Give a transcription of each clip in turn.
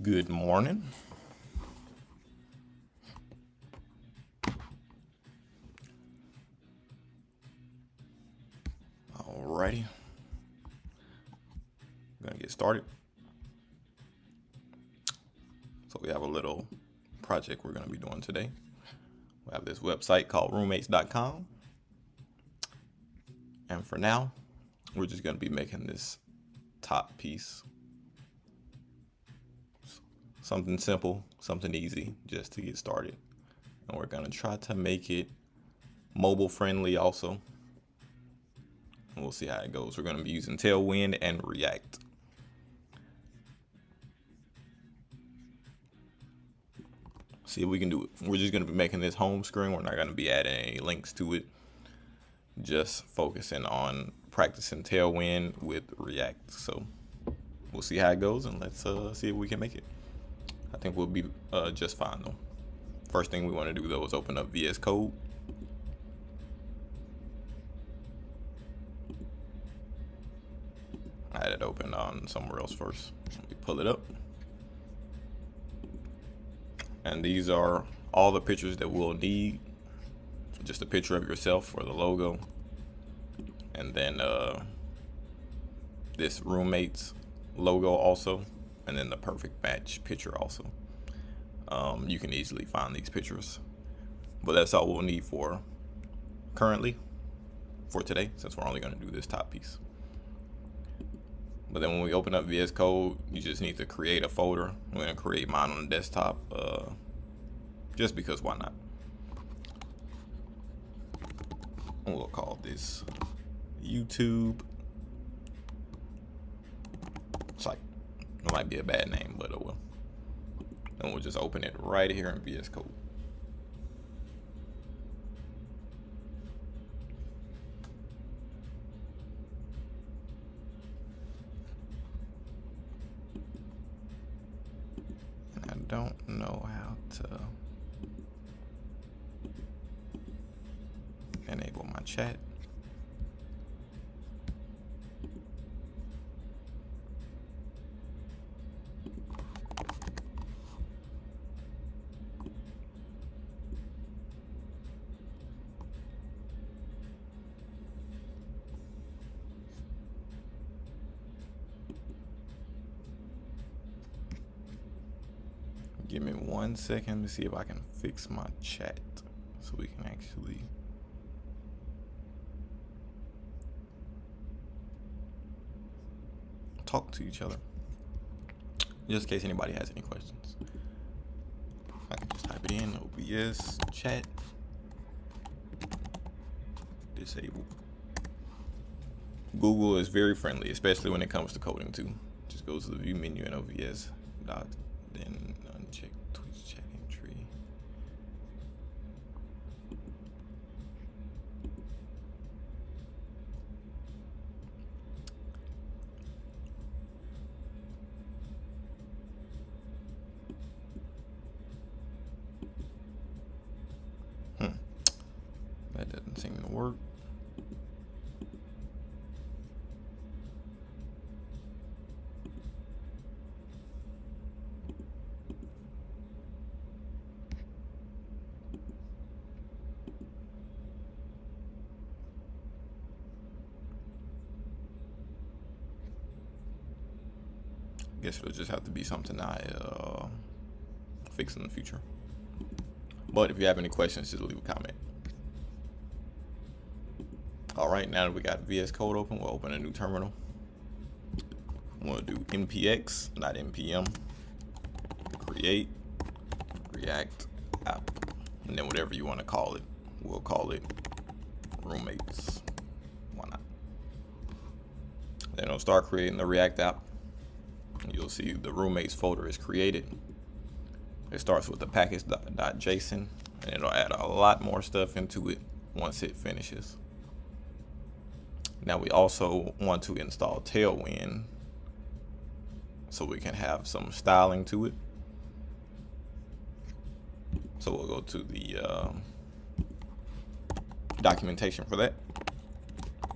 Good morning. Alrighty, I'm gonna get started. So we have a little project we're gonna be doing today. We have this website called roommates.com. And for now, we're just gonna be making this top piece. Something simple, something easy, just to get started. And we're gonna try to make it mobile friendly also. And we'll see how it goes. We're gonna be using Tailwind and React. See if we can do it. We're just gonna be making this home screen. We're not gonna be adding any links to it. Just focusing on practicing Tailwind with React. So we'll see how it goes, and let's see if we can make it. I think we'll be just fine though. First thing we want to do though is open up VS Code. I had it open on somewhere else first. Let me pull it up. And these are all the pictures that we'll need. Just a picture of yourself for the logo. And then this roommate's logo also. And then the perfect match picture also. You can easily find these pictures. But that's all we'll need for currently for today, since we're only going to do this top piece. But then when we open up VS Code, you just need to create a folder. I'm going to create mine on the desktop just because why not? And we'll call this YouTube. It's like, it might be a bad name, but it will. And we'll just open it right here in VS Code. And I don't know how to enable my chat. Give me 1 second to see if I can fix my chat so we can actually talk to each other. Just in case anybody has any questions. I can just type it in, OBS chat, disable. Google is very friendly, especially when it comes to coding too. Just goes to the view menu in OBS docs, then uncheck Twitch chat entry. That doesn't seem to work. I guess it'll just have to be something I fix in the future. But if you have any questions, just leave a comment. All right, now that we got VS Code open, we'll open a new terminal. We'll do npx, not npm, create React app, and then whatever you want to call it, we'll call it roommates. Why not? Then it'll start creating the React app. You'll see the roommates folder is created. It starts with the package.json, and it'll add a lot more stuff into it once it finishes. Now we also want to install Tailwind so we can have some styling to it. So we'll go to the documentation for that.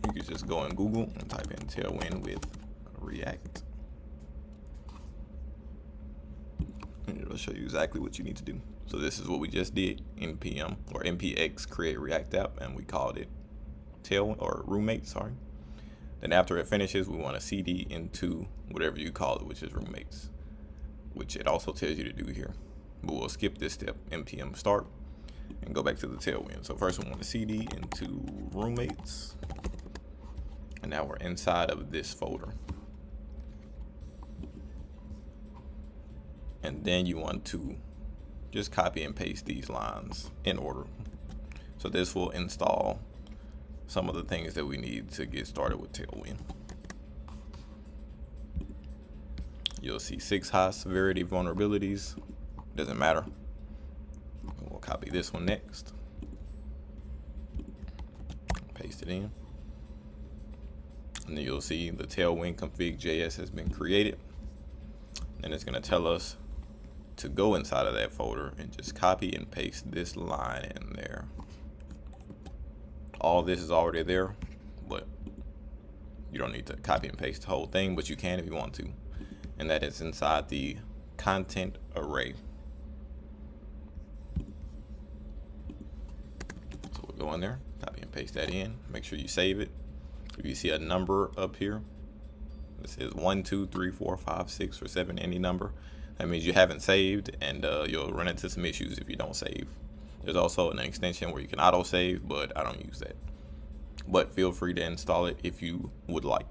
You can just go in Google and type in Tailwind with React. to show you exactly what you need to do. So this is what we just did, npm or npx create React app, and we called it Tailwind or roommate, sorry. Then after it finishes, we want to cd into whatever you call it, which is roommates, which it also tells you to do here. But we'll skip this step, npm start, and go back to the Tailwind. So first we want to cd into roommates, and now we're inside of this folder. And then you want to just copy and paste these lines in order. So this will install some of the things that we need to get started with Tailwind. You'll see 6 high severity vulnerabilities. Doesn't matter. We'll copy this one next. Paste it in. And then you'll see the Tailwind config.js has been created. And it's going to tell us to go inside of that folder and just copy and paste this line in there. All this is already there, but you don't need to copy and paste the whole thing, but you can if you want to. And that is inside the content array. So we'll go in there, copy and paste that in, make sure you save it. If you see a number up here, it says 1, 2, 3, 4, 5, 6, or 7, any number. That means you haven't saved, and you'll run into some issues if you don't save. There's also an extension where you can auto save, but I don't use that. But feel free to install it if you would like.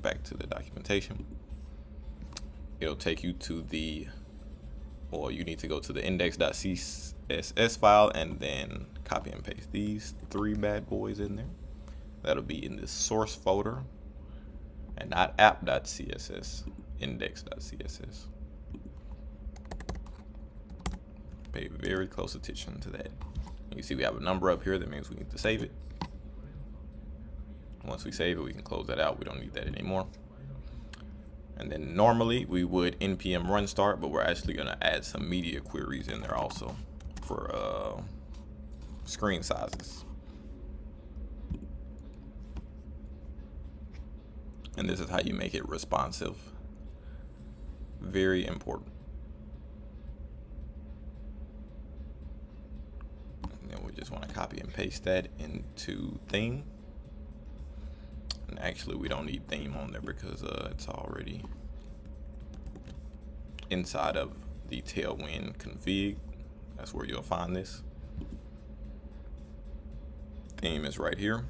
Back to the documentation. It'll take you to the, well, you need to go to the index.css file and then copy and paste these 3 bad boys in there. That'll be in the source folder and not app.css, index.css. Pay very close attention to that. You see we have a number up here, that means we need to save it. Once we save it, we can close that out. We don't need that anymore. And then normally we would npm run start, but we're actually going to add some media queries in there also for screen sizes. And this is how you make it responsive. Very important. And then we just want to copy and paste that into theme. And actually we don't need theme on there because it's already inside of the Tailwind config. That's where you'll find this. Theme is right here.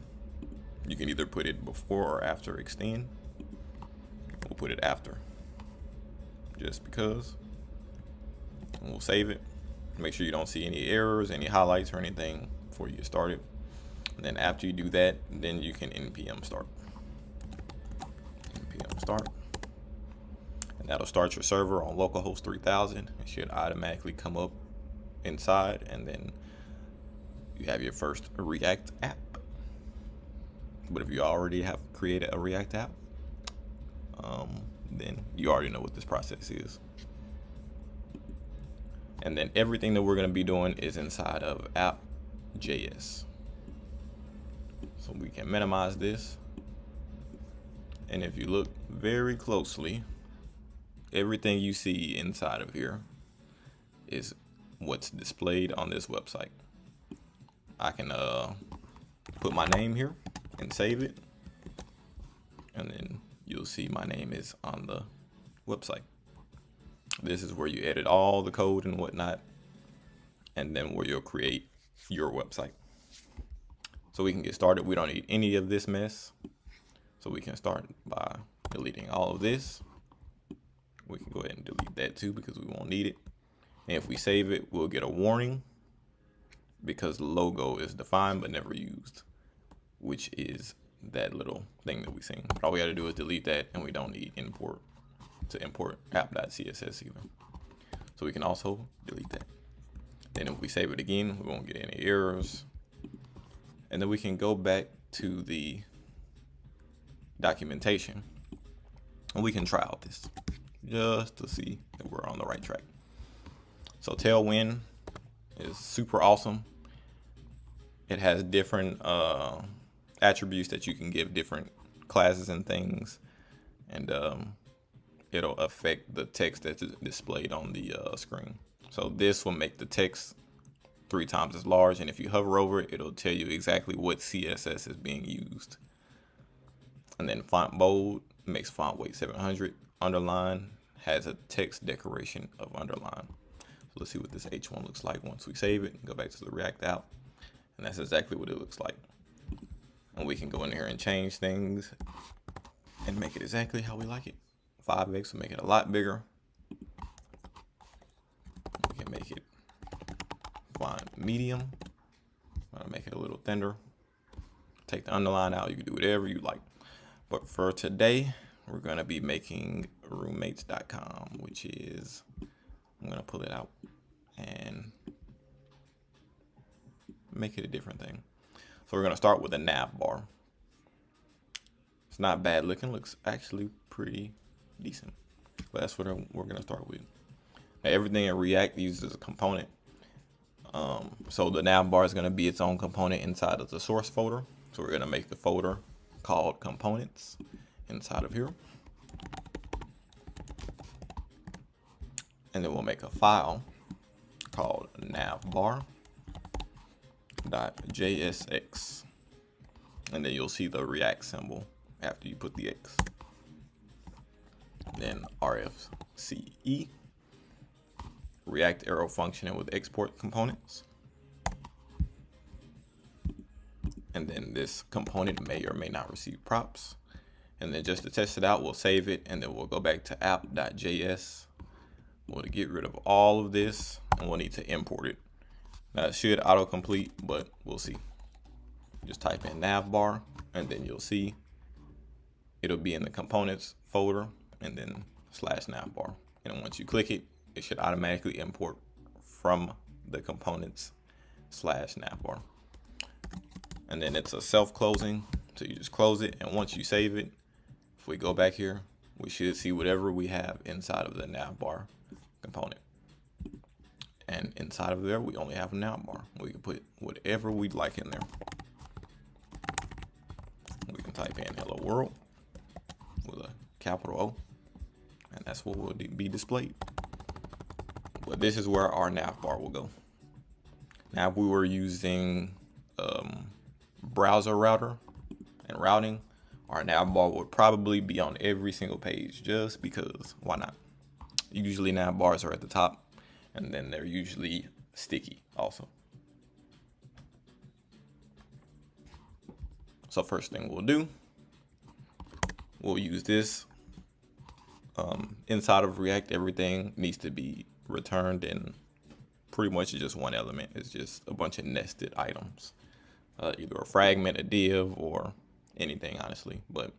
You can either put it before or after extend. We'll put it after, just because. And we'll save it. Make sure you don't see any errors, any highlights, or anything before you get started. And then after you do that, then you can npm start. Npm start. And that'll start your server on localhost 3000. It should automatically come up inside, and then you have your first React app. But if you already have created a React app, then you already know what this process is. And then everything that we're going to be doing is inside of app.js. So we can minimize this. And if you look very closely, everything you see inside of here is what's displayed on this website. I can put my name here and save it, and then you'll see my name is on the website. This is where you edit all the code and whatnot, and then where you'll create your website. So we can get started. We don't need any of this mess, so we can start by deleting all of this. We can go ahead and delete that too because we won't need it. And if we save it, we'll get a warning because the logo is defined but never used, which is that little thing that we seen. All we got to do is delete that, and we don't need import app.css either. So we can also delete that. Then if we save it again, we won't get any errors. And then we can go back to the documentation, and we can try out this just to see that we're on the right track. So Tailwind is super awesome. It has different attributes that you can give different classes and things, and it'll affect the text that's displayed on the screen. So this will make the text 3 times as large, and if you hover over it, it'll tell you exactly what CSS is being used. And then font bold makes font weight 700. Underline has a text decoration of underline. So let's see what this H1 looks like once we save it. Go back to the React app, and that's exactly what it looks like. And we can go in here and change things and make it exactly how we like it. 5x will make it a lot bigger. We can make it font medium. I'll make it a little thinner. Take the underline out. You can do whatever you like. But for today, we're going to be making roommates.com, which is, I'm going to pull it out and make it a different thing. So we're going to start with a nav bar. It's not bad looking, looks actually pretty decent. But that's what we're going to start with. Now, everything in React uses a component. So the nav bar is going to be its own component inside of the source folder. So we're going to make the folder called components inside of here. And then we'll make a file called navbar.jsx. And then you'll see the React symbol after you put the X. Then RFCE, React arrow functioning with export components. And then this component may or may not receive props. And then just to test it out, we'll save it, and then we'll go back to app.js. We'll get rid of all of this, and we'll need to import it. Now it should autocomplete, but we'll see. Just type in navbar, and then you'll see it'll be in the components folder, and then /navbar. And once you click it, it should automatically import from the components /navbar. And then it's a self-closing, so you just close it, and once you save it, if we go back here, we should see whatever we have inside of the navbar component. And inside of there, we only have a navbar. We can put whatever we'd like in there. We can type in hello world with a capital O, and that's what will be displayed. But this is where our navbar will go. Now, if we were using browser router and routing, our navbar would probably be on every single page, just because why not? Usually navbars are at the top, and then they're usually sticky also. So first thing we'll do, we'll use this. Inside of React, everything needs to be returned in pretty much just one element. It's just a bunch of nested items. Either a fragment, a div, or anything, honestly. But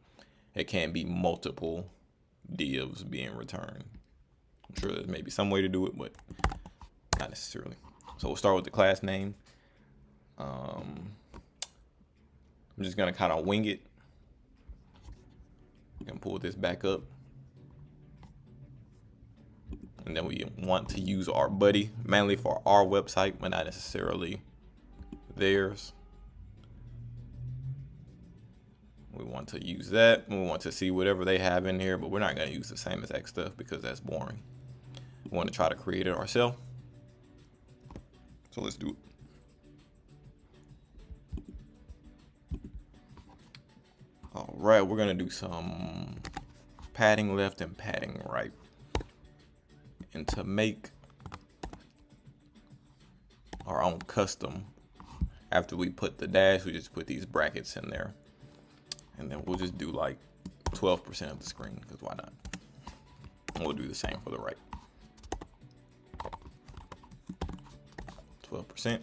it can be multiple divs being returned. I'm sure there's maybe some way to do it, but not necessarily. So we'll start with the class name. I'm just gonna kind of wing it. We can pull this back up. And then we want to use our buddy, mainly for our website, but not necessarily theirs. We want to use that. We want to see whatever they have in here, but we're not going to use the same exact stuff because that's boring. We want to try to create it ourselves. So let's do it. All right, we're going to do some padding left and padding right. And to make our own custom, after we put the dash, we just put these brackets in there. And then we'll just do like 12% of the screen, because why not? And we'll do the same for the right. 12%.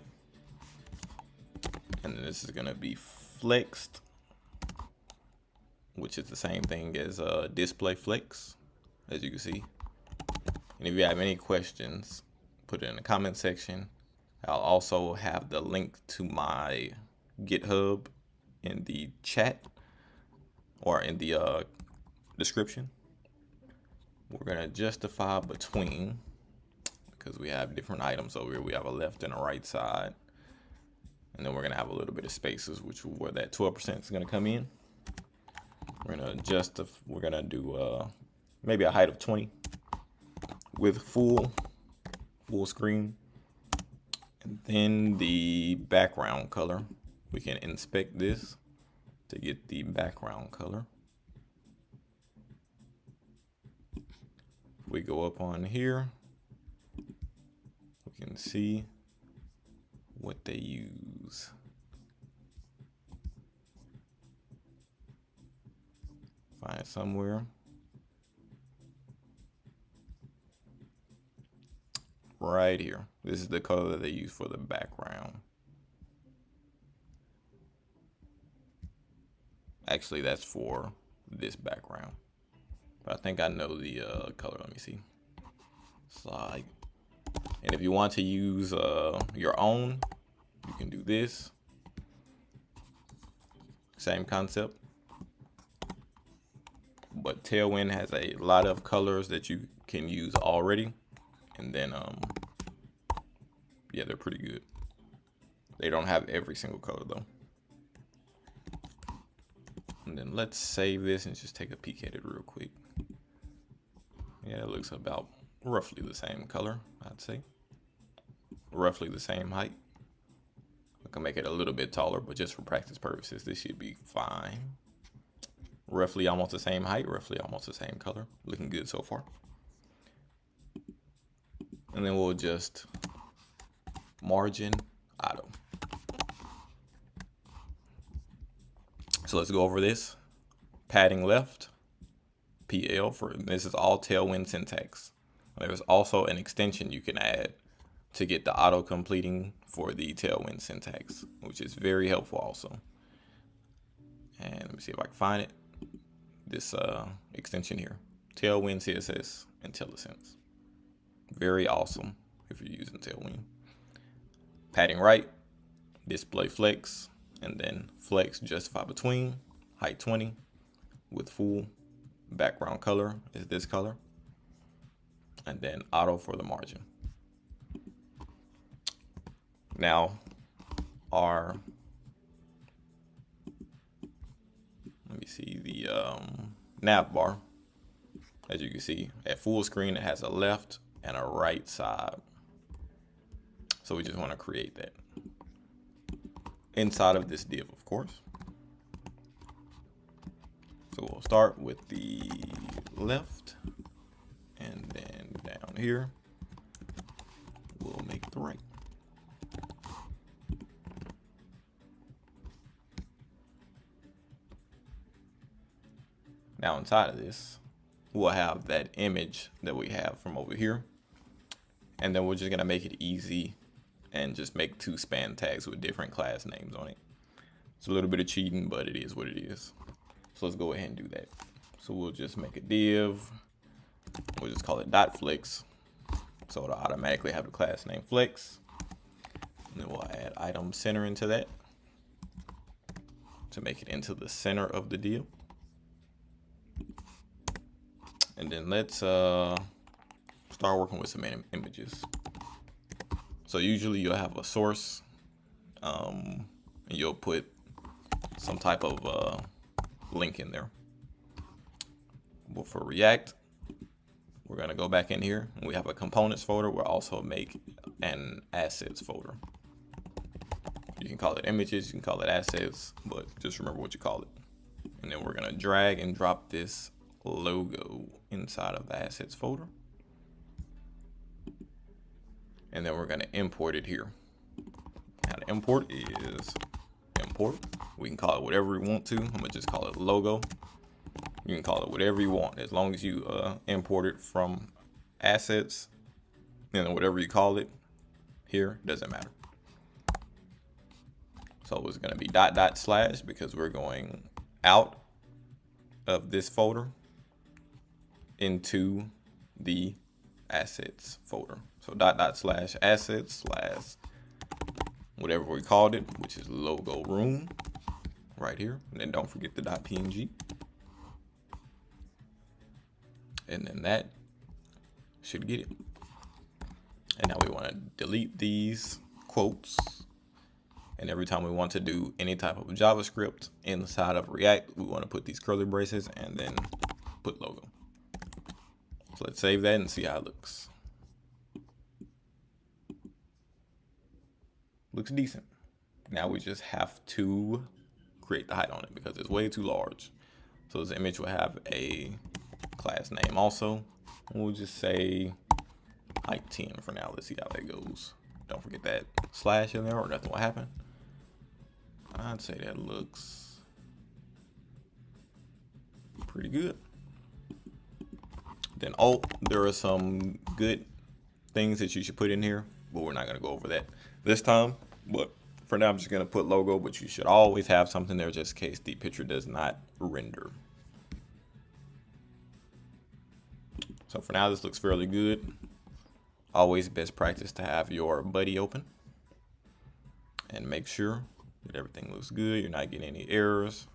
And then this is gonna be flexed, which is the same thing as display flex, as you can see. And if you have any questions, put it in the comment section. I'll also have the link to my GitHub in the chat or in the description. We're gonna justify between, because we have different items over here. We have a left and a right side, and then we're gonna have a little bit of spaces, which is where that 12% is gonna come in. We're gonna adjust. We're gonna do maybe a height of 20 with full screen. And then the background color, we can inspect this to get the background color. If we go up on here, we can see what they use. Find it somewhere. Right here. This is the color that they use for the background. Actually, that's for this background. But I think I know the color. Let me see. Slide. And if you want to use your own, you can do this. Same concept. But Tailwind has a lot of colors that you can use already. And then, yeah, they're pretty good. They don't have every single color though. And then let's save this and just take a peek at it real quick. Yeah, it looks about roughly the same color, I'd say. Roughly the same height. I can make it a little bit taller, but just for practice purposes, this should be fine. Roughly almost the same height, roughly almost the same color. Looking good so far. And then we'll just margin auto. So let's go over this. Padding left, PL, for this is all Tailwind syntax. There's also an extension you can add to get the auto completing for the Tailwind syntax, which is very helpful also. And let me see if I can find it. This extension here, Tailwind CSS IntelliSense. Very awesome if you're using Tailwind. Padding right, display flex, and then flex justify between, height 20 with full. Background color is this color, and then auto for the margin. Now our, let me see, the nav bar, as you can see at full screen, it has a left and a right side. So we just want to create that inside of this div, of course. So we'll start with the left, and then down here, we'll make the right. Now inside of this, we'll have that image that we have from over here. And then we're just gonna make it easy and just make 2 span tags with different class names on it. It's a little bit of cheating, but it is what it is. So let's go ahead and do that. So we'll just make a div. We'll just call it .flex. So it'll automatically have the class name flex. And then we'll add item center into that to make it into the center of the div. And then let's start working with some images. So usually you'll have a source, and you'll put some type of link in there. But for React, we're gonna go back in here and we have a components folder. We'll also make an assets folder. You can call it images, you can call it assets, but just remember what you call it. And then we're gonna drag and drop this logo inside of the assets folder. And then we're gonna import it here. Now the import is import. We can call it whatever we want to. I'm gonna just call it logo. You can call it whatever you want, as long as you import it from assets. And whatever you call it here, doesn't matter. So it's gonna be .. / because we're going out of this folder into the assets folder. So .. / assets / whatever we called it, which is logo room right here. And then don't forget the .png. And then that should get it. And now we want to delete these quotes. And every time we want to do any type of JavaScript inside of React, we want to put these curly braces and then put logo. So let's save that and see how it looks. Looks decent. Now we just have to create the height on it because it's way too large. So this image will have a class name also. We'll just say height 10 for now. Let's see how that goes. Don't forget that slash in there or nothing will happen. I'd say that looks pretty good. Then there are some good things that you should put in here, but we're not going to go over that this time. But for now, I'm just going to put logo, but you should always have something there just in case the picture does not render. So for now, this looks fairly good. Always best practice to have your buddy open and make sure that everything looks good. You're not getting any errors.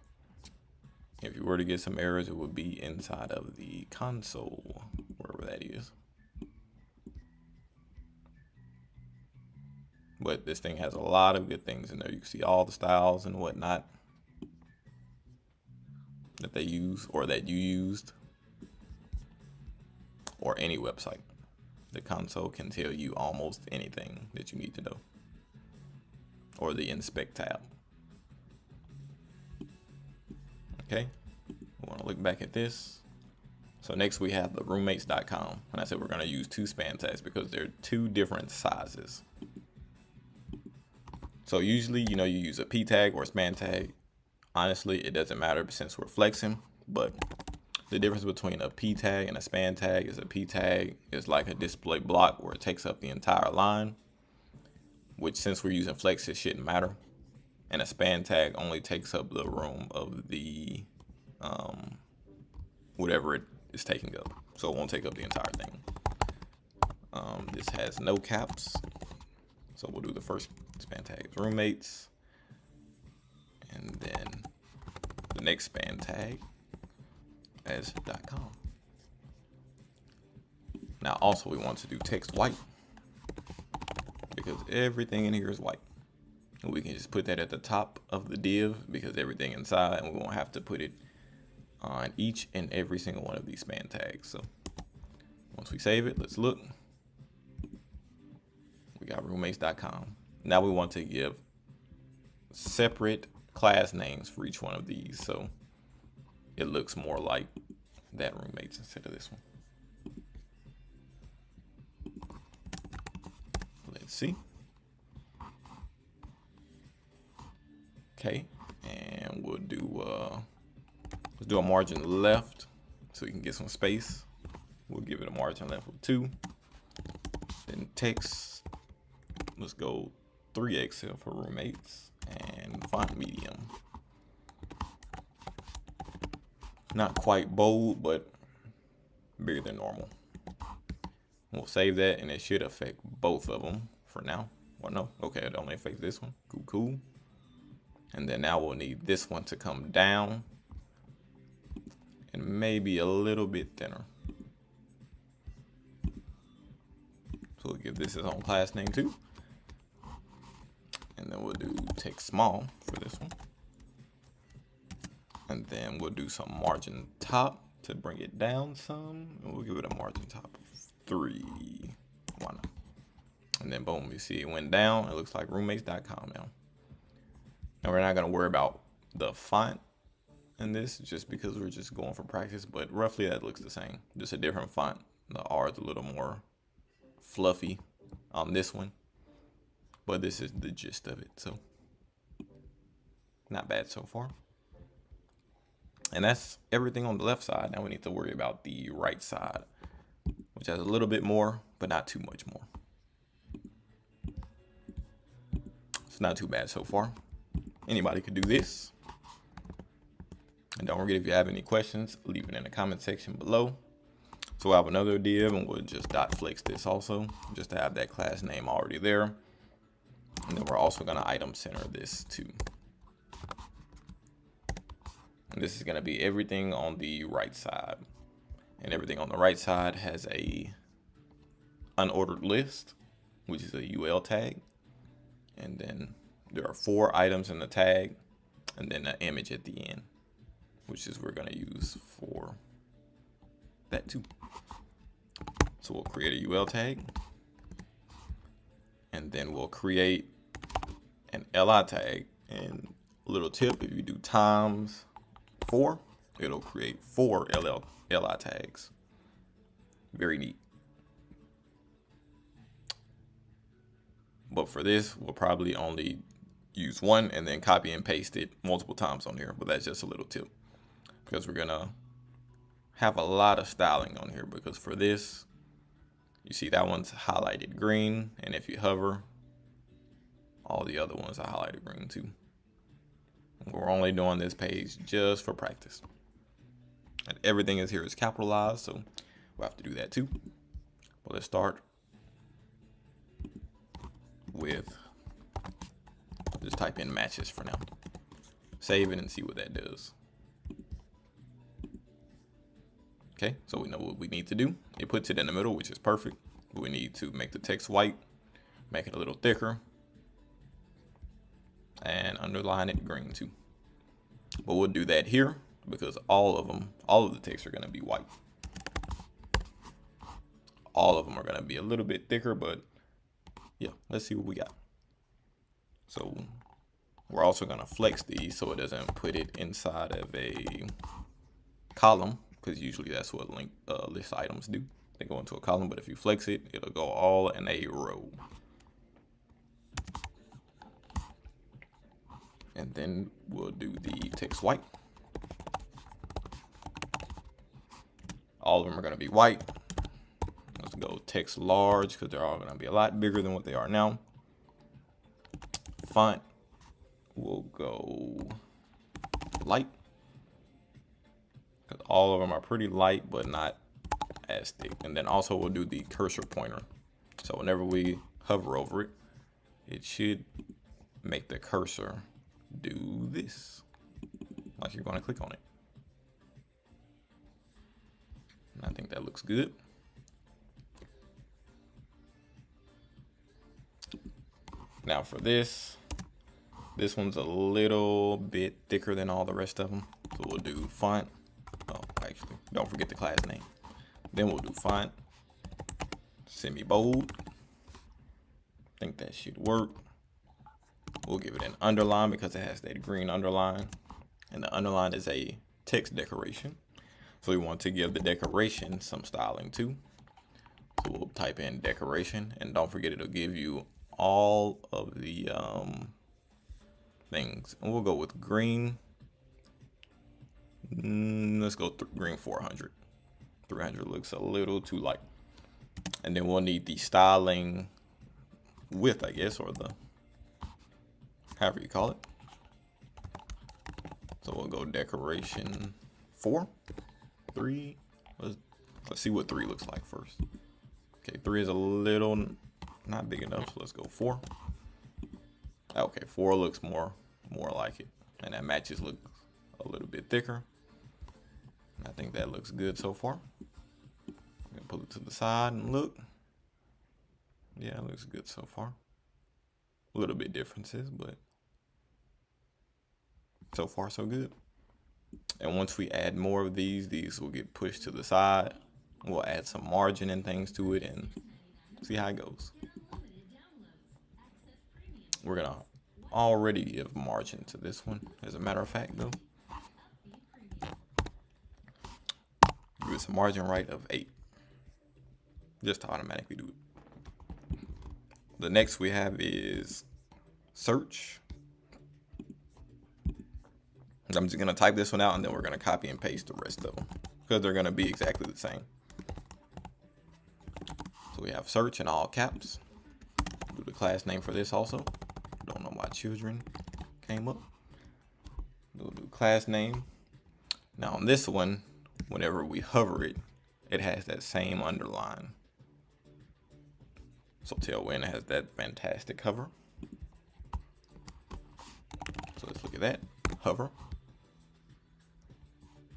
If you were to get some errors, it would be inside of the console, wherever that is. But this thing has a lot of good things in there. You can see all the styles and whatnot that they use or that you used, or any website. The console can tell you almost anything that you need to know, or the inspect tab. Okay, we want to look back at this. So next we have the roommates.com, and I said we're going to use 2 span tags because they're 2 different sizes. So usually, you use a p tag or a span tag. Honestly, it doesn't matter since we're flexing, but the difference between a p tag and a span tag is a p tag is like a display block where it takes up the entire line, which since we're using flex, it shouldn't matter. And a span tag only takes up the room of the whatever it is taking up, so it won't take up the entire thing. This has no caps, so we'll do the first span tag as roommates, and then the next span tag as .com. Now also we want to do text white because everything in here is white. We can just put that at the top of the div because everything inside, and we won't have to put it on each and every single one of these span tags. So once we save it, let's look. We got roommates.com. Now we want to give separate class names for each one of these, so it looks more like that roommates instead of this one. Let's see. Okay, and we'll do let's do a margin left so we can get some space. We'll give it a margin left of 2. Then text, let's go 3XL for roommates, and font medium. Not quite bold, but bigger than normal. We'll save that, and it should affect both of them for now. Well, no, okay, it only affects this one. Cool. And then now we'll need this one to come down and maybe a little bit thinner. So we'll give this its own class name too. And then we'll do text small for this one. And then we'll do some margin top to bring it down some. And we'll give it a margin top of 3. Why not? And then boom, you see it went down. It looks like roommates.com now. And we're not going to worry about the font in this just because we're just going for practice, but roughly that looks the same. Just a different font. The R is a little more fluffy on this one, but this is the gist of it. So not bad so far. And that's everything on the left side. Now we need to worry about the right side, which has a little bit more, but not too much more. It's not too bad so far. Anybody could do this. And don't forget, if you have any questions, leave it in the comment section below. So we'll have another div, and we'll just .flex this also, just to have that class name already there. And then we're also going to item center this too. And this is going to be everything on the right side. And everything on the right side has a unordered list, which is a UL tag. And then there are 4 items in the tag, and then an image at the end, which is we're going to use for that too. So we'll create a UL tag, and then we'll create an LI tag. And a little tip, if you do times 4, it'll create 4 LI tags. Very neat. But for this, we'll probably only use one and then copy and paste it multiple times on here. But that's just a little tip, because we're gonna have a lot of styling on here. Because for this, you see that one's highlighted green, and if you hover, all the other ones are highlighted green too. We're only doing this page just for practice, and everything is here is capitalized, so we'll have to do that too. But let's start with, just type in matches for now. Save it and see what that does. Okay, so we know what we need to do. It puts it in the middle, which is perfect. We need to make the text white, make it a little thicker, and underline it green too. But we'll do that here because all of the text are going to be white. All of them are going to be a little bit thicker, but yeah, let's see what we got. So we're also going to flex these so it doesn't put it inside of a column, because usually that's what list items do. They go into a column, but if you flex it, it'll go all in a row. And then we'll do the text white. All of them are going to be white. Let's go text large, because they're all going to be a lot bigger than what they are now. Font, we'll go light, because all of them are pretty light but not as thick. And then also we'll do the cursor pointer. So whenever we hover over it, it should make the cursor do this, like you're going to click on it. And I think that looks good. Now for this one's a little bit thicker than all the rest of them. So we'll do font. Oh, actually, don't forget the class name. Then we'll do font, semi-bold. I think that should work. We'll give it an underline because it has that green underline. And the underline is a text decoration. So we want to give the decoration some styling too. So we'll type in decoration, and don't forget it'll give you all of the things. And we'll go with green. Let's go green 400. 300 looks a little too light. And then we'll need the styling width, I guess, or the however you call it. So we'll go decoration 4, 3. Let's see what 3 looks like first. Okay, 3 is a little not big enough, so let's go 4. Okay, 4 looks more like it, and that matches look a little bit thicker. I think that looks good so far. I'm gonna pull it to the side and look. Yeah, it looks good so far. A little bit differences, but so far so good. And once we add more of these will get pushed to the side. We'll add some margin and things to it and see how it goes. We're gonna already give margin to this one, as a matter of fact, though. Give us a margin right of 8. Just to automatically do it. The next we have is search. I'm just gonna type this one out, and then we're gonna copy and paste the rest of them because they're gonna be exactly the same. So we have search in all caps. Do the class name for this also. Don't know why children came up. We'll do class name. Now on this one, whenever we hover it, it has that same underline. So Tailwind has that fantastic hover. So let's look at that. Hover.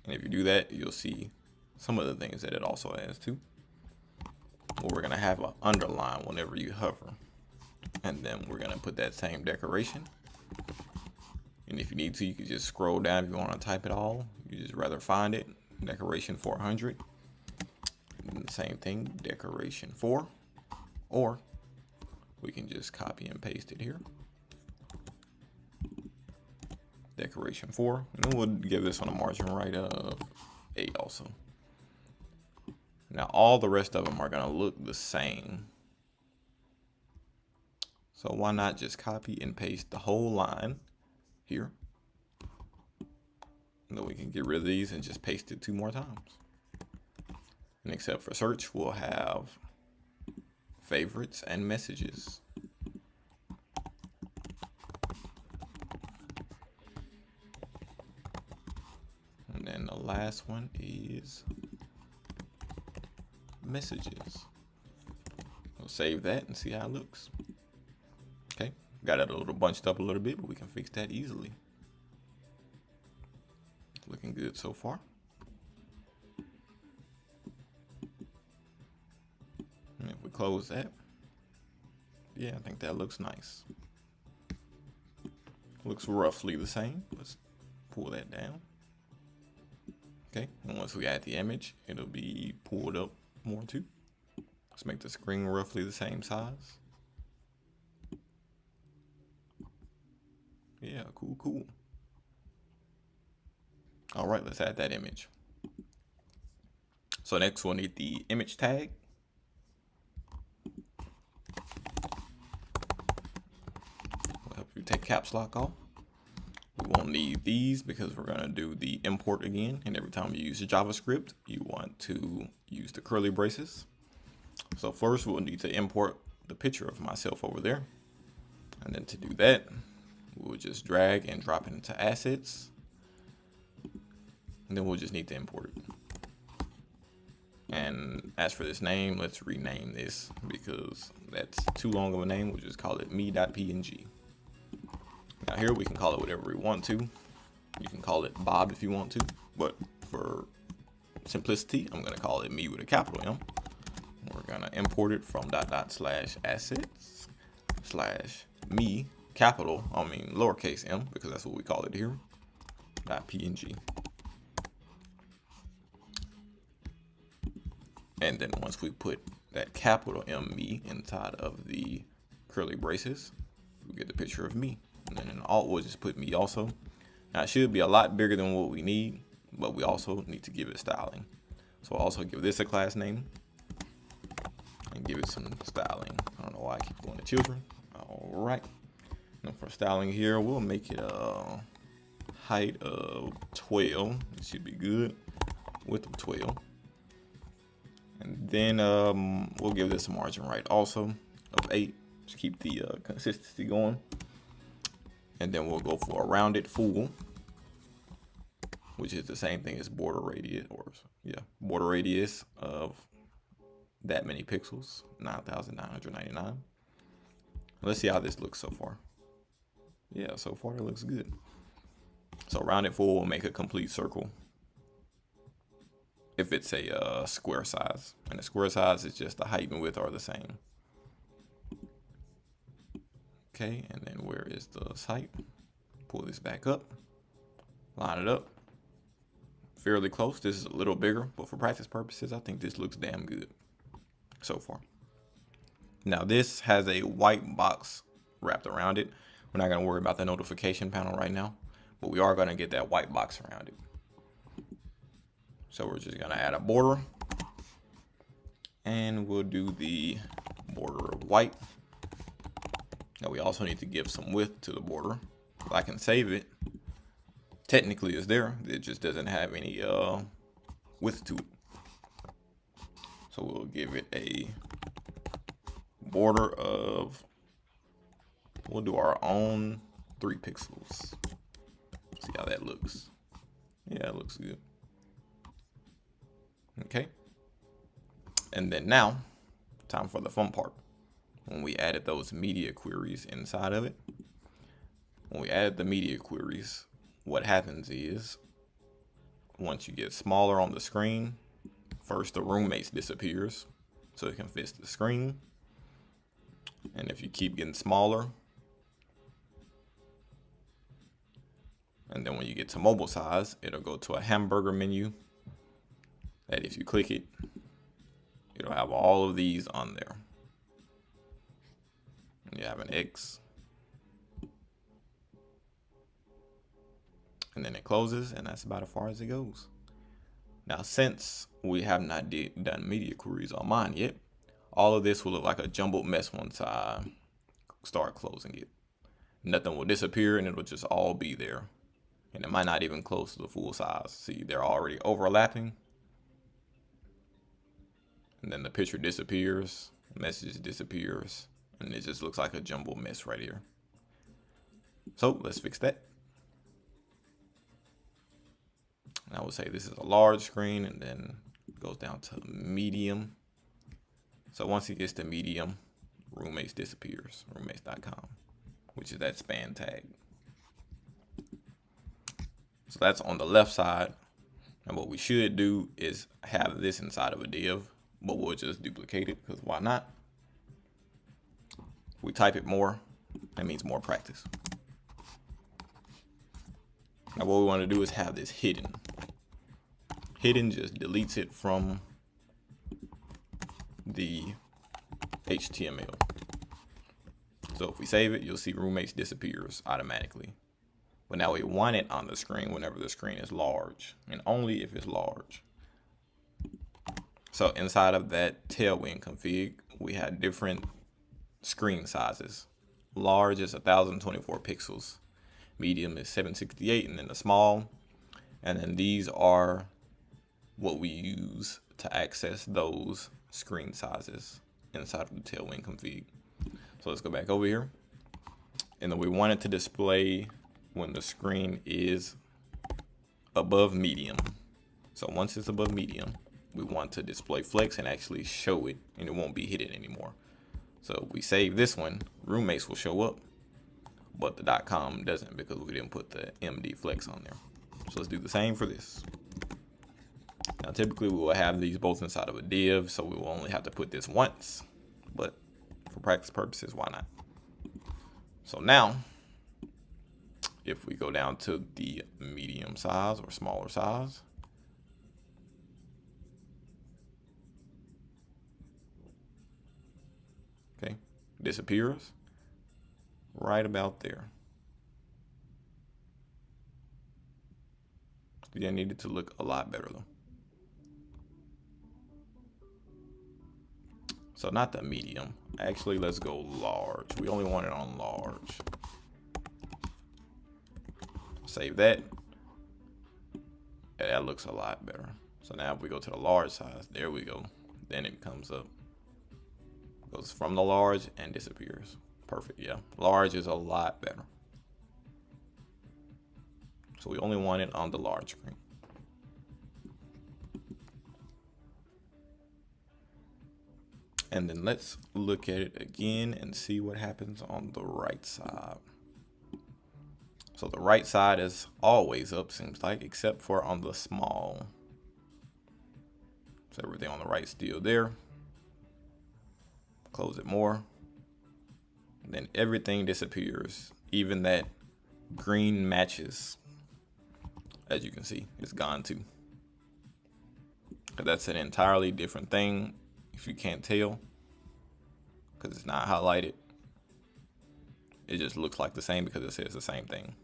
And if you do that, you'll see some of the things that it also has too. Well, we're gonna have an underline whenever you hover. And then we're gonna put that same decoration. And if you need to, you can just scroll down if you want to type it all. You just rather find it. Decoration 400. the same thing, decoration 4, or we can just copy and paste it here. Decoration 4, and then we'll give this one a margin right of 8 also. Now all the rest of them are gonna look the same. So why not just copy and paste the whole line here? And then we can get rid of these and just paste it 2 more times. And except for search, we'll have favorites and messages. And then the last one is messages. We'll save that and see how it looks. Okay, got it a little bunched up a little bit, but we can fix that easily. Looking good so far. And if we close that, yeah, I think that looks nice. Looks roughly the same. Let's pull that down. Okay, and once we add the image, it'll be pulled up more too. Let's make the screen roughly the same size. Yeah, cool. All right, let's add that image. So next we'll need the image tag. We'll help you take caps lock off. We won't need these because we're gonna do the import again. And every time you use JavaScript, you want to use the curly braces. So first we'll need to import the picture of myself over there. And then to do that, we'll just drag and drop it into assets. And then we'll just need to import it. And as for this name, let's rename this because that's too long of a name. We'll just call it me.png. Now here we can call it whatever we want to. You can call it Bob if you want to, but for simplicity, I'm gonna call it me with a capital M. We're gonna import it from /assets/ me capital, lowercase m, because that's what we call it here, .png. And then once we put that capital M me inside of the curly braces, we get the picture of me. And then in alt, we'll just put me also. Now it should be a lot bigger than what we need, but we also need to give it styling. So I'll also give this a class name and give it some styling. I don't know why I keep going to children. All right. And for styling here, we'll make it a height of 12. It should be good. Width of 12. And then we'll give this a margin right also of 8. Just keep the consistency going. And then we'll go for a rounded full, which is the same thing as border radius, border radius of that many pixels, 9,999. Let's see how this looks so far. Yeah, so far it looks good. So rounded full will make a complete circle if it's a square size, and the square size is just the height and width are the same. Okay, and then where is the height? Pull this back up, line it up. Fairly close. This is a little bigger, but for practice purposes, I think this looks damn good so far. Now this has a white box wrapped around it. We're not gonna worry about the notification panel right now, but we are gonna get that white box around it. So we're just gonna add a border, and we'll do the border of white. Now we also need to give some width to the border. If I can save it, technically it's there. It just doesn't have any width to it. So we'll give it a border of, we'll do our own 3 pixels. See how that looks. Yeah, it looks good. Okay. And then now, time for the fun part. When we added those media queries inside of it, when we added the media queries, what happens is once you get smaller on the screen, first the roommates disappears so it can fit the screen. And if you keep getting smaller, and then when you get to mobile size, it'll go to a hamburger menu that if you click it, It'll have all of these on there. And you have an X. And then it closes, and that's about as far as it goes. Now, since we have not done media queries on mine yet, all of this will look like a jumbled mess once I start closing it. Nothing will disappear, and it'll just all be there. And it might not even close to the full size. See, they're already overlapping. And then the picture disappears, the message disappears, and it just looks like a jumbled mess right here. So let's fix that. I would say this is a large screen, and then it goes down to medium. So once it gets to medium, roommates disappears, roommates.com, which is that span tag. So that's on the left side. And what we should do is have this inside of a div, but we'll just duplicate it because why not? If we type it more, that means more practice. Now what we want to do is have this hidden. Hidden just deletes it from the HTML. So if we save it, you'll see roommates disappears automatically. But now we want it on the screen whenever the screen is large, and only if it's large. So inside of that tailwind config, we have different screen sizes. Large is 1024 pixels. Medium is 768, and then the small. And then these are what we use to access those screen sizes inside of the tailwind config. So let's go back over here. And then we want it to display when the screen is above medium. So once it's above medium, we want to display flex and actually show it, and it won't be hidden anymore. So if we save this one, roommates will show up, but the .com doesn't because we didn't put the MD flex on there. So let's do the same for this. Now typically we will have these both inside of a div, so we will only have to put this once, but for practice purposes, why not? So now, if we go down to the medium size or smaller size, okay, disappears right about there. Yeah, needed to look a lot better though. So not the medium. Actually, let's go large. We only want it on large. Save that. Yeah, that looks a lot better. So now if we go to the large size, there we go. Then it comes up. Goes from the large and disappears. Perfect, yeah. Large is a lot better. So we only want it on the large screen. And then let's look at it again and see what happens on the right side. So the right side is always up, seems like, except for on the small. So everything on the right still there. Close it more. And then everything disappears. Even that green matches, as you can see, it's gone too. But that's an entirely different thing. If you can't tell, because it's not highlighted, it just looks like the same because it says the same thing.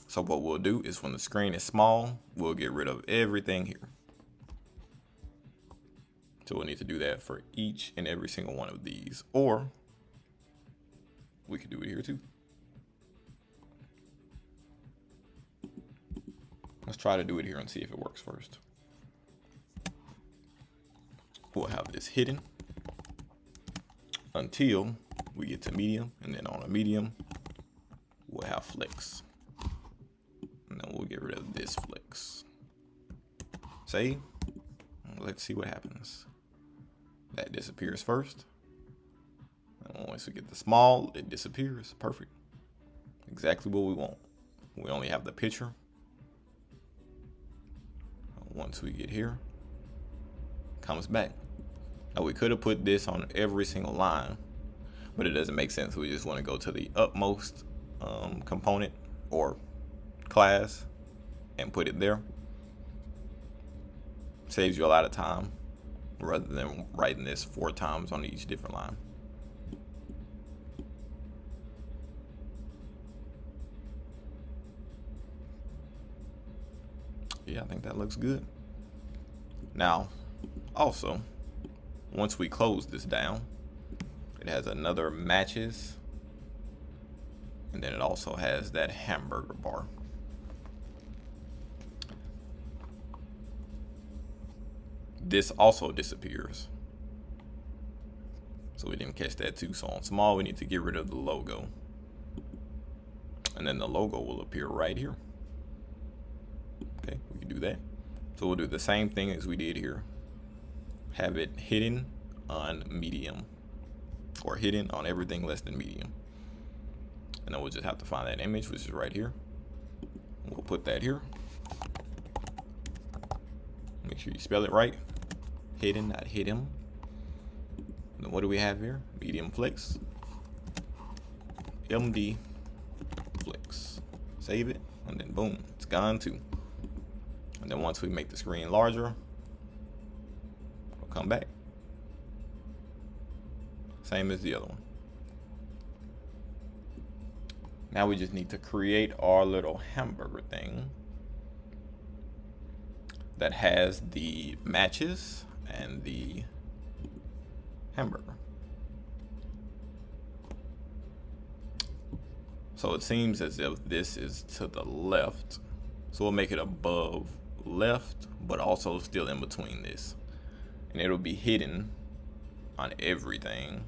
So what we'll do is when the screen is small, we'll get rid of everything here. So we'll need to do that for each and every single one of these, or we could do it here too. Let's try to do it here and see if it works first. We'll have this hidden until we get to medium, and then on a medium, we'll have flex. And then we'll get rid of this flex. Save. Let's see what happens. That disappears first. And once we get the small, it disappears. Perfect. Exactly what we want. We only have the picture. Once we get here, it comes back. Now we could have put this on every single line, but it doesn't make sense. We just want to go to the upmost component or class and put it there. Saves you a lot of time rather than writing this 4 times on each different line. Yeah, I think that looks good. Now, also, once we close this down, it has another matches, and then it also has that hamburger bar. This also disappears. So we didn't catch that too. So on small, we need to get rid of the logo. And then the logo will appear right here. Okay, we can do that. So we'll do the same thing as we did here. Have it hidden on medium, or hidden on everything less than medium. And then we'll just have to find that image, which is right here. We'll put that here. Make sure you spell it right. Hidden, not hit him. And then what do we have here? Medium flex. MD flex. Save it, and then boom, it's gone too. And then once we make the screen larger, we'll come back. Same as the other one. Now we just need to create our little hamburger thing that has the matches and the hamburger. So it seems as if this is to the left. So we'll make it above left, but also still in between this. And it'll be hidden on everything.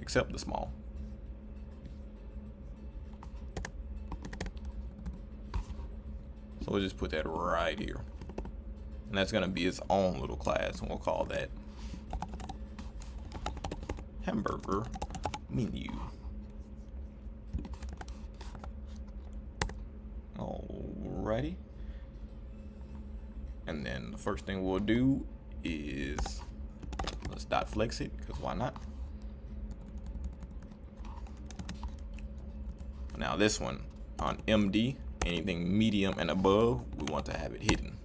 Except the small. So we'll just put that right here. And that's gonna be its own little class, and we'll call that hamburger menu. Alrighty. And then the first thing we'll do is, let's dot flex it, because why not? Now this one, on MD, anything medium and above, we want to have it hidden.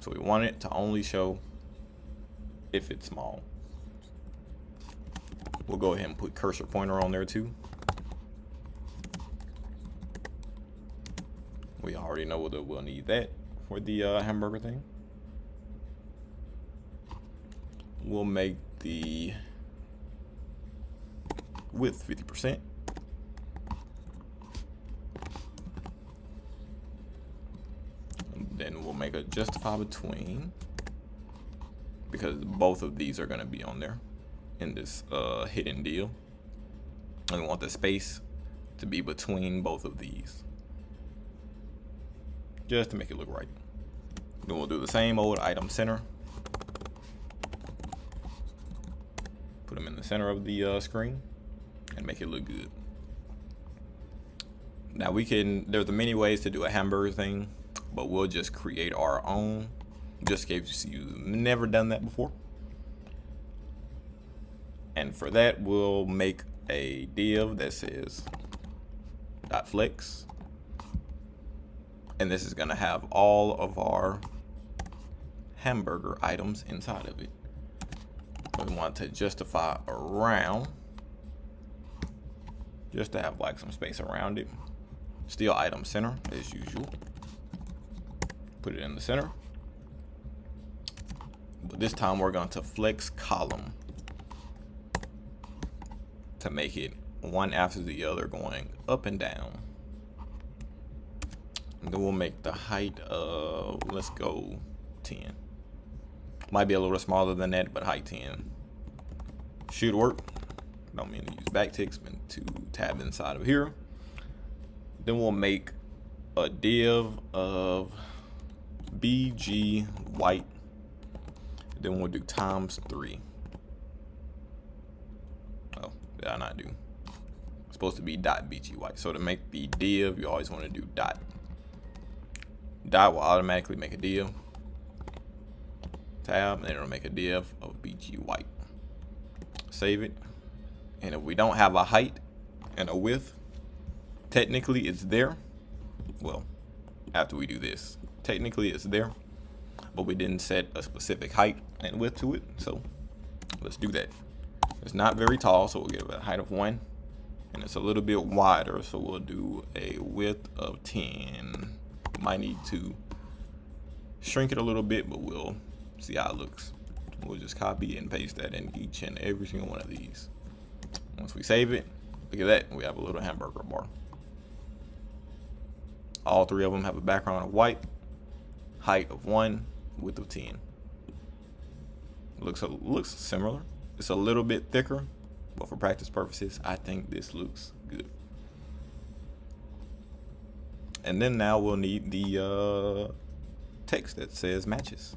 So we want it to only show if it's small. We'll go ahead and put cursor pointer on there too. We already know that we'll need that for the hamburger thing. We'll make the width 50%. Then we'll make a justify between, because both of these are going to be on there in this hidden deal, and we want the space to be between both of these, just to make it look right. Then we'll do the same old item center, put them in the center of the screen, and make it look good. Now there's many ways to do a hamburger thing, but we'll just create our own, just in case you've never done that before. And for that, we'll make a div that says .flex, and this is gonna have all of our hamburger items inside of it. We want to justify around, just to have like some space around it. Still item center as usual. Put it in the center, but this time we're going to flex column to make it one after the other going up and down. And then we'll make the height of, let's go 10. Might be a little smaller than that, but height 10 should work. Don't mean to use backticks, but to tab inside of here. Then we'll make a div of BG white. Then we'll do ×3. Oh, did I not do? It's supposed to be .bg white. So to make the div, you always want to do dot. Dot will automatically make a div. Tab, and then it'll make a div of BG white. Save it. And if we don't have a height and a width, technically it's there. Well, after we do this, technically it's there, but we didn't set a specific height and width to it. So let's do that. It's not very tall, so we'll give it a height of 1, and it's a little bit wider, so we'll do a width of 10. Might need to shrink it a little bit, but we'll see how it looks. We'll just copy and paste that in each and every single one of these. Once we save it, look at that, we have a little hamburger bar. All 3 of them have a background of white, height of 1, width of 10. Looks similar. It's a little bit thicker, but for practice purposes, I think this looks good. And then now we'll need the text that says matches.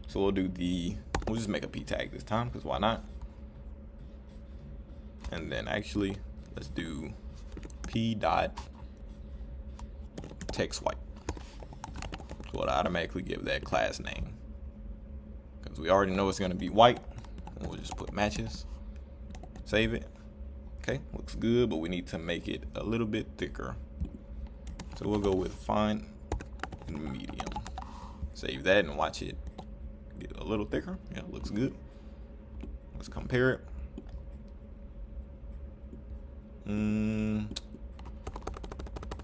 So we'll just make a p tag this time, because why not? And then actually, let's do p dot text white. So it'll automatically give that class name, because we already know it's going to be white. And we'll just put matches, save it. Okay, looks good, but we need to make it a little bit thicker. So we'll go with fine medium. Save that and watch it get a little thicker. Yeah, it looks good. Let's compare it. I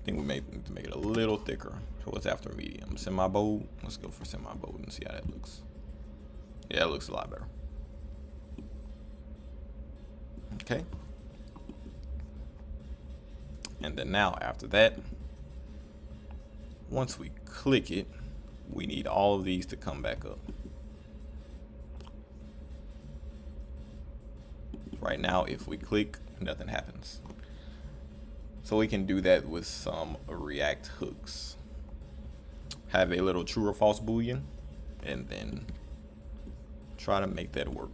think we may need to make it a little thicker. So what's after medium? Semi-bold. Let's go for semi-bold and see how that looks. Yeah, it looks a lot better. Okay. And then now after that, once we click it, we need all of these to come back up. Right now, if we click, nothing happens. So we can do that with some React hooks. Have a little true or false boolean, and then try to make that work.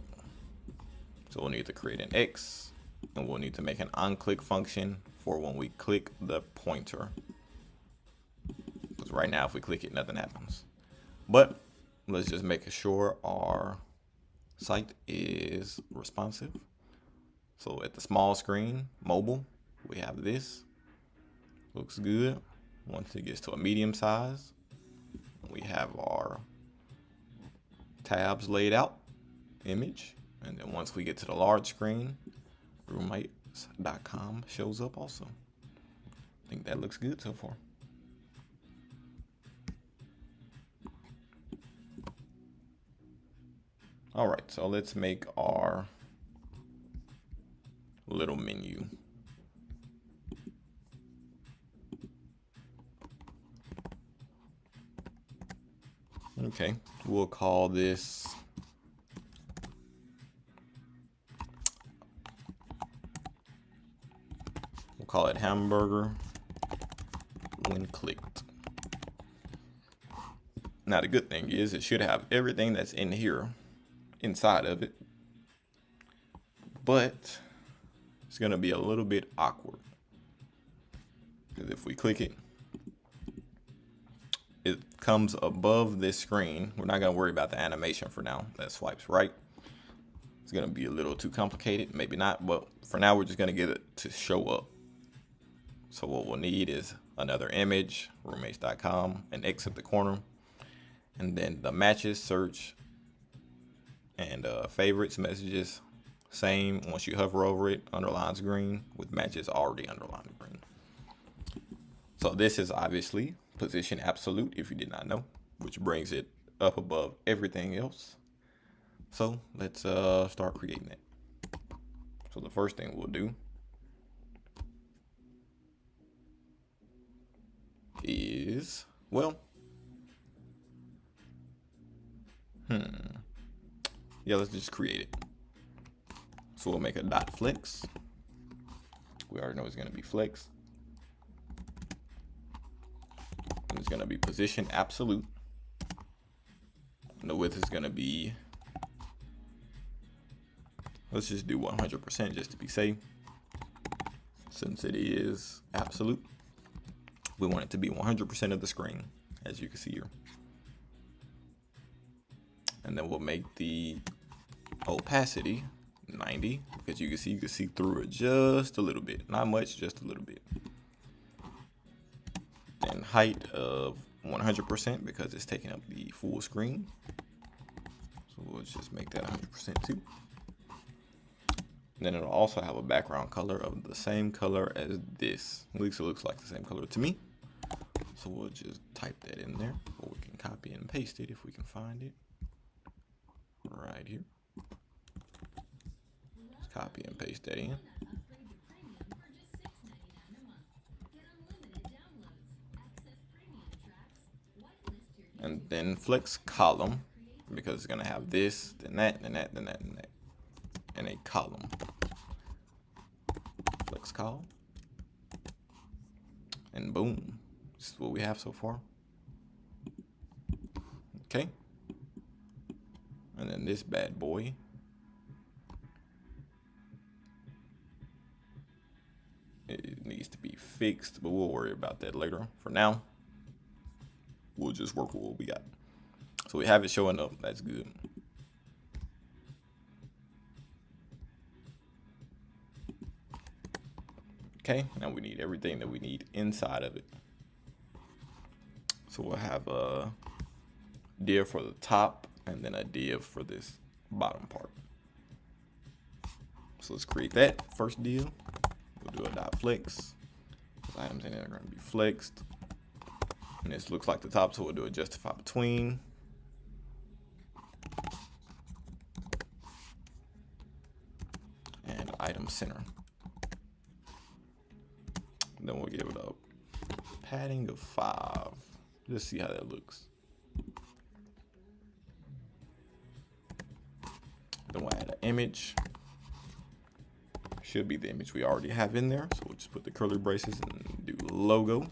So we'll need to create an X, and we'll need to make an onClick function for when we click the pointer. Because right now, if we click it, nothing happens. But let's just make sure our site is responsive. So at the small screen, mobile, we have this. Looks good. Once it gets to a medium size, we have our tabs laid out, image. And then once we get to the large screen, roommates.com shows up also. I think that looks good so far. All right, so let's make our little menu. Okay, we'll call this call it hamburger when clicked. Now the good thing is it should have everything that's in here inside of it, but it's gonna be a little bit awkward because if we click it, it comes above this screen. We're not gonna worry about the animation for now. That swipes right. It's gonna be a little too complicated, maybe not, but for now we're just gonna get it to show up. So what we'll need is another image, roommates.com, an X at the corner, and then the matches search and favorites messages, same. Once you hover over it, underlines green with matches already underlined green. So this is obviously position absolute if you did not know, which brings it up above everything else. So let's start creating it. So the first thing we'll do is, well, yeah, let's just create it. So we'll make a dot flex. We already know it's going to be flex. And it's going to be position absolute. And the width is going to be, let's just do 100% just to be safe. Since it is absolute, we want it to be 100% of the screen, as you can see here. And then we'll make the opacity 90, because you can see through it just a little bit. Not much, just a little bit. and height of 100% because it's taking up the full screen. So we'll just make that 100% too. And then it'll also have a background color of the same color as this. At least it looks like the same color to me. So we'll just type that in there, or we can copy and paste it if we can find it right here. Just copy and paste that in. And then flex column, because it's gonna have this, then that, then that, then that, and that, and a column. Flex column, and boom, this is what we have so far. Okay, and then this bad boy, it needs to be fixed, but we'll worry about that later. For now, we'll just work with what we got. So we have it showing up. That's good. Okay, now we need everything that we need inside of it. So we'll have a div for the top and then a div for this bottom part. So let's create that first div. We'll do a dot flex. Those items in there are going to be flexed. And this looks like the top, so we'll do a justify between. And item center. And then we'll give it a padding of 5. Just see how that looks. Then we'll add an image. Should be the image we already have in there. So we'll just put the curly braces and do logo.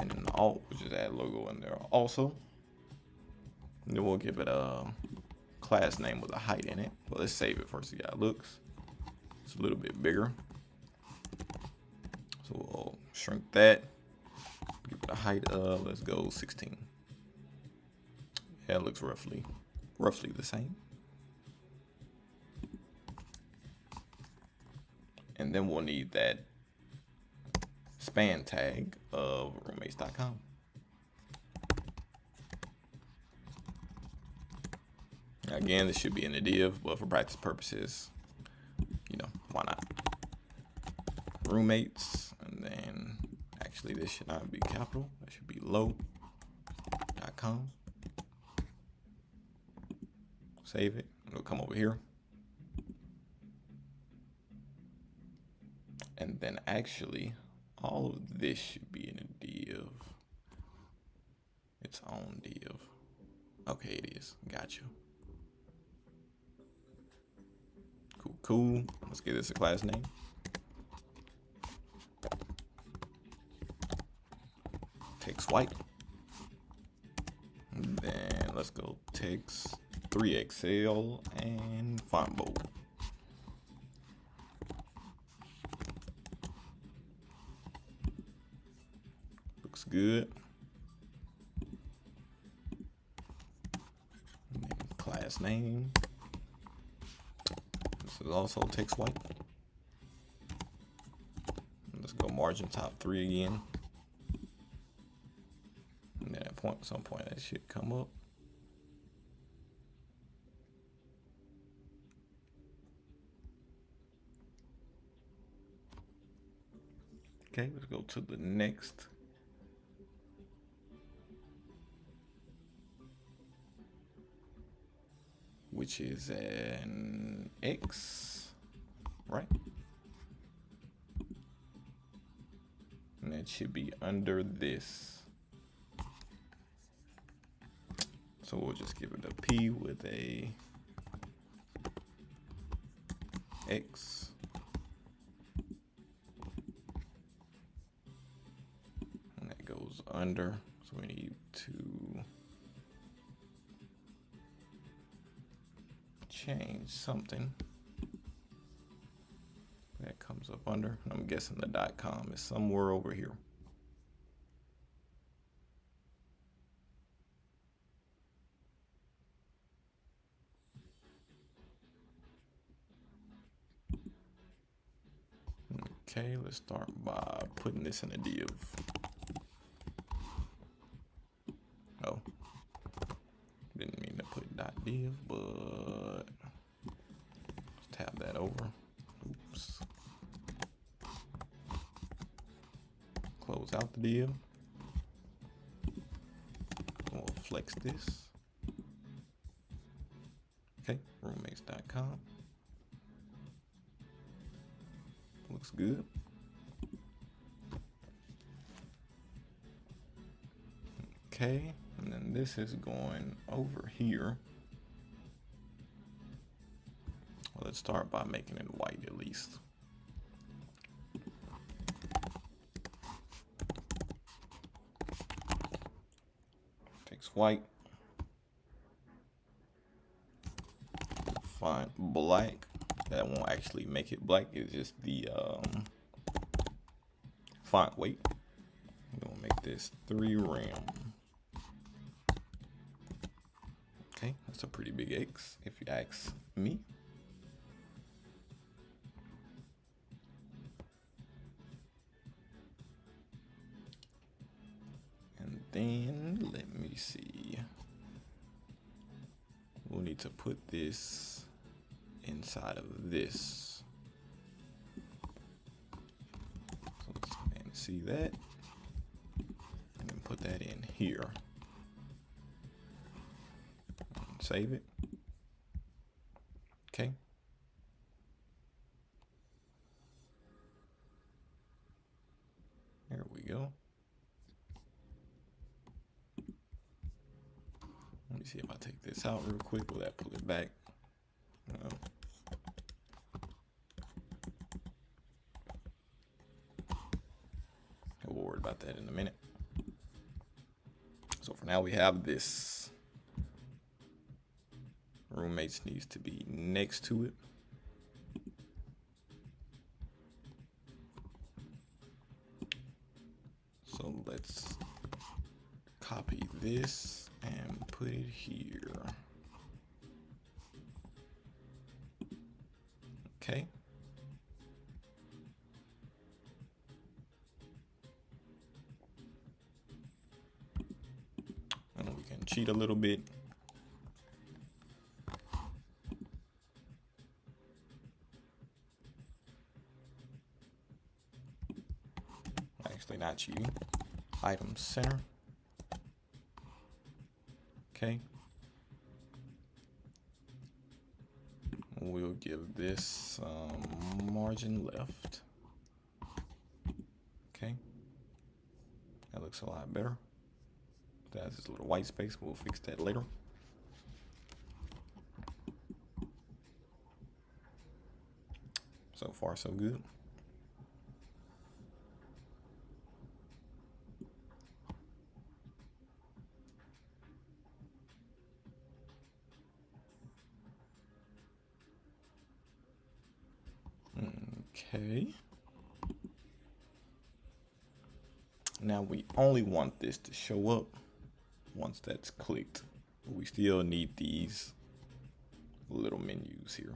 And then alt, we'll just add logo in there also. And then we'll give it a class name with a height in it. Well, let's save it first, see how it looks. It's a little bit bigger. So we'll shrink that. Give it a height of, let's go 16. Yeah, it looks roughly the same. And then we'll need that span tag of roommates.com. Again, this should be in the div, but for practice purposes, you know, why not? Roommates, and then actually this should not be capital, that should be low.com. Save it, it'll come over here. And then actually, all of this should be in a div, its own div. Okay, it is, gotcha. Cool. Let's give this a class name. Text white. And then let's go text 3XL and font bold. Looks good. And then class name. This is also text white. Let's go margin top 3 again. And then at some point that should come up. Okay, let's go to the next. Which is an X, right? And that should be under this. So we'll just give it a P with a X. And that goes under, so we need to change something that comes up under. I'm guessing the .com is somewhere over here. Okay, let's start by putting this in a div. div, but let's tab that over. Oops. Close out the div. We'll flex this. Okay, roommates.com. Looks good. Okay, and then this is going over here. Well, let's start by making it white at least. Text white. Font black. That won't actually make it black. It's just the font weight. I'm gonna make this 3 rem. Okay, that's a pretty big X if you ask me. And then let me see. We'll need to put this inside of this. So let's go ahead and see that. And then put that in here. And save it. Okay. There we go. Let me see if I take this out real quick. Will that pull it back? No. We'll worry about that in a minute. So for now we have this. Roommates needs to be next to it. So let's copy this and put it here. Okay. And we can cheat a little bit. Actually not cheating. Item center. Okay. We'll give this margin left. Okay. That looks a lot better. That's this little white space. We'll fix that later. So far, so good. Okay. Now we only want this to show up once that's clicked. But we still need these little menus here.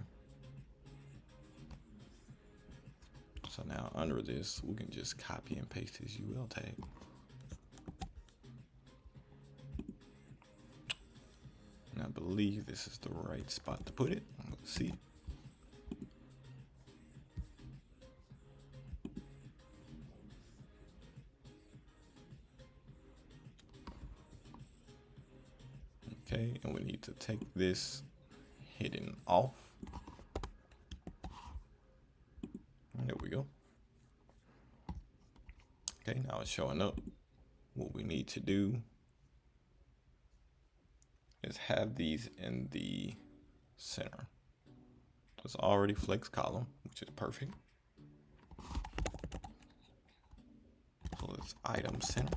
So now under this, we can just copy and paste this UL tag. And I believe this is the right spot to put it. Let's see. Okay, and we need to take this hidden off. And there we go. Okay, now it's showing up. What we need to do is have these in the center. It's already flex column, which is perfect. So it's item center.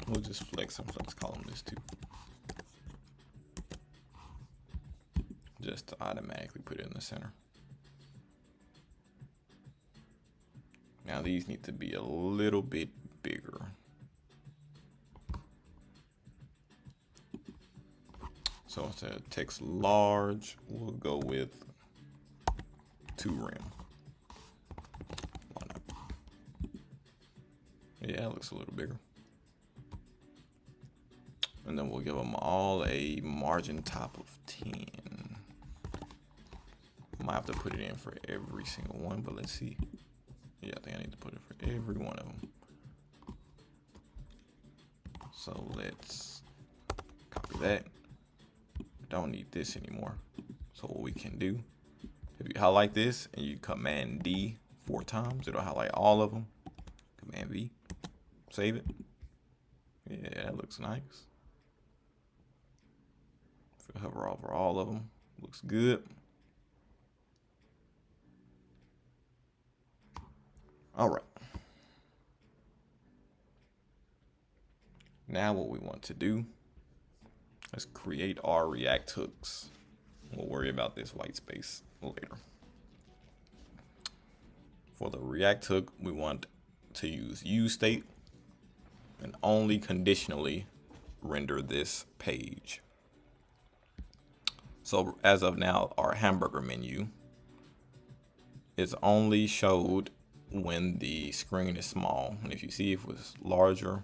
We'll just flex and flex column this too. Just to automatically put it in the center. Now these need to be a little bit bigger. So instead of text large, we'll go with 2 rem. Yeah, it looks a little bigger. And then we'll give them all a margin top of 10. Might have to put it in for every single one, but let's see. Yeah, I think I need to put it for every one of them. So let's copy that. Don't need this anymore. So what we can do, if you highlight this and you Command D 4 times, it'll highlight all of them. Command V, save it. Yeah, that looks nice. If we hover over all of them, looks good. All right. Now what we want to do is create our React hooks. We'll worry about this white space later. For the React hook, we want to use useState and only conditionally render this page. So as of now, our hamburger menu is only showed when the screen is small. And if you see if it was larger,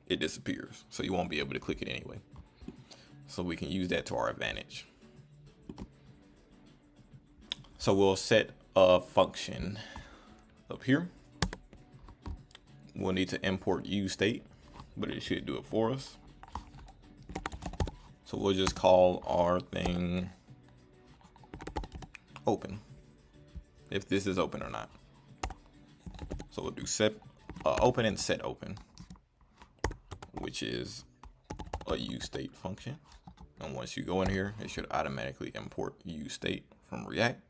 it disappears. So you won't be able to click it anyway. So we can use that to our advantage. So we'll set a function up here. We'll need to import useState, but it should do it for us. So we'll just call our thing open, if this is open or not. So we'll do set open and set open, which is a useState function. And once you go in here, it should automatically import useState from React.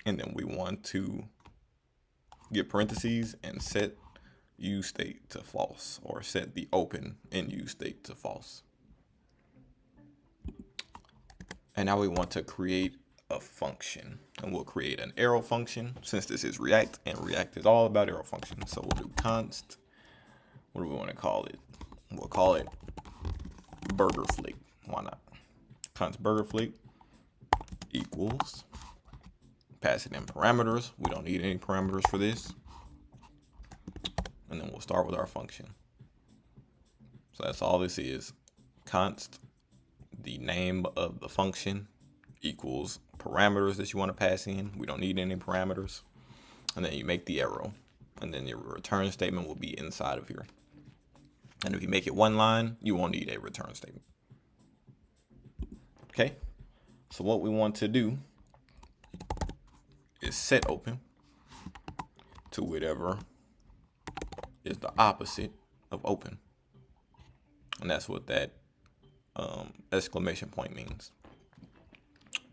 And then we want to get parentheses and set useState to false, or set the open in useState to false. And now we want to create a function, and we'll create an arrow function since this is React, and React is all about arrow functions. So we'll do const, what do we want to call it? We'll call it burger flick. Why not? Const burger flick equals, pass it in parameters. We don't need any parameters for this. And then we'll start with our function. So that's all this is. Const the name of the function equals parameters that you want to pass in. We don't need any parameters. And then you make the arrow, and then your return statement will be inside of here. And if you make it one line, you won't need a return statement. Okay, so what we want to do is set open to whatever is the opposite of open. And that's what that exclamation point means.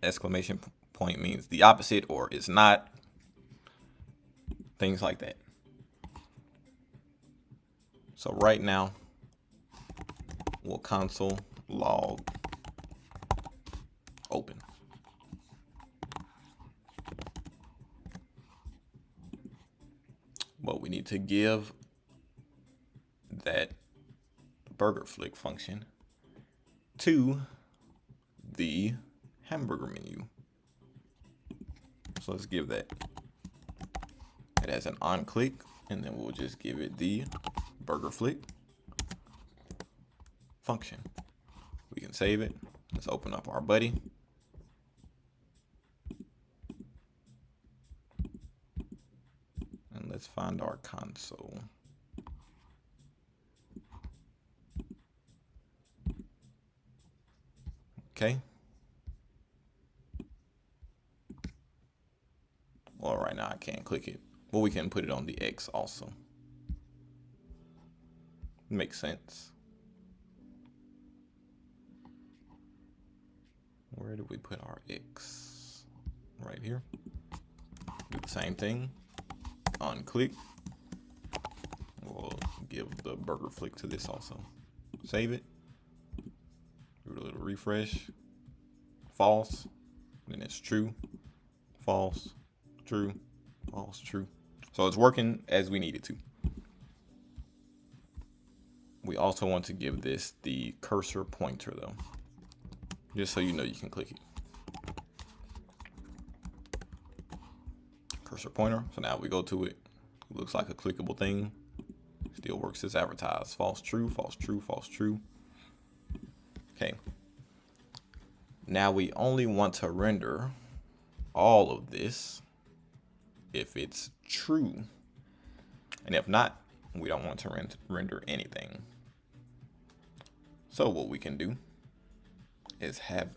Exclamation point means the opposite, or it's not, things like that. So right now, we'll console log open. But we need to give that burger flick function to the hamburger menu. So let's give that. It has an on click, and then we'll just give it the burger flick function. We can save it. Let's open up our buddy. And let's find our console. Okay. Well, right now I can't click it, but we can put it on the X also. Makes sense. Where did we put our X? Right here. Do the same thing. On click. We'll give the burger flick to this also. Save it. Do a little refresh. False. Then it's true. False. True. False. True. So it's working as we need it to. We also want to give this the cursor pointer though, just so you know you can click it. Cursor pointer. So now we go to it, Looks like a clickable thing. Still works as advertised. False, true, false, true, false, true. Okay. Now we only want to render all of this if it's true. And if not, we don't want to render anything. So what we can do is have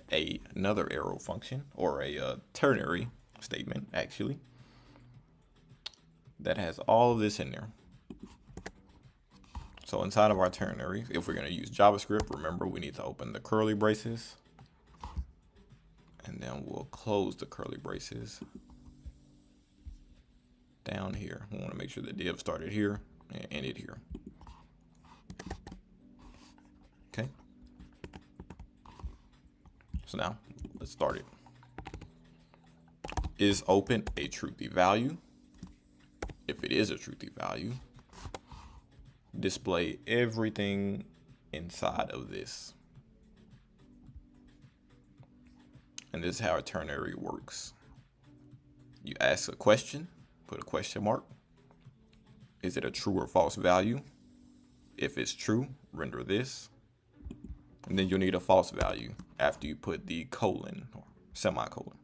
another arrow function, or a ternary statement actually, that has all of this in there. So inside of our ternary, if we're going to use JavaScript, remember we need to open the curly braces, and then we'll close the curly braces down here. We want to make sure the div started here and ended here. Okay. So now let's start it. Is open a truthy value? If it is a truthy value, display everything inside of this. And this is how a ternary works. You ask a question, put a question mark. Is it a true or false value? If it's true, render this. And then you'll need a false value after you put the colon or semicolon.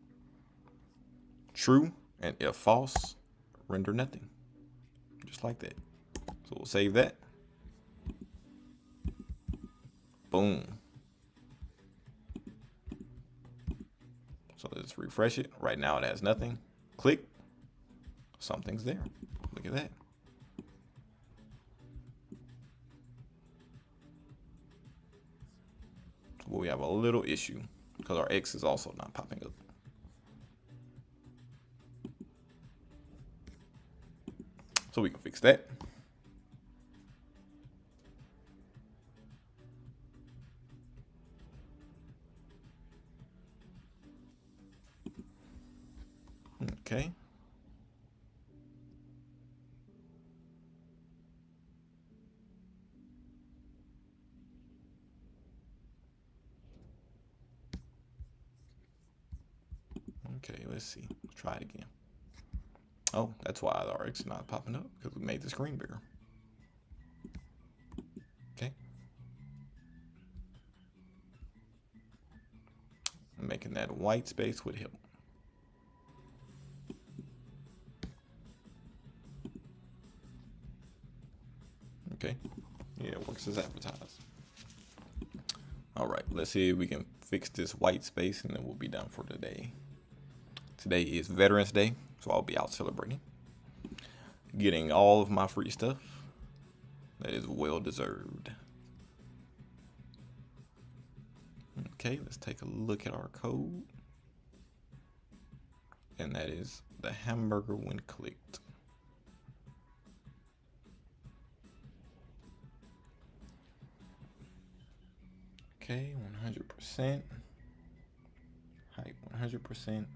True, and if false, render nothing. Just like that. So we'll save that. Boom. So let's refresh it. Right now it has nothing. Click. Something's there. Look at that. Well, we have a little issue because our X is also not popping up. So we can fix that. Okay. Okay, let's see. Let's try it again. Oh, that's why the RX is not popping up, because we made the screen bigger. Okay. Making that white space would help. Okay. Yeah, it works as advertised. All right, let's see if we can fix this white space, and then we'll be done for today. Today is Veterans Day, so I'll be out celebrating, getting all of my free stuff. That is well deserved. Okay, let's take a look at our code. And that is the hamburger when clicked. Okay, 100%. Height 100%.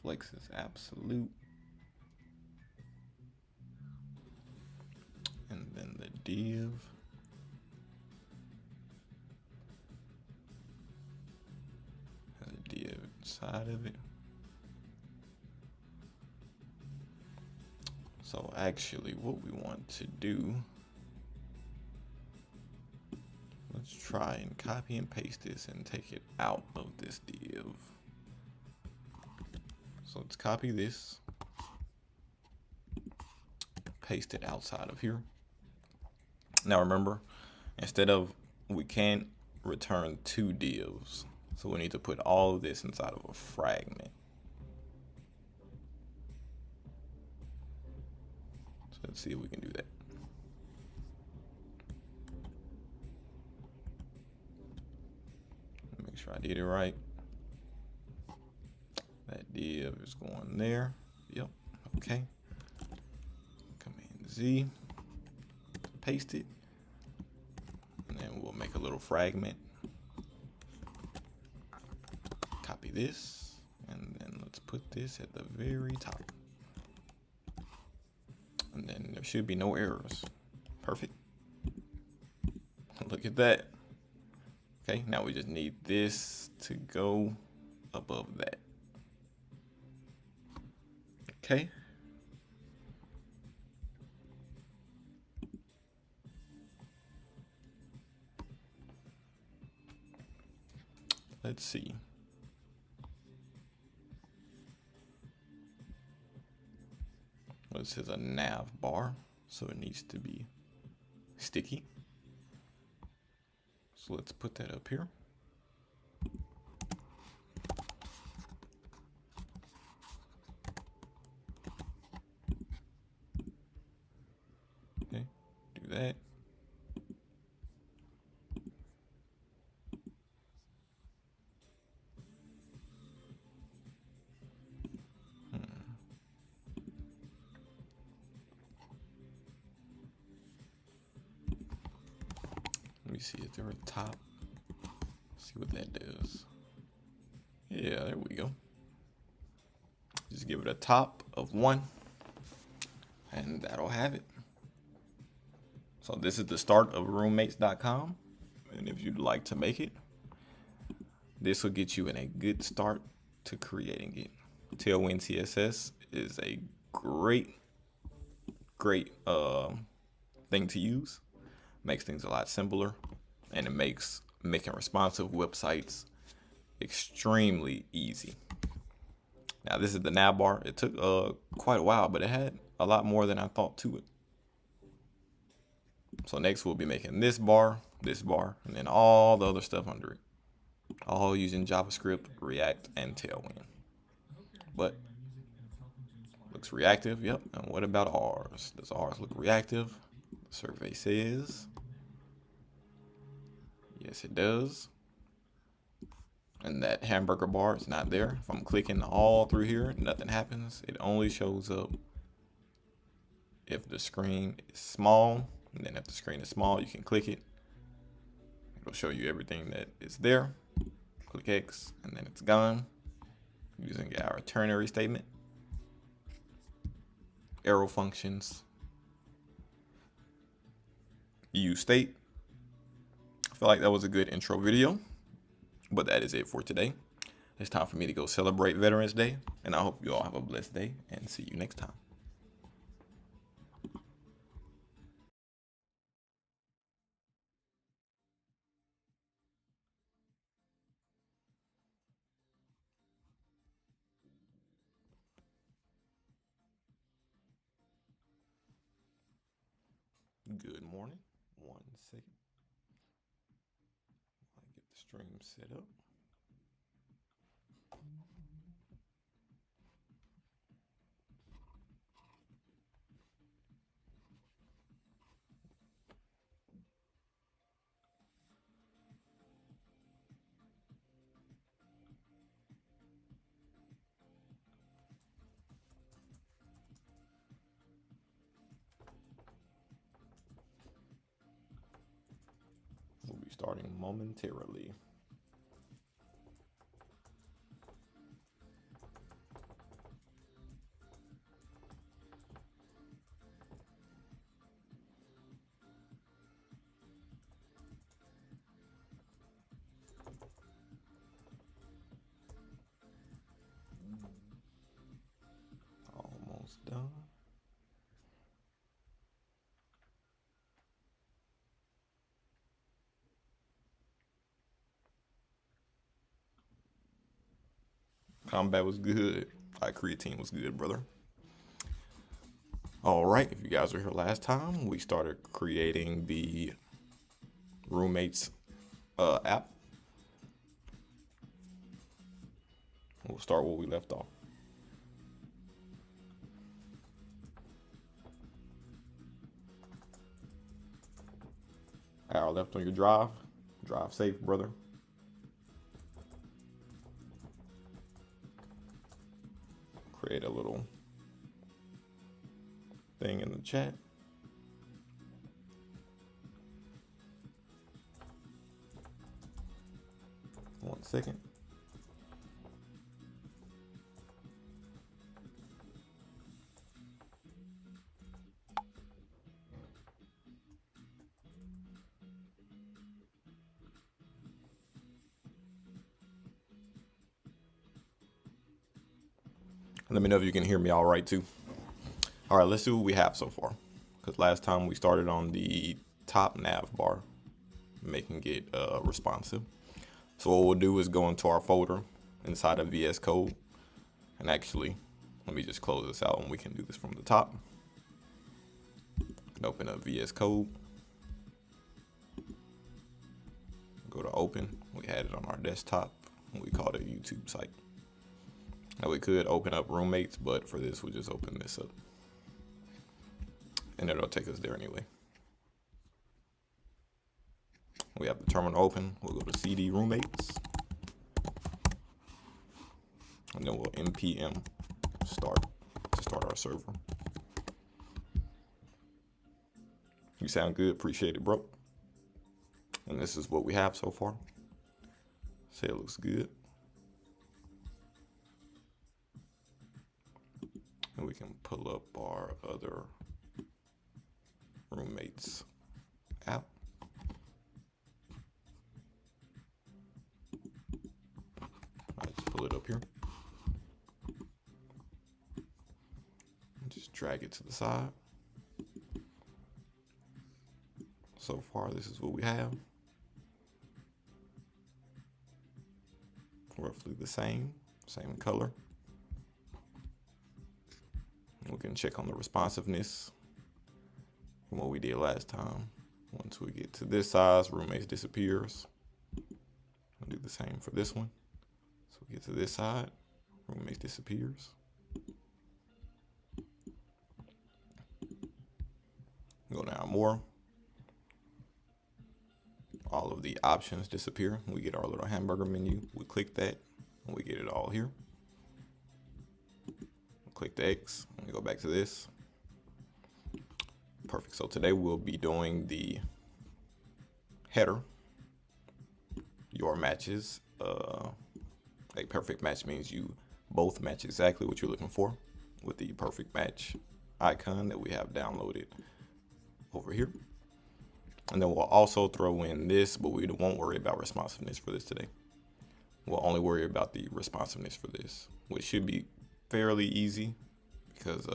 Flex is absolute. And then the div. Has a div inside of it. So actually what we want to do, let's try and copy and paste this and take it out of this div. So let's copy this, paste it outside of here. Now remember, instead of, we can't return two divs, so we need to put all of this inside of a fragment. So let's see if we can do that. Make sure I did it right. That div is going there. Yep. Okay. Command Z. Paste it. And then we'll make a little fragment. Copy this. And then let's put this at the very top. And then there should be no errors. Perfect. Look at that. Okay, now we just need this to go above that. Okay, let's see. Well, this is a nav bar, so it needs to be sticky. So let's put that up here. Okay, do that. Let me see if they're at the top. See what that does. Yeah, there we go. Just give it a top of 1, and that'll have it. So this is the start of roommates.com, and if you'd like to make it, this will get you in a good start to creating it. Tailwind CSS is a great thing to use. Makes things a lot simpler, and it makes making responsive websites extremely easy. Now this is the nav bar. It took quite a while, but it had a lot more than I thought to it. So next we'll be making this bar, and then all the other stuff under it, all using JavaScript, React, and Tailwind. But looks reactive, yep. And what about ours? Does ours look reactive? The survey says yes, it does. And that hamburger bar is not there. If I'm clicking all through here, nothing happens. It only shows up if the screen is small. And then if the screen is small, you can click it. It'll show you everything that is there. Click X, and then it's gone. Using our ternary statement, arrow functions, use state. I feel like that was a good intro video, but that is it for today. It's time for me to go celebrate Veterans Day, and I hope you all have a blessed day, and see you next time. Good morning. 1 second. I get the stream set up. We'll be starting momentarily. Almost done. Combat was good. Creatine was good, brother. All right, if you guys were here last time, we started creating the roommates app. We'll start where we left off. Arrow left on your drive. Drive safe, brother. Create a little thing in the chat. One second. Let me know if you can hear me all right too. All right, let's see what we have so far. Because last time we started on the top nav bar, making it responsive. So what we'll do is go into our folder inside of VS Code, and actually, let me just close this out and we can do this from the top. And open up VS Code. Go to open. We had it on our desktop and we called it a YouTube site. Now we could open up roommates, but for this we'll just open this up. And it'll take us there anyway. We have the terminal open. We'll go to CD roommates. And then we'll npm start to start our server. You sound good. Appreciate it, bro. And this is what we have so far. Say it looks good. And we can pull up our other roommates app. Just pull it up here. And just drag it to the side. So far, this is what we have. Roughly the same color. And we can check on the responsiveness from what we did last time. Once we get to this size, roommates disappears. We'll do the same for this one. So we get to this side, roommates disappears. Go down more. All of the options disappear. We get our little hamburger menu. We click that and we get it all here. Click the X and we go back to this. Perfect. So today we'll be doing the header. Your matches. A perfect match means you both match exactly what you're looking for with the perfect match icon that we have downloaded over here. And then we'll also throw in this, but we won't worry about responsiveness for this today. We'll only worry about the responsiveness for this, which should be fairly easy because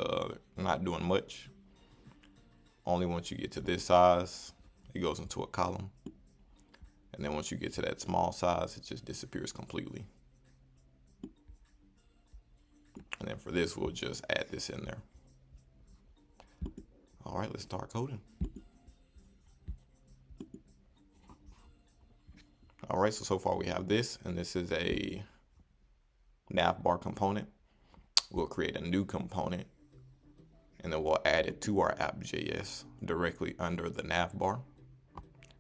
not doing much. Only once you get to this size, it goes into a column. And then once you get to that small size, it just disappears completely. And then for this, we'll just add this in there. All right, let's start coding. All right, so far we have this, and this is a navbar component. We'll create a new component, and then we'll add it to our app.js directly under the navbar.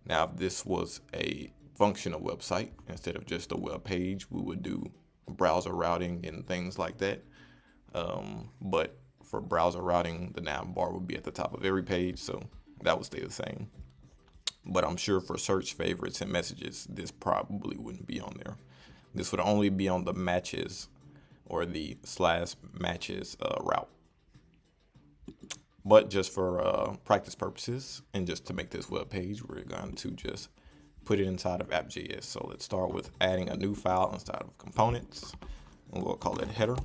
Now, if this was a functional website, instead of just a web page, we would do browser routing and things like that. But for browser routing, the navbar would be at the top of every page, so that would stay the same. But I'm sure for search, favorites, and messages, this probably wouldn't be on there. This would only be on the matches or the /matches route. But just for practice purposes and just to make this web page, we're going to just put it inside of app.js. So let's start with adding a new file inside of components, and we'll call it header.jsx.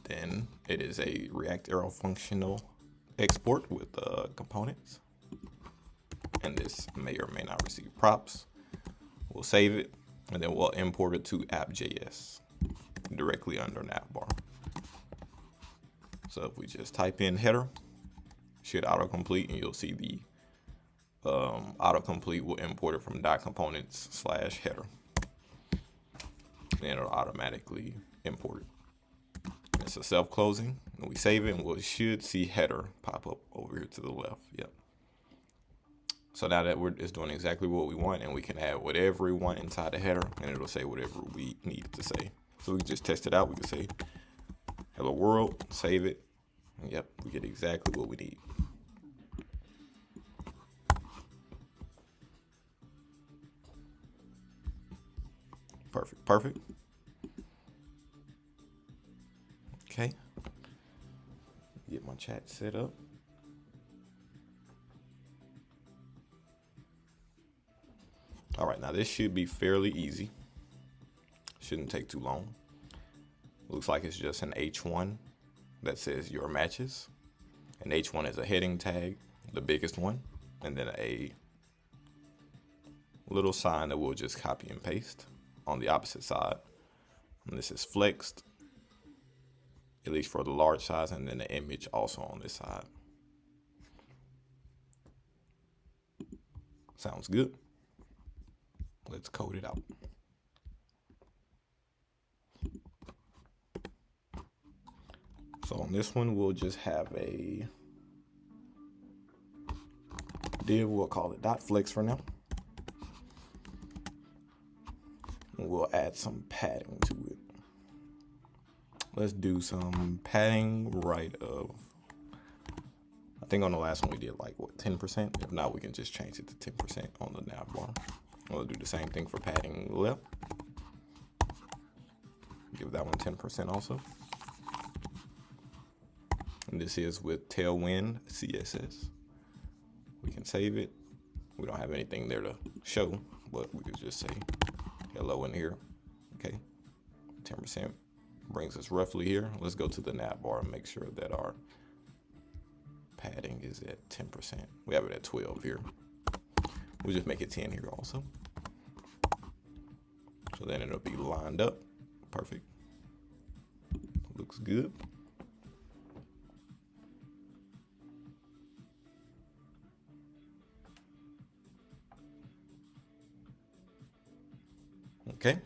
Then it is a React arrow functional export with components. And this may or may not receive props. We'll save it, and then we'll import it to app.js directly under navbar. So if we just type in header, it should autocomplete, and you'll see the autocomplete will import it from .components/header. Then it'll automatically import it. It's a self-closing, and we save it, and we should see header pop up over here to the left. Yep. So now that it's doing exactly what we want, and we can add whatever we want inside the header, and it'll say whatever we need to say. So we can just test it out. We can say, hello world, save it. And yep, we get exactly what we need. Perfect, perfect. Okay, get my chat set up. All right, now this should be fairly easy. Shouldn't take too long. Looks like it's just an H1 that says your matches. And H1 is a heading tag, the biggest one. and then a little sign that we'll just copy and paste on the opposite side. And this is flexed, at least for the large size, and then the image also on this side. Sounds good. Let's code it out. So on this one, we'll just have a div. We'll call it .flex for now. And we'll add some padding to it. Let's do some padding right of, I think on the last one we did like what, 10%? If not, we can just change it to 10% on the nav bar. We'll do the same thing for padding left. Give that one 10% also. And this is with Tailwind CSS. We can save it. We don't have anything there to show, but we could just say hello in here. Okay, 10% brings us roughly here. Let's go to the nav bar and make sure that our padding is at 10%. We have it at 12 here. We'll just make it 10 here also. So then it'll be lined up. Perfect. Looks good. Okay.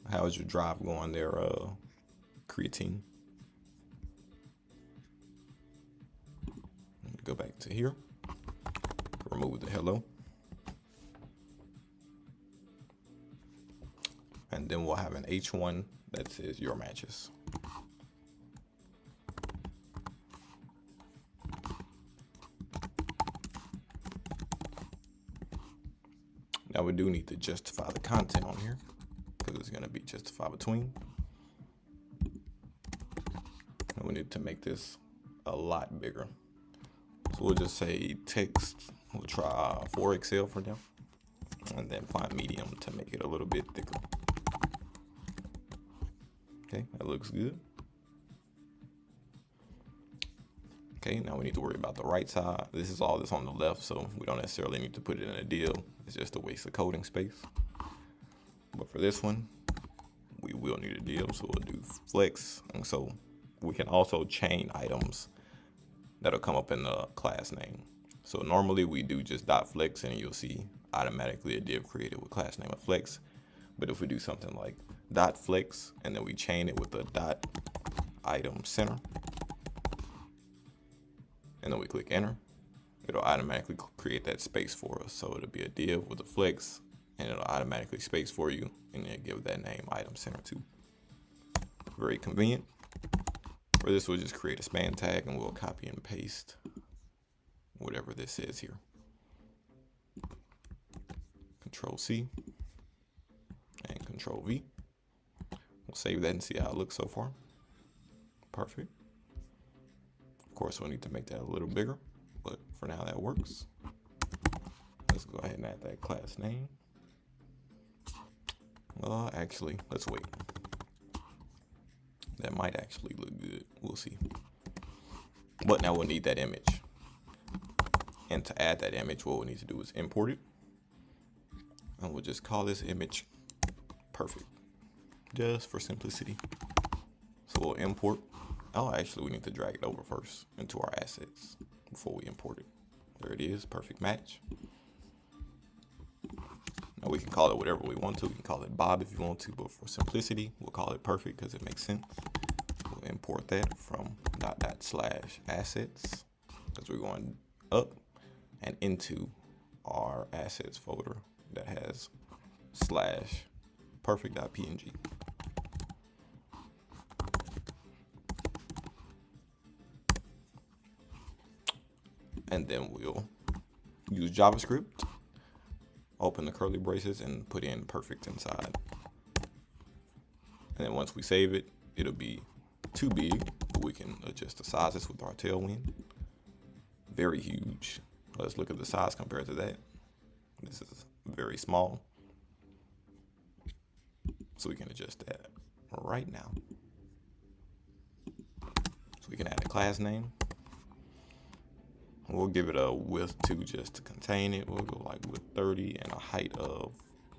How is your drive going there, creatine? Go back to here. Remove the hello. And then we'll have an H1 that says your matches. Now we do need to justify the content on here because it's going to be justify between. And we need to make this a lot bigger. So we'll just say text. We'll try 4XL for now, and then find medium to make it a little bit thicker. Okay, that looks good. Okay, now we need to worry about the right side. This is all that's on the left, so we don't necessarily need to put it in a div. It's just a waste of coding space. But for this one, we will need a div, so we'll do flex. And so we can also chain items that'll come up in the class name. So normally we do just .flex and you'll see automatically a div created with class name of flex. But if we do something like .flex and then we chain it with a .item center, and then we click enter, it'll automatically create that space for us. So it'll be a div with a flex, and it'll automatically space for you, and then give that name item center too. Very convenient. For this, we'll just create a span tag, and we'll copy and paste whatever this is here. Control C and Control V. We'll save that and see how it looks so far. Perfect. Of course, we'll need to make that a little bigger, but for now that works. Let's go ahead and add that class name. Actually, let's wait. That might actually look good. We'll see. But now we'll need that image. And to add that image, what we need to do is import it. And we'll just call this image perfect, just for simplicity. So we'll import. Oh, actually, we need to drag it over first into our assets before we import it. There it is, perfect match. Now we can call it whatever we want to. We can call it Bob if you want to, but for simplicity, we'll call it perfect because it makes sense. We'll import that from /assets because we're going up and into our assets folder that has /perfect.png. And then we'll use JavaScript, open the curly braces, and put in perfect inside. And then once we save it, it'll be too big, but we can adjust the sizes with our tailwind. Very huge. Let's look at the size compared to that. This is very small. So we can adjust that right now. So we can add a class name. We'll give it a width too, just to contain it. We'll go like with 30 and a height of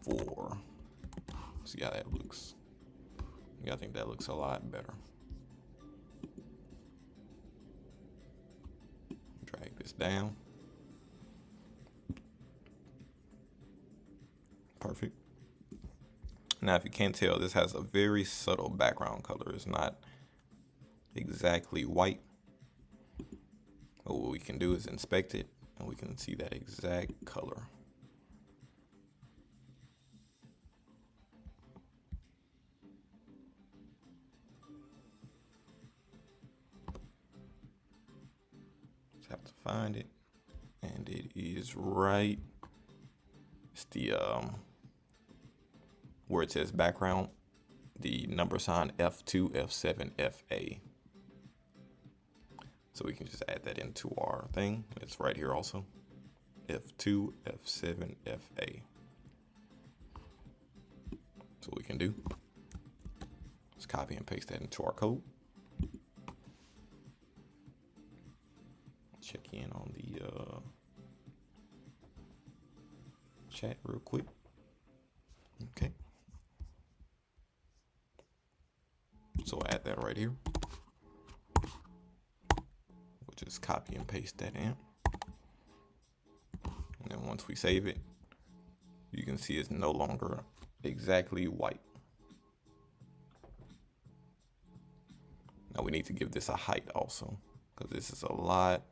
4. See how that looks. Yeah, I think that looks a lot better. Drag this down. Perfect. Now, if you can't tell, this has a very subtle background color. It's not exactly white. But what we can do is inspect it, and we can see that exact color. Just have to find it, and it is right. It's the where it says background, the number sign F2, F7, FA. So we can just add that into our thing. It's right here also. F2, F7, FA. So what we can do is copy and paste that into our code. Check in on the chat real quick. Okay. So add that right here. We'll just copy and paste that in. And then once we save it, you can see it's no longer exactly white. Now we need to give this a height also, because this is a lot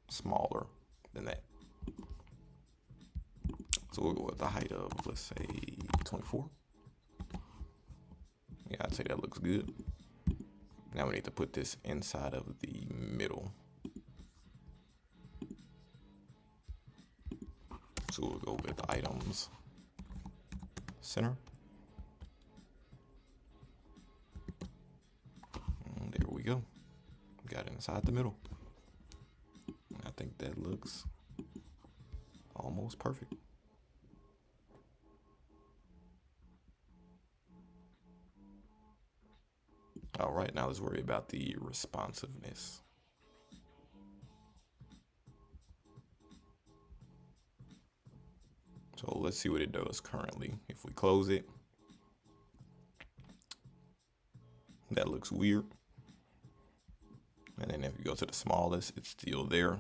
smaller than that. So we'll go with the height of, let's say, 24. Yeah, I'd say that looks good. Now we need to put this inside of the middle. So we'll go with items center. And there we go. Got it inside the middle. I think that looks almost perfect. All right, now let's worry about the responsiveness. So let's see what it does currently. If we close it, that looks weird. And then if you go to the smallest, it's still there.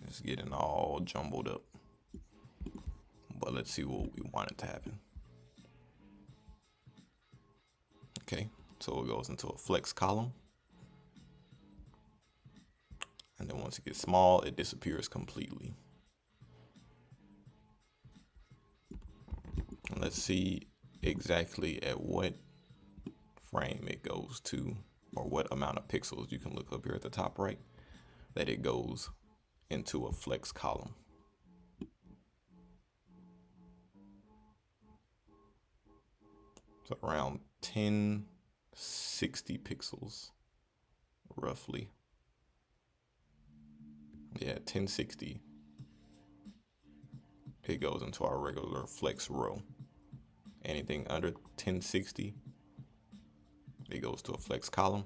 It's getting all jumbled up. But let's see what we want it to happen. Okay, so it goes into a flex column. And then once it gets small, it disappears completely. And let's see exactly at what frame it goes to, or what amount of pixels. You can look up here at the top right that it goes into a flex column. So around 1060 pixels, roughly. Yeah, 1060. It goes into our regular flex row. Anything under 1060, it goes to a flex column.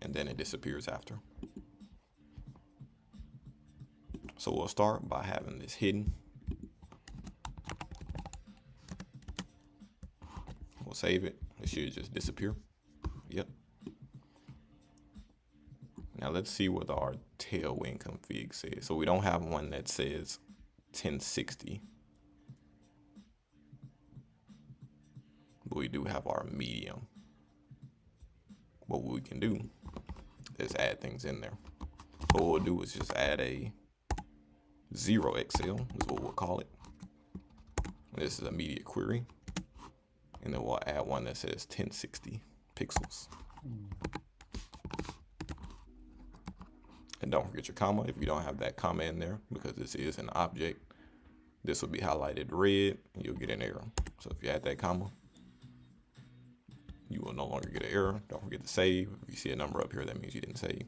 And then it disappears after. So we'll start by having this hidden. We'll save it. It should just disappear. Yep. Now let's see what our tailwind config says. So we don't have one that says 1060. But we do have our medium. What we can do is add things in there. What we'll do is just add a 0XL, is what we'll call it. This is a media query. And then we'll add one that says 1060 pixels. And don't forget your comma if you don't have that comma in there, because this is an object. This will be highlighted red and you'll get an error. So if you add that comma, you will no longer get an error. Don't forget to save. If you see a number up here, that means you didn't save.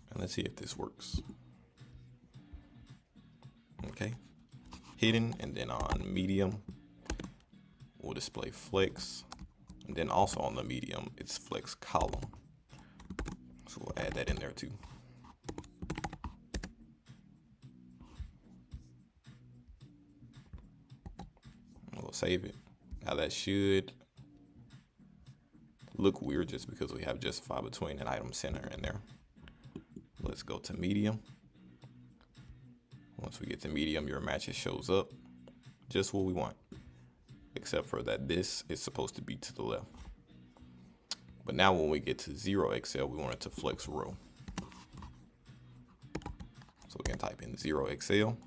And let's see if this works. Okay, hidden, and then on medium, we'll display flex And then also on the medium, it's flex column. So we'll add that in there too. We'll save it. Now that should look weird just because we have justify between an item center in there. Let's go to medium. Once we get to medium, your matches shows up just what we want, except for that this is supposed to be to the left. But now when we get to 0xl, we want it to flex row. So we can type in 0xl.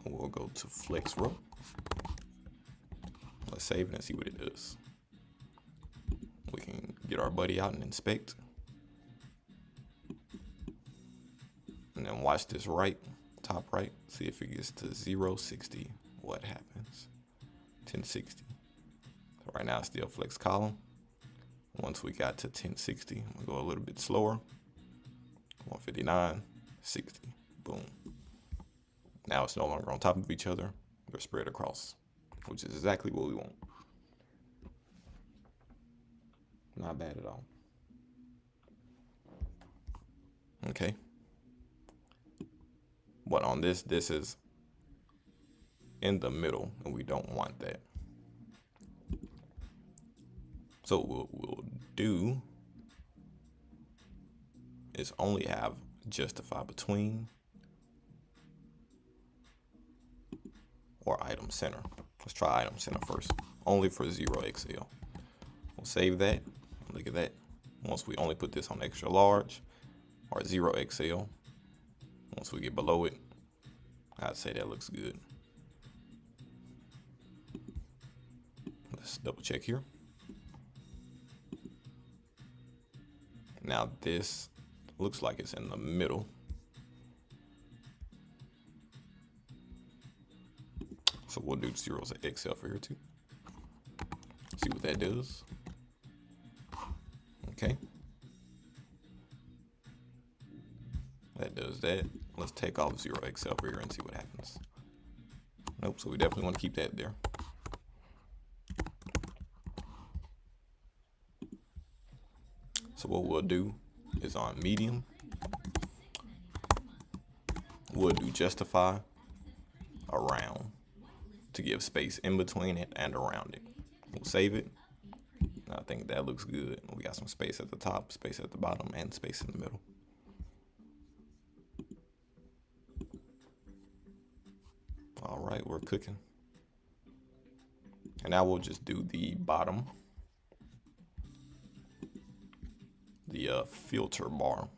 We'll go to flex row. Let's save it and see what it does. We can get our buddy out and inspect. And then watch this right, top right, see if it gets to 060, what happens. 1060. So right now it's still flex column. Once we got to 1060, we'll go a little bit slower. 159, 60, boom. Now it's no longer on top of each other, they're spread across, which is exactly what we want. Not bad at all. Okay. But on this is in the middle, and we don't want that. So what we'll do is only have justify between or item center. Let's try item center first, only for 0xl. We'll save that. Look at that. Once we only put this on extra large or 0xl, once we get below it, I'd say that looks good. Let's double check here. Now this looks like it's in the middle. So we'll do 0xl for here too. See what that does. Okay. That does that. Let's take off 0xl over here and see what happens. Nope, so we definitely want to keep that there. So what we'll do is on medium, we'll do justify around to give space in between it and around it. We'll save it. I think that looks good. We got some space at the top, space at the bottom, and space in the middle. All right, we're cooking. And now we'll just do the bottom, the filter bar.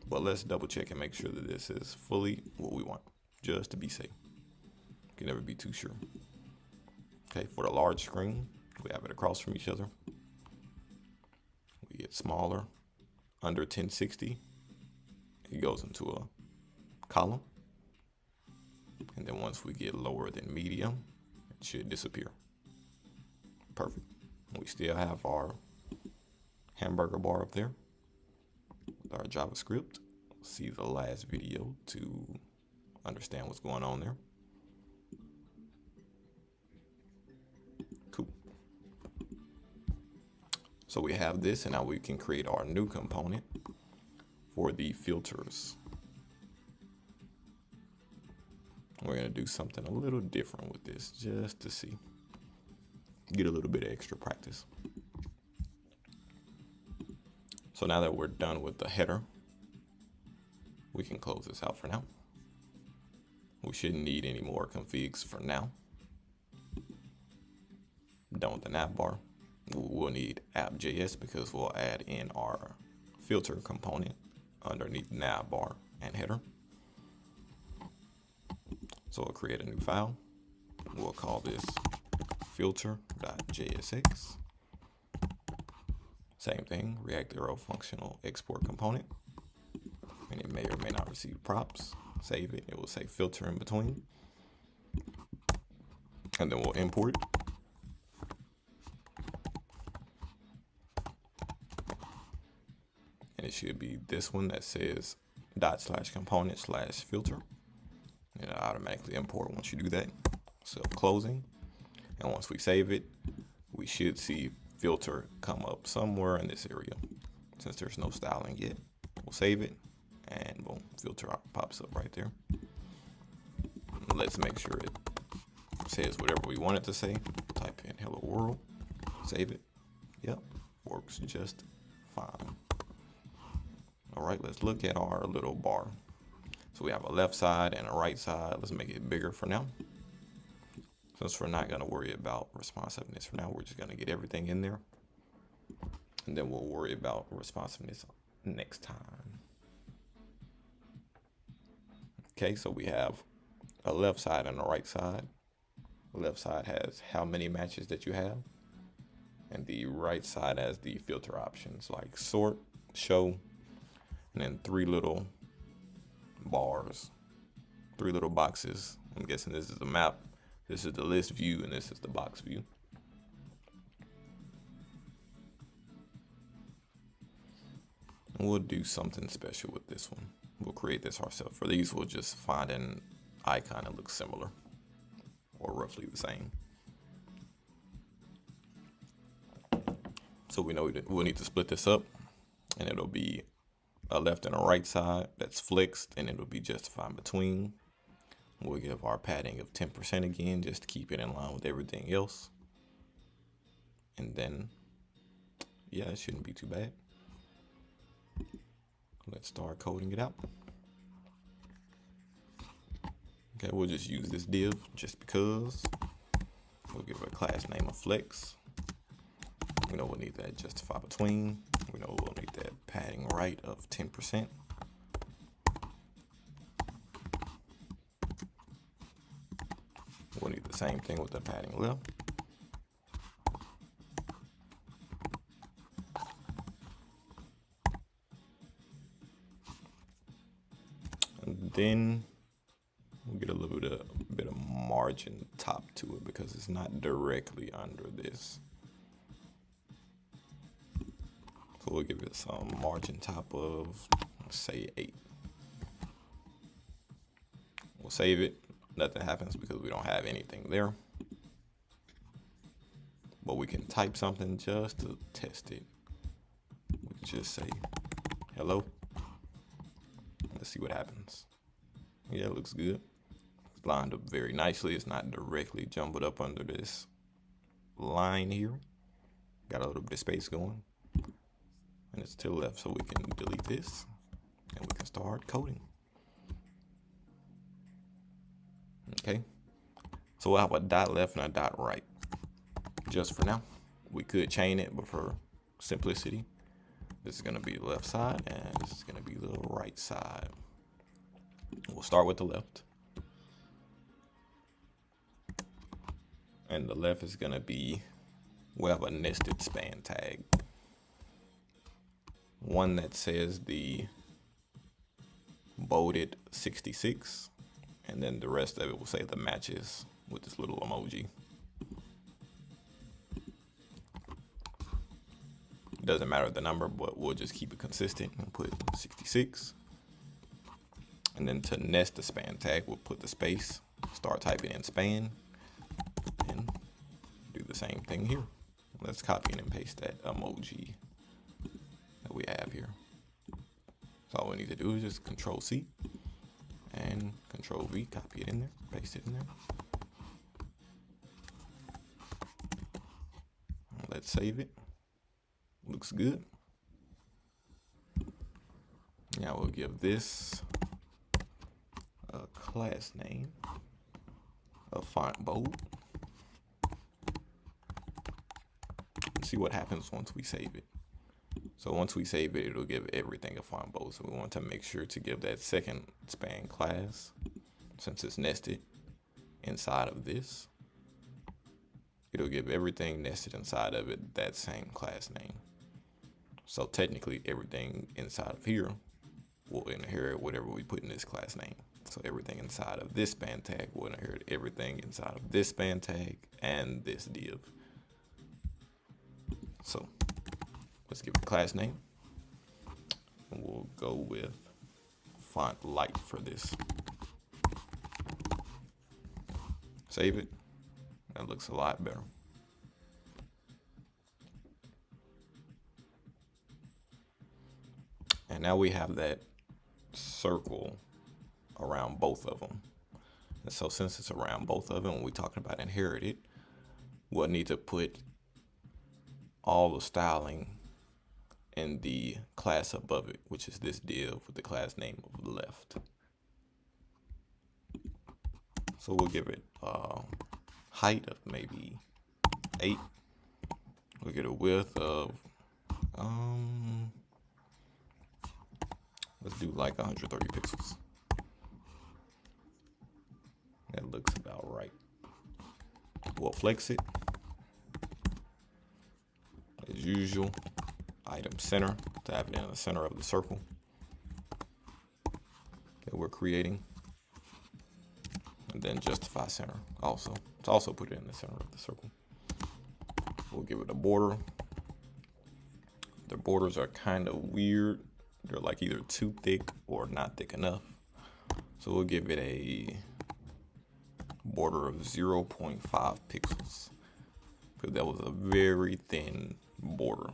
But let's double check and make sure that this is fully what we want, just to be safe. Can never be too sure. Okay, for the large screen, we have it across from each other. We get smaller, under 1060. It goes into a column. And then once we get lower than medium, it should disappear. Perfect. We still have our hamburger bar up there with our JavaScript. See the last video to understand what's going on there. Cool. So we have this, and now we can create our new component for the filters. We're going to do something a little different with this just to see. Get a little bit of extra practice. So now that we're done with the header, we can close this out for now. We shouldn't need any more configs for now. Done with the nav bar. We'll need app.js because we'll add in our filter component underneath nav bar and header. So we'll create a new file. We'll call this filter.jsx. Same thing, React arrow functional export component. And it may or may not receive props. Save it, it will say filter in between. And then we'll import it. And it should be this one that says /component/filter. It'll automatically import once you do that. self-closing. And once we save it, we should see filter come up somewhere in this area. Since there's no styling yet, we'll save it, and boom, filter pops up right there. Let's make sure it says whatever we want it to say. Type in hello world, save it. Yep, works just fine. All right, let's look at our little bar. So we have a left side and a right side. Let's make it bigger for now. Since we're not gonna worry about responsiveness for now, we're just gonna get everything in there. And then we'll worry about responsiveness next time. Okay, so we have a left side and a right side. The left side has how many matches that you have. And the right side has the filter options like sort, show, and then 3 little bars, 3 little boxes. I'm guessing this is the map, this is the list view, and this is the box view. And we'll do something special with this one. We'll create this ourselves. For these, we'll just find an icon that looks similar or roughly the same. So we know we'll need to split this up, and it'll be a left and a right side that's flexed, and it'll be justified between. We'll give our padding of 10% again, just to keep it in line with everything else. And then, yeah, it shouldn't be too bad. Let's start coding it out. Okay, we'll just use this div just because. We'll give it a class name of flex. We know we'll need that justify between. We know we'll need that padding right of 10%. We'll need the same thing with the padding left. And then we'll get a little bit of margin top to it because it's not directly under this. So we'll give it some margin top of, let's say 8. We'll save it. Nothing happens because we don't have anything there. But we can type something just to test it. We can just say hello. Let's see what happens. Yeah, it looks good. It's lined up very nicely. It's not directly jumbled up under this line here. Got a little bit of space going. And it's to the left, so we can delete this and we can start coding. Okay, so we'll have a dot left and a dot right. Just for now, we could chain it, but for simplicity, this is gonna be the left side and this is gonna be the right side. We'll start with the left. And the left is gonna be, we'll have a nested span tag. One that says the bolded 66, and then the rest of it will say the matches with this little emoji. Doesn't matter the number, but we'll just keep it consistent and put 66. And then to nest the span tag, we'll put the space, start typing in span, and do the same thing here. Let's copy and paste that emoji that we have here. So all we need to do is just Control C and Control V, copy it in there, paste it in there. Let's save it. Looks good. Now we'll give this a class name of font bold. Let's see what happens once we save it. So once we save it, it'll give everything a font bold. So we want to make sure to give that second span class, since it's nested inside of this, it'll give everything nested inside of it that same class name. So technically everything inside of here will inherit whatever we put in this class name. So everything inside of this span tag will inherit everything inside of this span tag and this div. So let's give it a class name. And we'll go with font light for this. Save it, That looks a lot better. And now we have that circle around both of them. And so since it's around both of them, when we're talking about inherited, we'll need to put all the styling in the class above it, which is this div with the class name of left. So we'll give it height of maybe 8. We'll get a width of let's do like 130 pixels. That looks about right. We'll flex it as usual. Item center to have it in the center of the circle that we're creating. And then justify center also. To also put it in the center of the circle. We'll give it a border. The borders are kind of weird. They're like either too thick or not thick enough. So we'll give it a border of 0.5 pixels. Because that was a very thin border.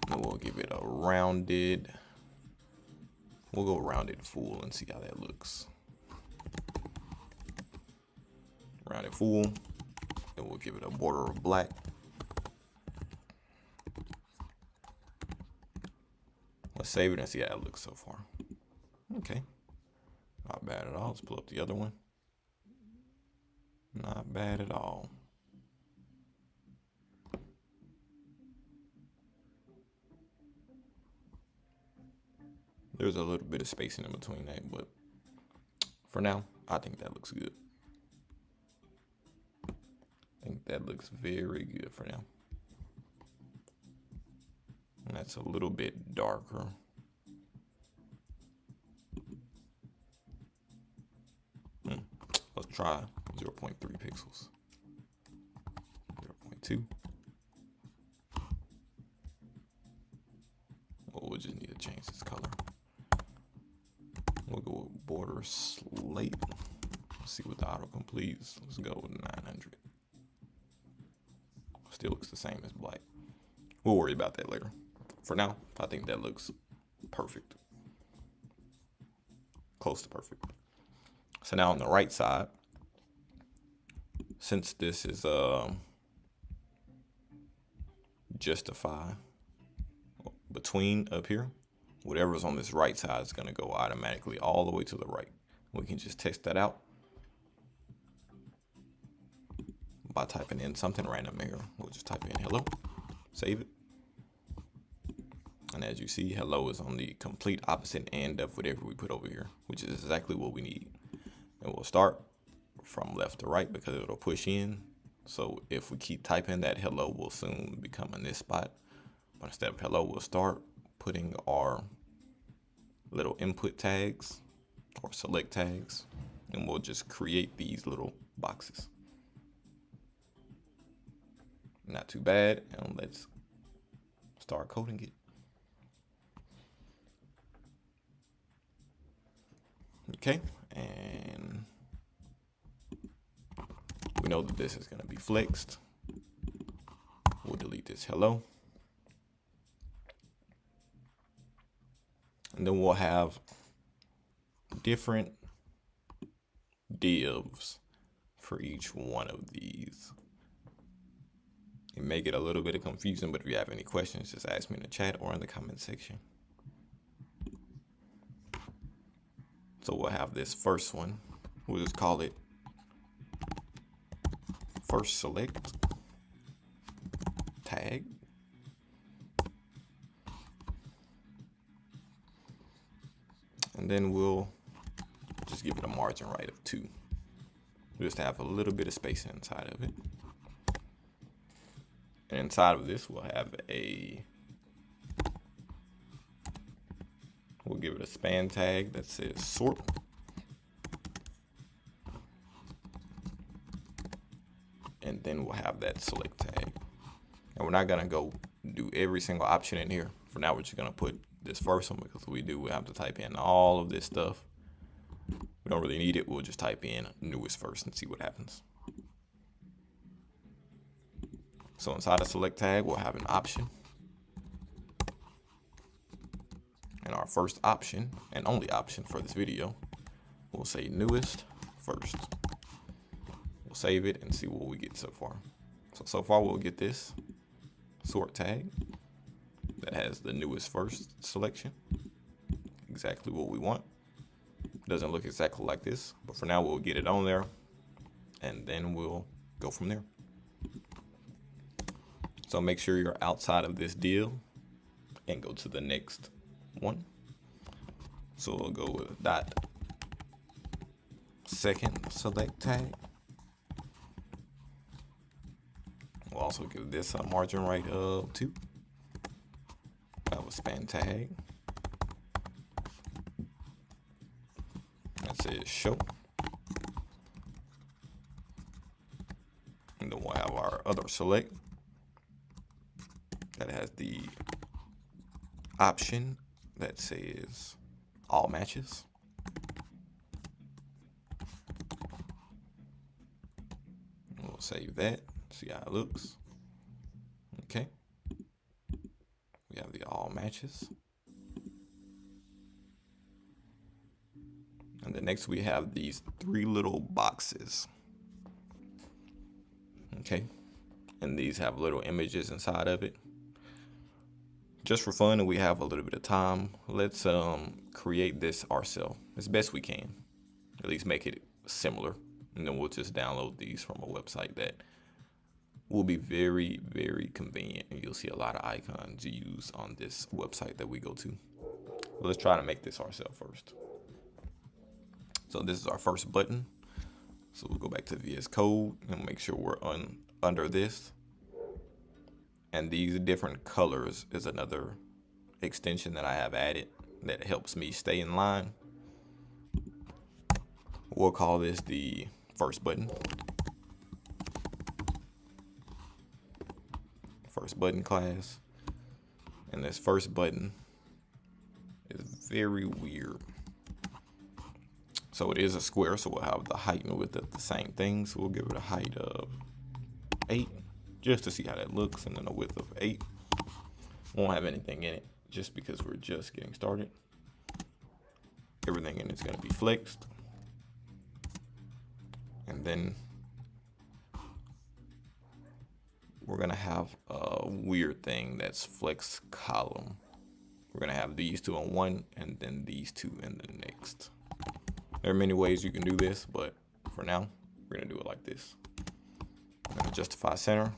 And we'll give it a rounded. We'll go rounded full and see how that looks. Rounded full. And we'll give it a border of black. Let's save it and see how it looks so far. Okay. Not bad at all. Let's pull up the other one. Not bad at all. There's a little bit of spacing in between that, but for now, I think that looks good. I think that looks very good for now. And that's a little bit darker. Let's try 0.3 pixels. 0.2. Oh, we'll just need to change this color. We'll go with border slate. Let's see what the auto completes. Let's go with 900. Still looks the same as black. We'll worry about that later. For now, I think that looks perfect. Close to perfect. So now on the right side, since this is justify between up here, whatever's on this right side is going to go automatically all the way to the right. We can just test that out by typing in something random here. We'll just type in hello, save it. And as you see, hello is on the complete opposite end of whatever we put over here, which is exactly what we need. And we'll start from left to right because it'll push in. So if we keep typing, that hello will soon become in this spot. But instead of hello, we'll start putting our little input tags or select tags, and we'll just create these little boxes. Not too bad, and let's start coding it. Okay, and we know that this is going to be flexed. We'll delete this hello. And then we'll have different divs for each one of these. It may get a little bit of confusion, but if you have any questions, just ask me in the chat or in the comment section. So we'll have this first one. We'll just call it first select tag. And then we'll just give it a margin right of 2. Just to have a little bit of space inside of it. And inside of this, we'll have we'll give it a span tag that says sort. And then we'll have that select tag. And we're not gonna go do every single option in here. For now, we're just gonna put this first one because we have to type in all of this stuff. We don't really need it. We'll just type in newest first and see what happens. So inside the select tag, we'll have an option. And our first option and only option for this video, we'll say newest first. We'll save it and see what we get so far. So far we'll get this sort tag that has the newest first selection. Exactly what we want. Doesn't look exactly like this, but for now we'll get it on there and then we'll go from there. So make sure you're outside of this deal and go to the next one. So we'll go with dot second select tag. We'll also give this a margin right of 2. Have a span tag that says show. And then we'll have our other select that has the option that says all matches. We'll save that, see how it looks. Okay. We have the all matches. And then next we have these 3 little boxes. Okay. And these have little images inside of it. Just for fun, and we have a little bit of time, let's create this ourselves as best we can. At least make it similar. And then we'll just download these from a website that will be very, very convenient. And you'll see a lot of icons used on this website that we go to. But let's try to make this ourselves first. So this is our first button. So we'll go back to VS Code and make sure we're under this. And these different colors is another extension that I have added that helps me stay in line. We'll call this the first button. First button class. And this first button is very weird. So it is a square, so we'll have the height and width of the same thing. So we'll give it a height of 8. Just to see how that looks, and then a width of 8. Won't have anything in it just because we're just getting started. Everything in it's going to be flexed. And then we're going to have a weird thing that's flex column. We're going to have these 2 in one and then these 2 in the next. There are many ways you can do this, but for now, we're going to do it like this. I'm going to justify center.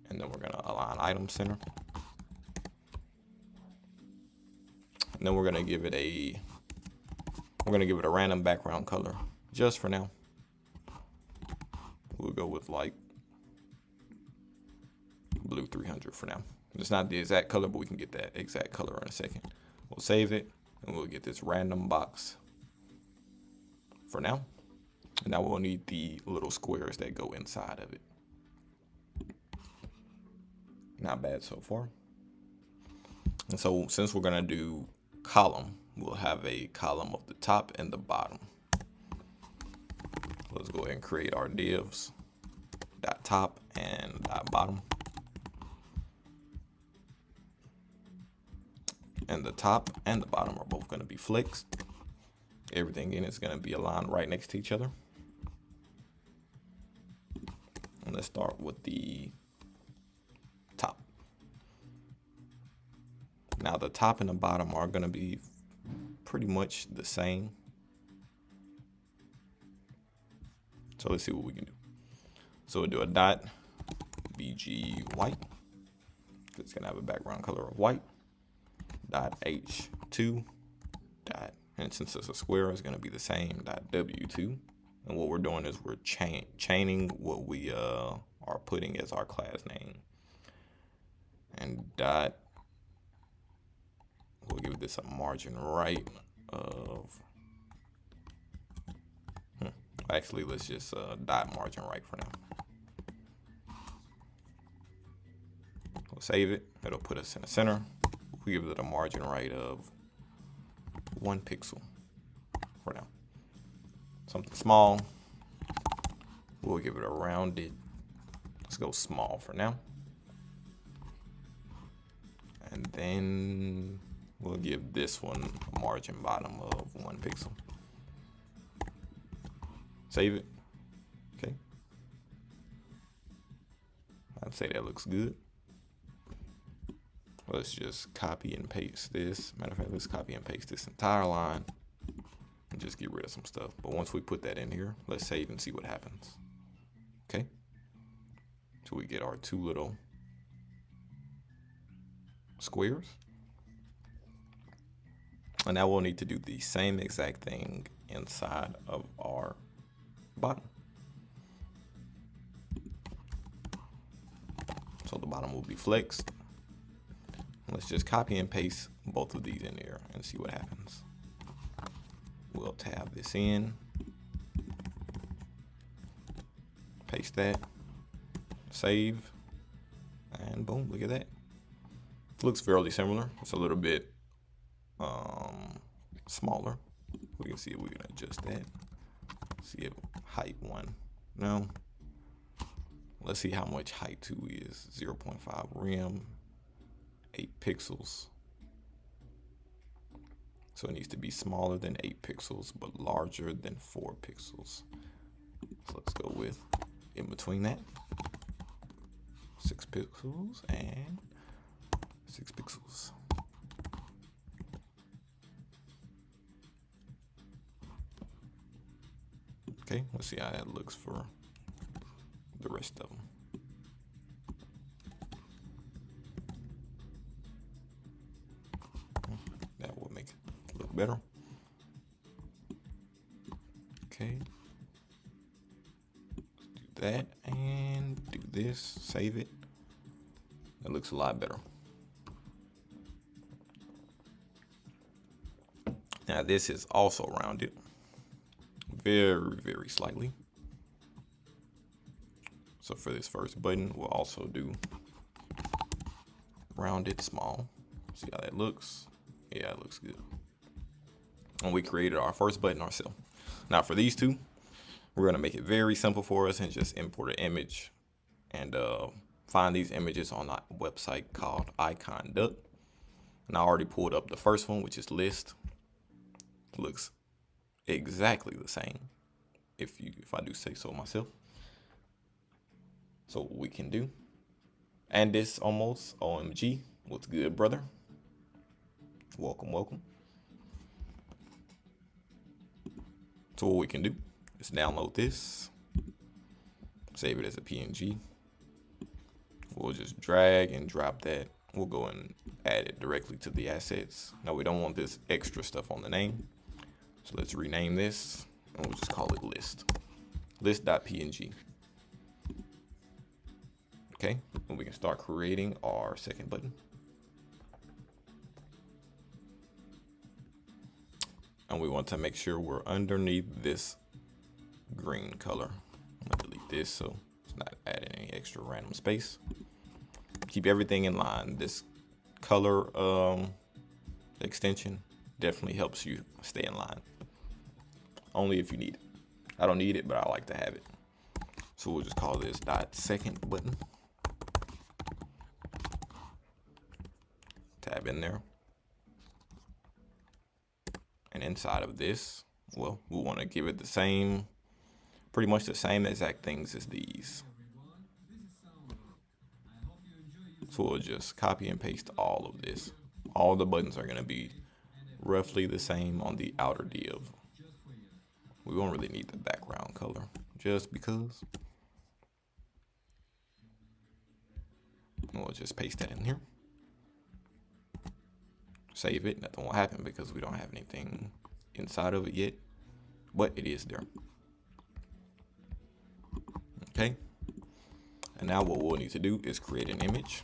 And then we're going to align item center. And then we're going to give it a random background color just for now. We'll go with like blue 300 for now. It's not the exact color, but we can get that exact color in a second. We'll save it and we'll get this random box for now. And now we'll need the little squares that go inside of it. Not bad so far. And so since we're gonna do column, we'll have a column of the top and the bottom. Let's go ahead and create our divs, dot top and dot bottom. And the top and the bottom are both gonna be flexed. Everything in it's gonna be aligned right next to each other. And let's start with the top. Now the top and the bottom are going to be pretty much the same. So let's see what we can do. So we'll do a dot BG white. It's going to have a background color of white. Dot H2 dot, and since it's a square, it's going to be the same. Dot W2. And what we're doing is we're chaining what we are putting as our class name. And dot, we'll give this a margin right of, actually let's just dot margin right for now. We'll save it. It'll put us in the center. We give it a margin right of 1 pixel for now. Something small. We'll give it a rounded Let's go small for now. And then we'll give this one a margin bottom of 1 pixel. Save it. Okay. I'd say that looks good. Let's just copy and paste this. Matter of fact, let's copy and paste this entire line and just get rid of some stuff. But once we put that in here, let's save and see what happens. Okay. So we get our 2 little squares. And now we'll need to do the same exact thing inside of our bottom. So the bottom will be flexed. Let's just copy and paste both of these in there and see what happens. We'll tab this in, paste that, save, and boom, look at that. Looks fairly similar. It's a little bit smaller. We can see if we can adjust that. See if height 1. No. Let's see how much height 2 is. 0.5 rem, 8 pixels. So it needs to be smaller than 8 pixels, but larger than 4 pixels. So let's go with in between that. 6 pixels and 6 pixels. Okay, let's see how that looks for the rest of them. That will make it look better. Okay. Let's do that and do this, save it. That looks a lot better. Now this is also rounded very, very slightly. So for this first button, we'll also do rounded small. See how that looks? Yeah, it looks good. And we created our first button ourselves. Now for these two, we're gonna make it very simple for us and just import an image and find these images on a website called Icon Duck. And I already pulled up the first one, which is list. It looks exactly the same, if I do say so myself. So what we can do, and this almost OMG, what's good, brother? Welcome, welcome. So what we can do is download this, save it as a PNG. We'll just drag and drop that. We'll go and add it directly to the assets. Now we don't want this extra stuff on the name. So let's rename this and we'll just call it list. List.png. Okay, and we can start creating our second button. And we want to make sure we're underneath this green color. I'm gonna delete this so it's not adding any extra random space. Keep everything in line. This color extension definitely helps you stay in line. Only if you need it. I don't need it, but I like to have it. So we'll just call this .second button. Tab in there. And inside of this, well, we want to give it the same, pretty much the same exact things as these. So we'll just copy and paste all of this. All the buttons are going to be roughly the same on the outer div. We won't really need the background color just because. We'll just paste that in here. Save it. Nothing will happen because we don't have anything inside of it yet, but it is there. Okay. And now what we'll need to do is create an image.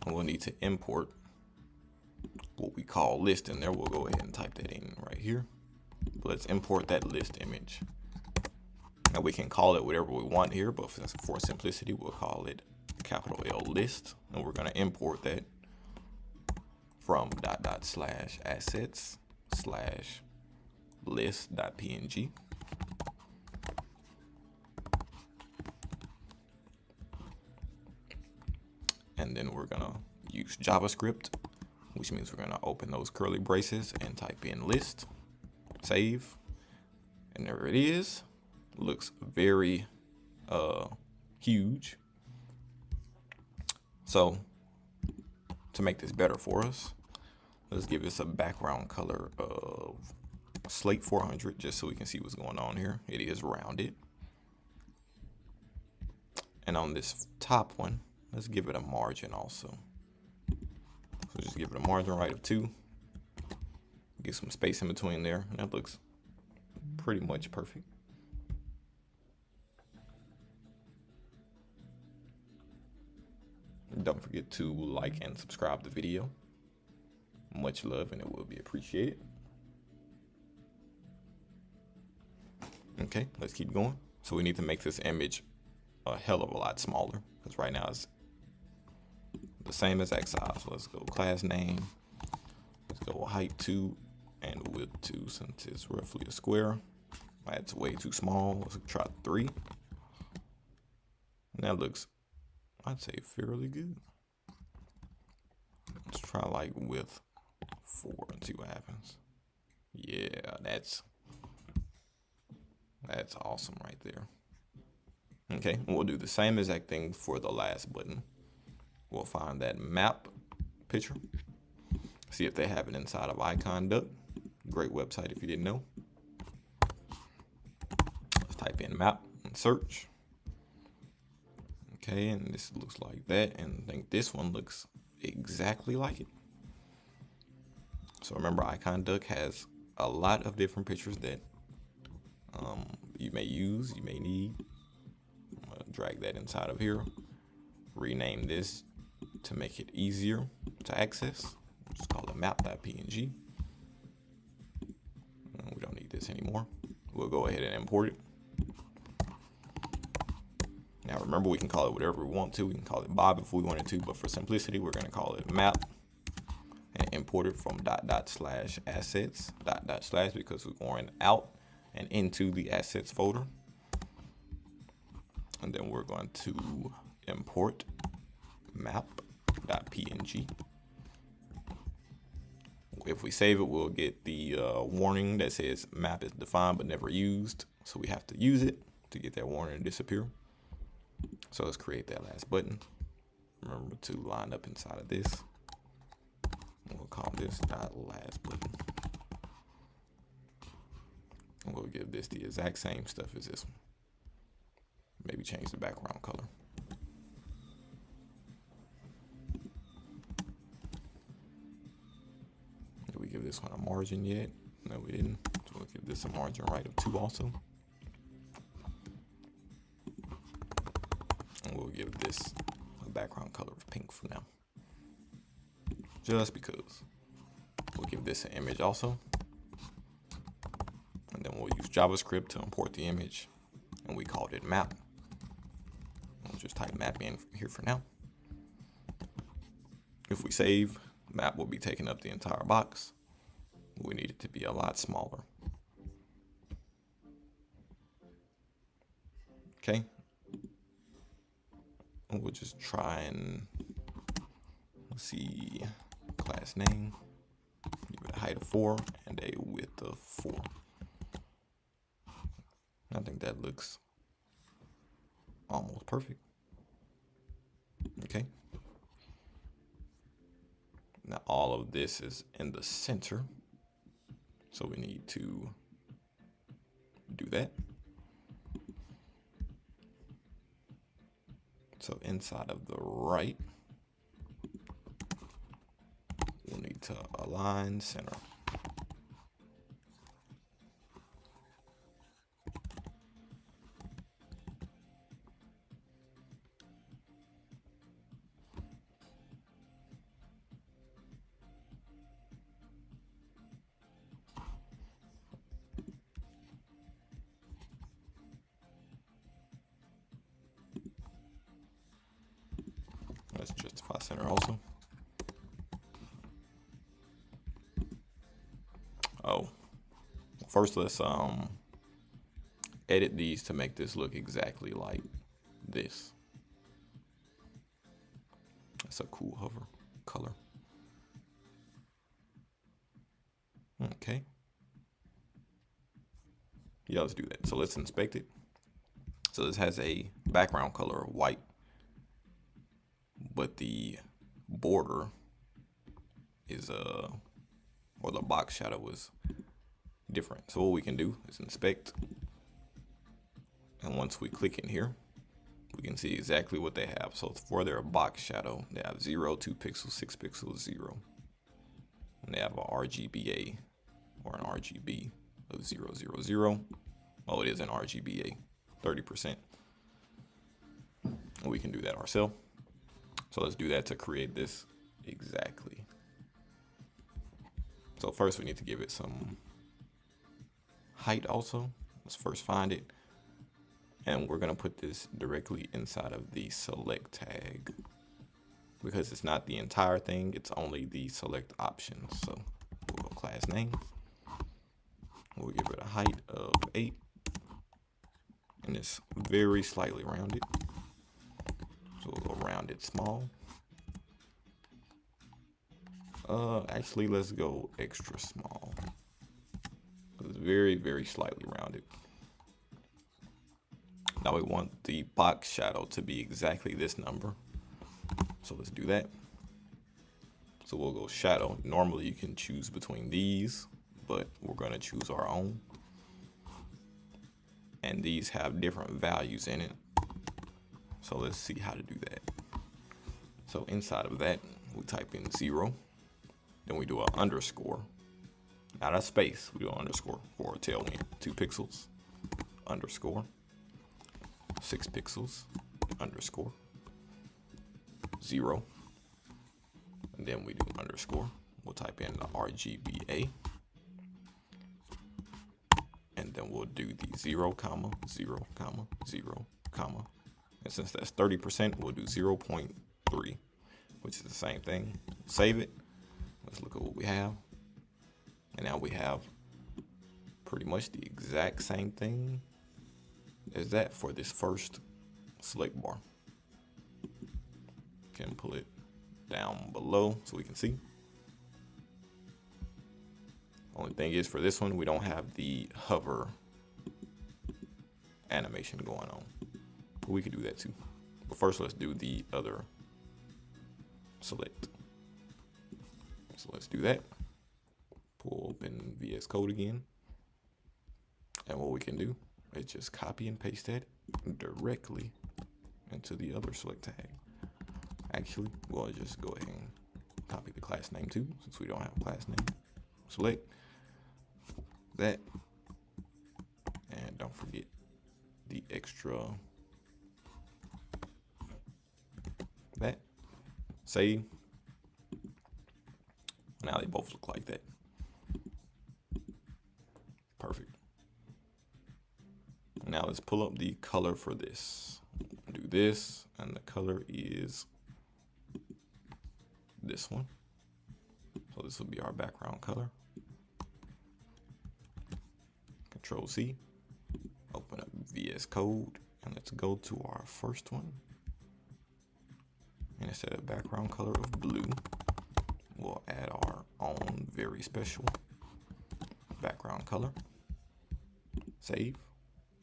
And we'll need to import what we call list in there. We'll go ahead and type that in right here. But let's import that list image. Now we can call it whatever we want here, but for simplicity, we'll call it capital L list. And we're going to import that from /assets/list.png. and then we're gonna use JavaScript, which means we're gonna open those curly braces and type in list, save, and there it is. Looks very huge. So to make this better for us, let's give this a background color of slate 400 just so we can see what's going on here. It is rounded. And on this top one, let's give it a margin also. So just give it a margin right of 2. Give some space in between there, and that looks pretty much perfect. Don't forget to like and subscribe to the video. Much love, and it will be appreciated. Okay, let's keep going. So we need to make this image a hell of a lot smaller, because right now it's the same as XI. So let's go class name. Let's go height 2 and width 2, since it's roughly a square. That's way too small. Let's try 3. And that looks, I'd say, fairly good. Let's try like width 4 and see what happens. Yeah, that's awesome right there. Okay, we'll do the same exact thing for the last button. We'll find that map picture. See if they have it inside of Icon Duck. Great website if you didn't know. Let's type in map and search. Okay, and this looks like that, and I think this one looks exactly like it. So remember, Icon Duck has a lot of different pictures that you may use, you may need. I'm gonna drag that inside of here. Rename this to make it easier to access. Just call it map.png. We don't need this anymore. We'll go ahead and import it. Now remember, we can call it whatever we want to. We can call it Bob if we wanted to, but for simplicity, we're going to call it map and import it from /assets / because we're going out and into the assets folder. And then we're going to import map.png. If we save it, we'll get the warning that says map is defined but never used. So we have to use it to get that warning to disappear. So let's create that last button. Remember to line up inside of this. We'll call this .last button. And we'll give this the exact same stuff as this one. Maybe change the background color. Did we give this one a margin yet? No, we didn't. So we'll give this a margin right of 2 also. And we'll give this a background color of pink for now. Just because. We'll give this an image also. And then we'll use JavaScript to import the image. And we called it map. We'll just type map in here for now. If we save, map will be taking up the entire box. We need it to be a lot smaller. Okay. We'll just try and, let's see, class name, give it a height of 4 and a width of 4. I think that looks almost perfect. Okay. Now all of this is in the center, so we need to do that. So inside of the right, we'll need to align center. Let's justify center also. Oh, first let's edit these to make this look exactly like this. That's a cool hover color. Okay. Yeah, let's do that. So let's inspect it. So this has a background color of white, but the border is or the box shadow is different. So what we can do is inspect, and once we click in here, we can see exactly what they have. So for their box shadow, they have 0, 2 pixels, 6 pixels, 0. And they have a RGBA or an RGB of 0, 0, 0. Oh, it is an RGBA, 30%. And we can do that ourselves. So let's do that to create this exactly. So first we need to give it some height also. Let's first find it. And we're gonna put this directly inside of the select tag because it's not the entire thing, it's only the select options. So we'll go class name. We'll give it a height of 8. And it's very slightly rounded. So we'll go rounded small. Actually, let's go extra small. It's very, very slightly rounded. Now we want the box shadow to be exactly this number. So let's do that. So we'll go shadow. Normally you can choose between these, but we're gonna choose our own. And these have different values in it. So let's see how to do that. So inside of that, we type in 0. Then we do an underscore. Not a space, we do an underscore for a tailwind. 2 pixels, underscore. 6 pixels, underscore. 0. And then we do underscore. We'll type in the RGBA. And then we'll do the 0, comma, 0, comma, 0, comma. And since that's 30%, we'll do 0.3, which is the same thing. Save it. Let's look at what we have. And now we have pretty much the exact same thing as that for this first select bar. Can pull it down below so we can see. Only thing is for this one, we don't have the hover animation going on. But we could do that too. But first, let's do the other select. So let's do that. Pull open VS Code again. And what we can do is just copy and paste that directly into the other select tag. Actually, we'll just go ahead and copy the class name too, since we don't have a class name. Select that. And don't forget the extra that. Save. Now they both look like that. Perfect. Now let's pull up the color for this. Do this, and the color is this one. So this will be our background color. Control C, open up VS Code, and let's go to our first one. And instead of background color of blue, we'll add our own very special background color. Save.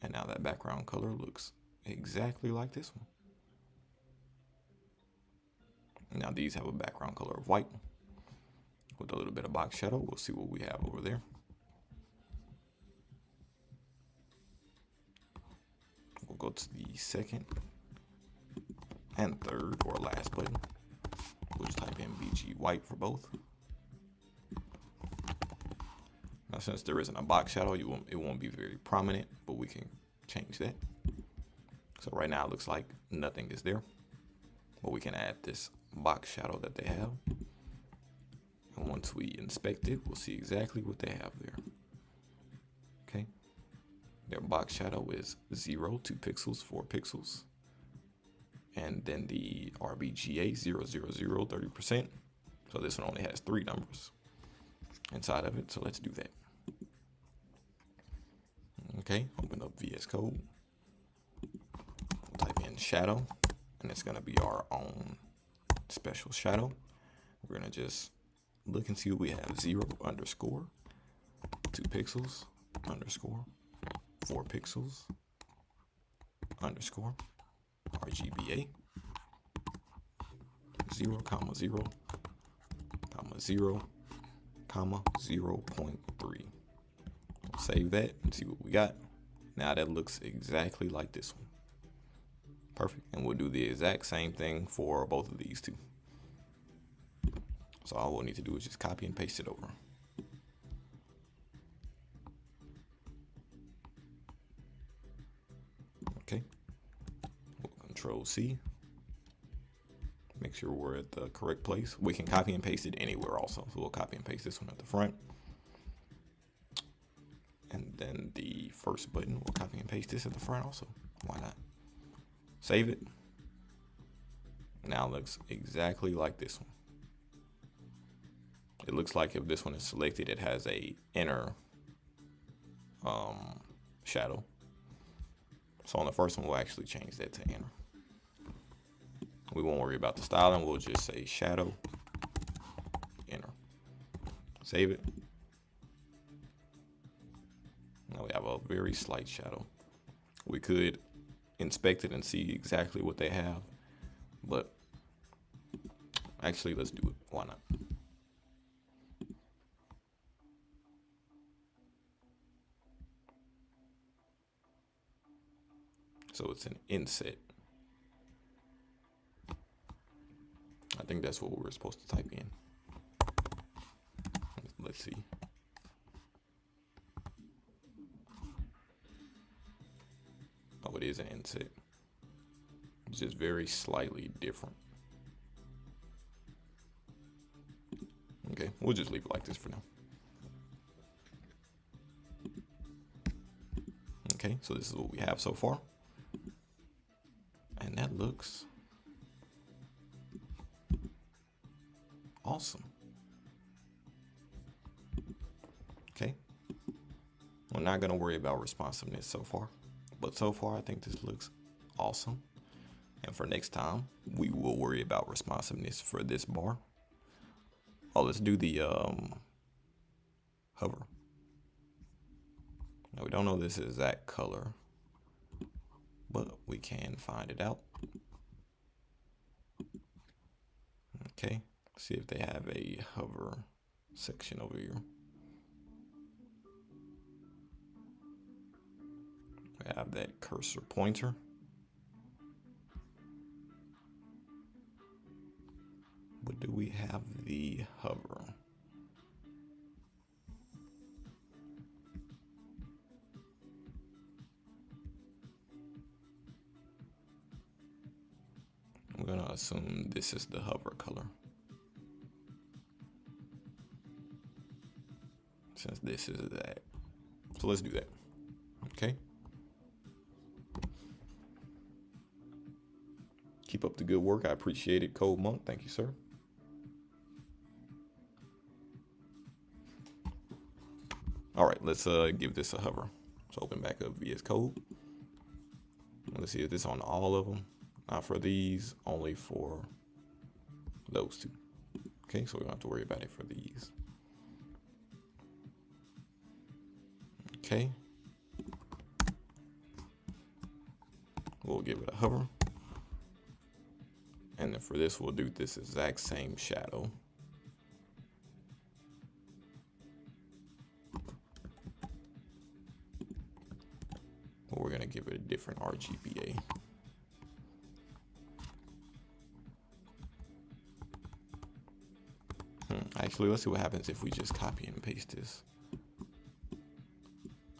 And now that background color looks exactly like this one. Now these have a background color of white with a little bit of box shadow. We'll see what we have over there. We'll go to the second and third or last button. We'll just type in BG white for both. Now since there isn't a box shadow, it won't be very prominent, but we can change that. So right now it looks like nothing is there, but we can add this box shadow that they have. And once we inspect it, we'll see exactly what they have there. Okay. Their box shadow is 0, 2 pixels, 4 pixels. And then the RBGA 0, 0, 0, 30%. So this one only has 3 numbers inside of it. So let's do that. Okay, open up VS Code. We'll type in shadow, and it's gonna be our own special shadow. We're gonna just look and see what we have. 0 underscore 2 pixels underscore 4 pixels underscore RGBA 0, 0, 0, 0.3. Save that and see what we got. Now that looks exactly like this one. Perfect. And we'll do the exact same thing for both of these two. So all we'll need to do is just copy and paste it over. Okay. We'll Control C. Make sure we're at the correct place. We can copy and paste it anywhere also. So we'll copy and paste this one at the front. And then the first button, we'll copy and paste this at the front also. Why not? Save it. Now it looks exactly like this one. It looks like if this one is selected, it has a inner shadow. So on the first one, we'll actually change that to inner. We won't worry about the styling. We'll just say shadow inner. Save it. Now we have a very slight shadow. We could inspect it and see exactly what they have, but actually let's do it. Why not? So it's an inset. I think that's what we were supposed to type in. Let's see. Oh, it is an inset. It's just very slightly different. Okay, we'll just leave it like this for now. Okay, so this is what we have so far. And that looks awesome. Okay. We're not going to worry about responsiveness so far, but so far I think this looks awesome. And for next time, we will worry about responsiveness for this bar. Oh, let's do the hover. Now we don't know this exact color, but we can find it out. Okay, see if they have a hover section over here. We have that cursor pointer. But do we have the hover? I'm gonna assume this is the hover color, since this is that. So let's do that. Okay. Keep up the good work. I appreciate it, Code Monk. Thank you, sir. All right, let's give this a hover. Let's open back up VS Code. Let's see if this is on all of them. Not for these, only for those two. Okay, so we don't have to worry about it for these. Okay. We'll give it a hover. And then for this, we'll do this exact same shadow. But we're gonna give it a different RGBA. Actually, let's see what happens if we just copy and paste this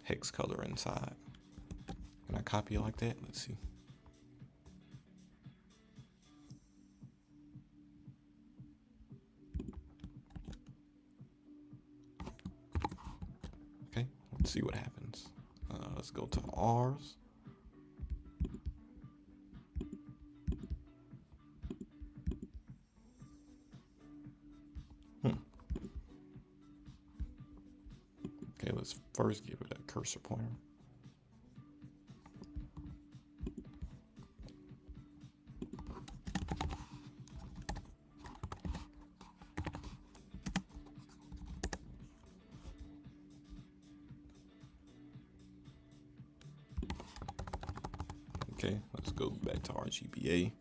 hex color inside. Can I copy it like that? Let's see. Okay, let's see what happens. Let's go to R's. Okay, let's first give it a cursor pointer. Okay, let's go back to RGBA.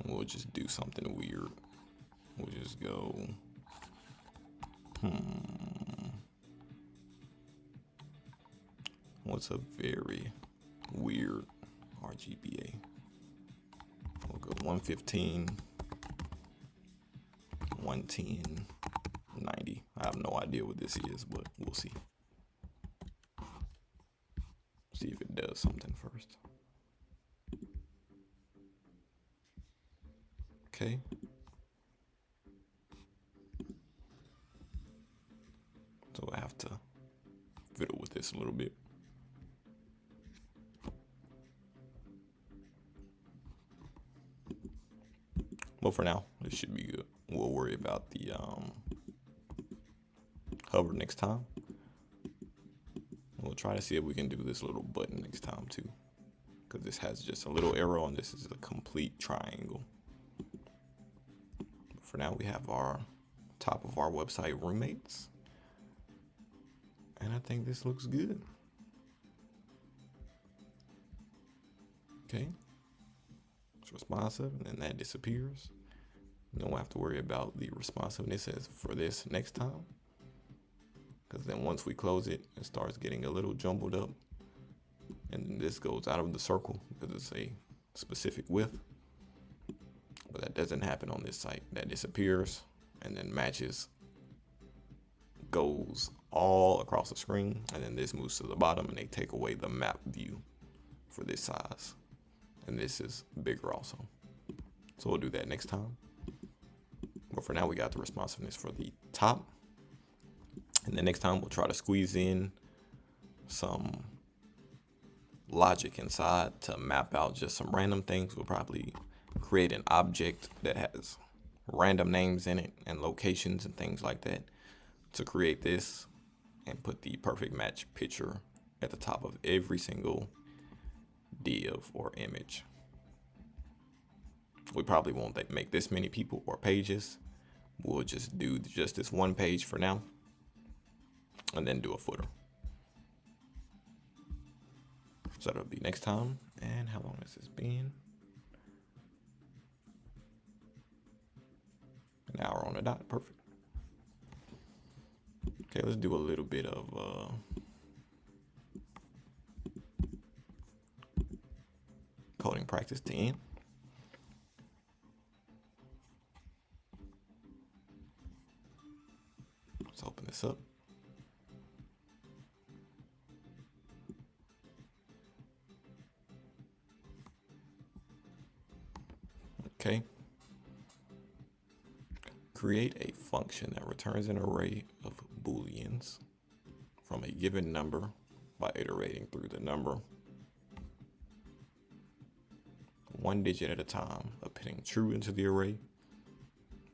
We'll just do something weird. We'll just go, what's a very weird RGBA? We'll go 115, 110, 90. I have no idea what this is, but we'll see. See if it does something first. Okay. So I have to fiddle with this a little bit. But for now, this should be good. We'll worry about the hover next time. We'll try to see if we can do this little button next time too, because this has just a little arrow and this is a complete triangle. But for now, we have our top of our website roommates. And I think this looks good. Okay. It's responsive, and then that disappears. And then we'll have to worry about the responsiveness as for this next time. Because then once we close it, it starts getting a little jumbled up. And then this goes out of the circle because it's a specific width. But that doesn't happen on this site. That disappears and then matches, goes all across the screen, and then this moves to the bottom and they take away the map view for this size. And this is bigger also. So we'll do that next time. But for now, we got the responsiveness for the top. And then next time we'll try to squeeze in some logic inside to map out just some random things. We'll probably create an object that has random names in it and locations and things like that to create this and put the perfect match picture at the top of every single div or image. We probably won't make this many people or pages. We'll just do just this one page for now and then do a footer. So that'll be next time. And how long has this been? An hour on the dot. Perfect. Okay, let's do a little bit of coding practice to end. Let's open this up. Okay. Create a function that returns an array of booleans from a given number by iterating through the number one digit at a time, appending true into the array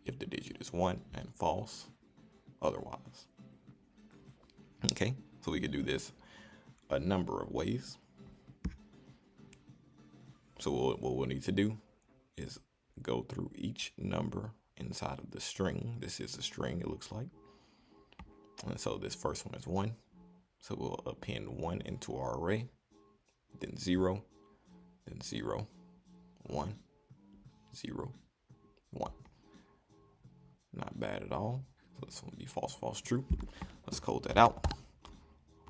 if the digit is 1 and false otherwise. Okay, so we can do this a number of ways. So what we'll need to do is go through each number inside of the string. This is a string, it looks like. And so this first one is 1. So we'll append 1 into our array, then 0, then 0, 1, 0, 1. Not bad at all. So this will be false, false, true. Let's code that out.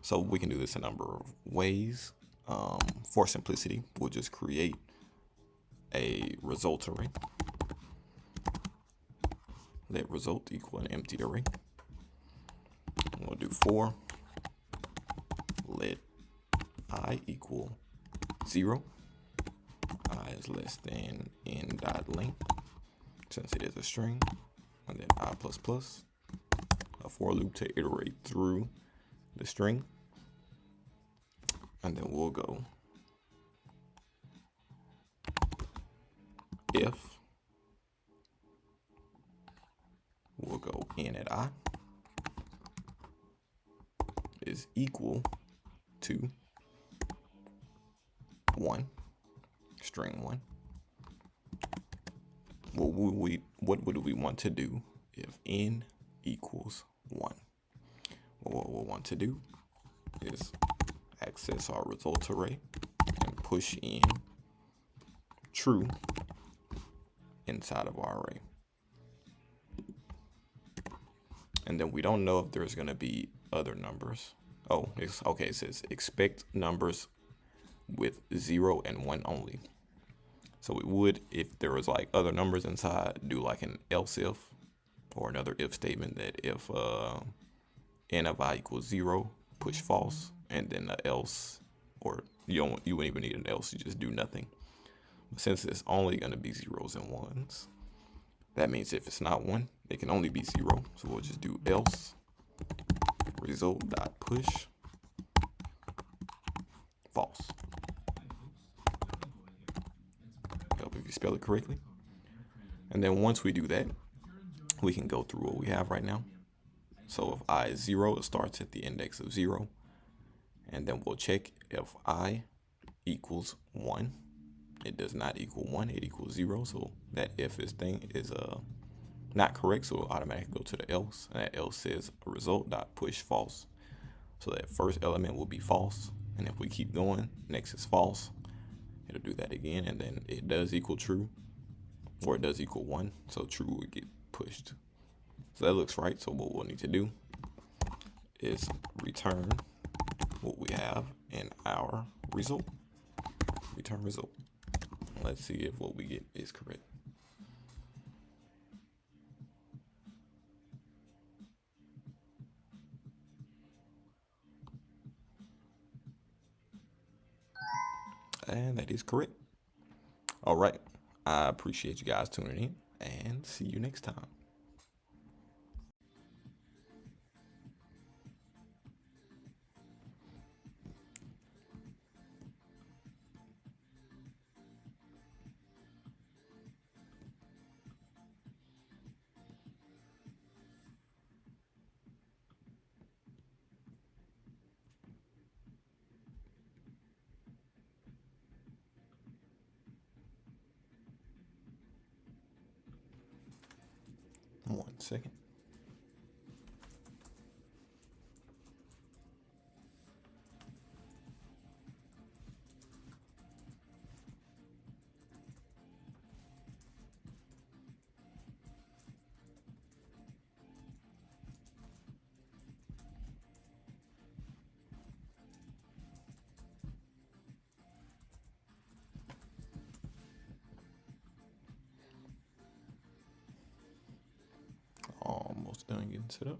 So we can do this a number of ways. For simplicity, we'll just create a result array. Let result equal an empty array. And we'll do for let I equal 0. I is less than n dot length, since it is a string. And then I plus plus, a for loop to iterate through the string. And then we'll go if, we'll go n at I is equal to 1, string 1. What would we want to do if n equals 1? Well, what we'll want to do is access our result array and push in true inside of our array. And then we don't know if there's going to be other numbers. Oh, it's okay. It says expect numbers with 0 and 1 only. So we would, if there was like other numbers inside, do like an else if or another if statement that if n of I equals 0, push false, and then the else, or you wouldn't even need an else, you just do nothing. But since it's only going to be 0s and 1s, that means if it's not 1, it can only be 0. So we'll just do else result dot push false. Help if you spell it correctly. And then once we do that, we can go through what we have right now. So if I is 0, it starts at the index of 0. And then we'll check if I equals 1. It does not equal 1, it equals 0. So that if this thing is not correct, so it'll automatically go to the else. And that else says result dot push false. So that first element will be false. And if we keep going, next is false. It'll do that again, and then it does equal true, or it does equal 1. So true will get pushed. So that looks right. So what we'll need to do is return what we have in our result. Return result. Let's see if what we get is correct. And that is correct. All right. I appreciate you guys tuning in, and see you next time. One second. Almost done getting set up.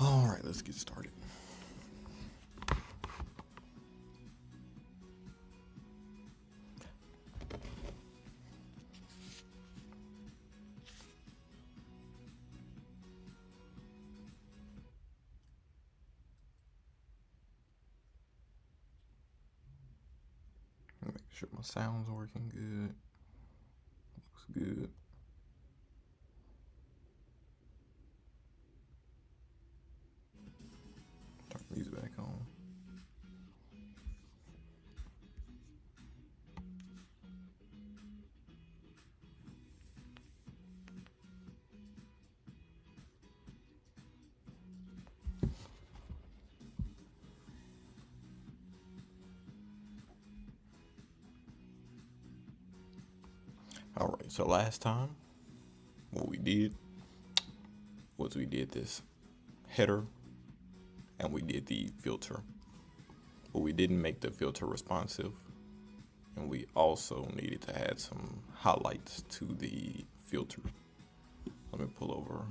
All right, let's get started. Make sure my sound's working good. Looks good. Turn these back on. All right, so last time what we did was we did this header and we did the filter, but we didn't make the filter responsive. And we also needed to add some highlights to the filter. Let me pull over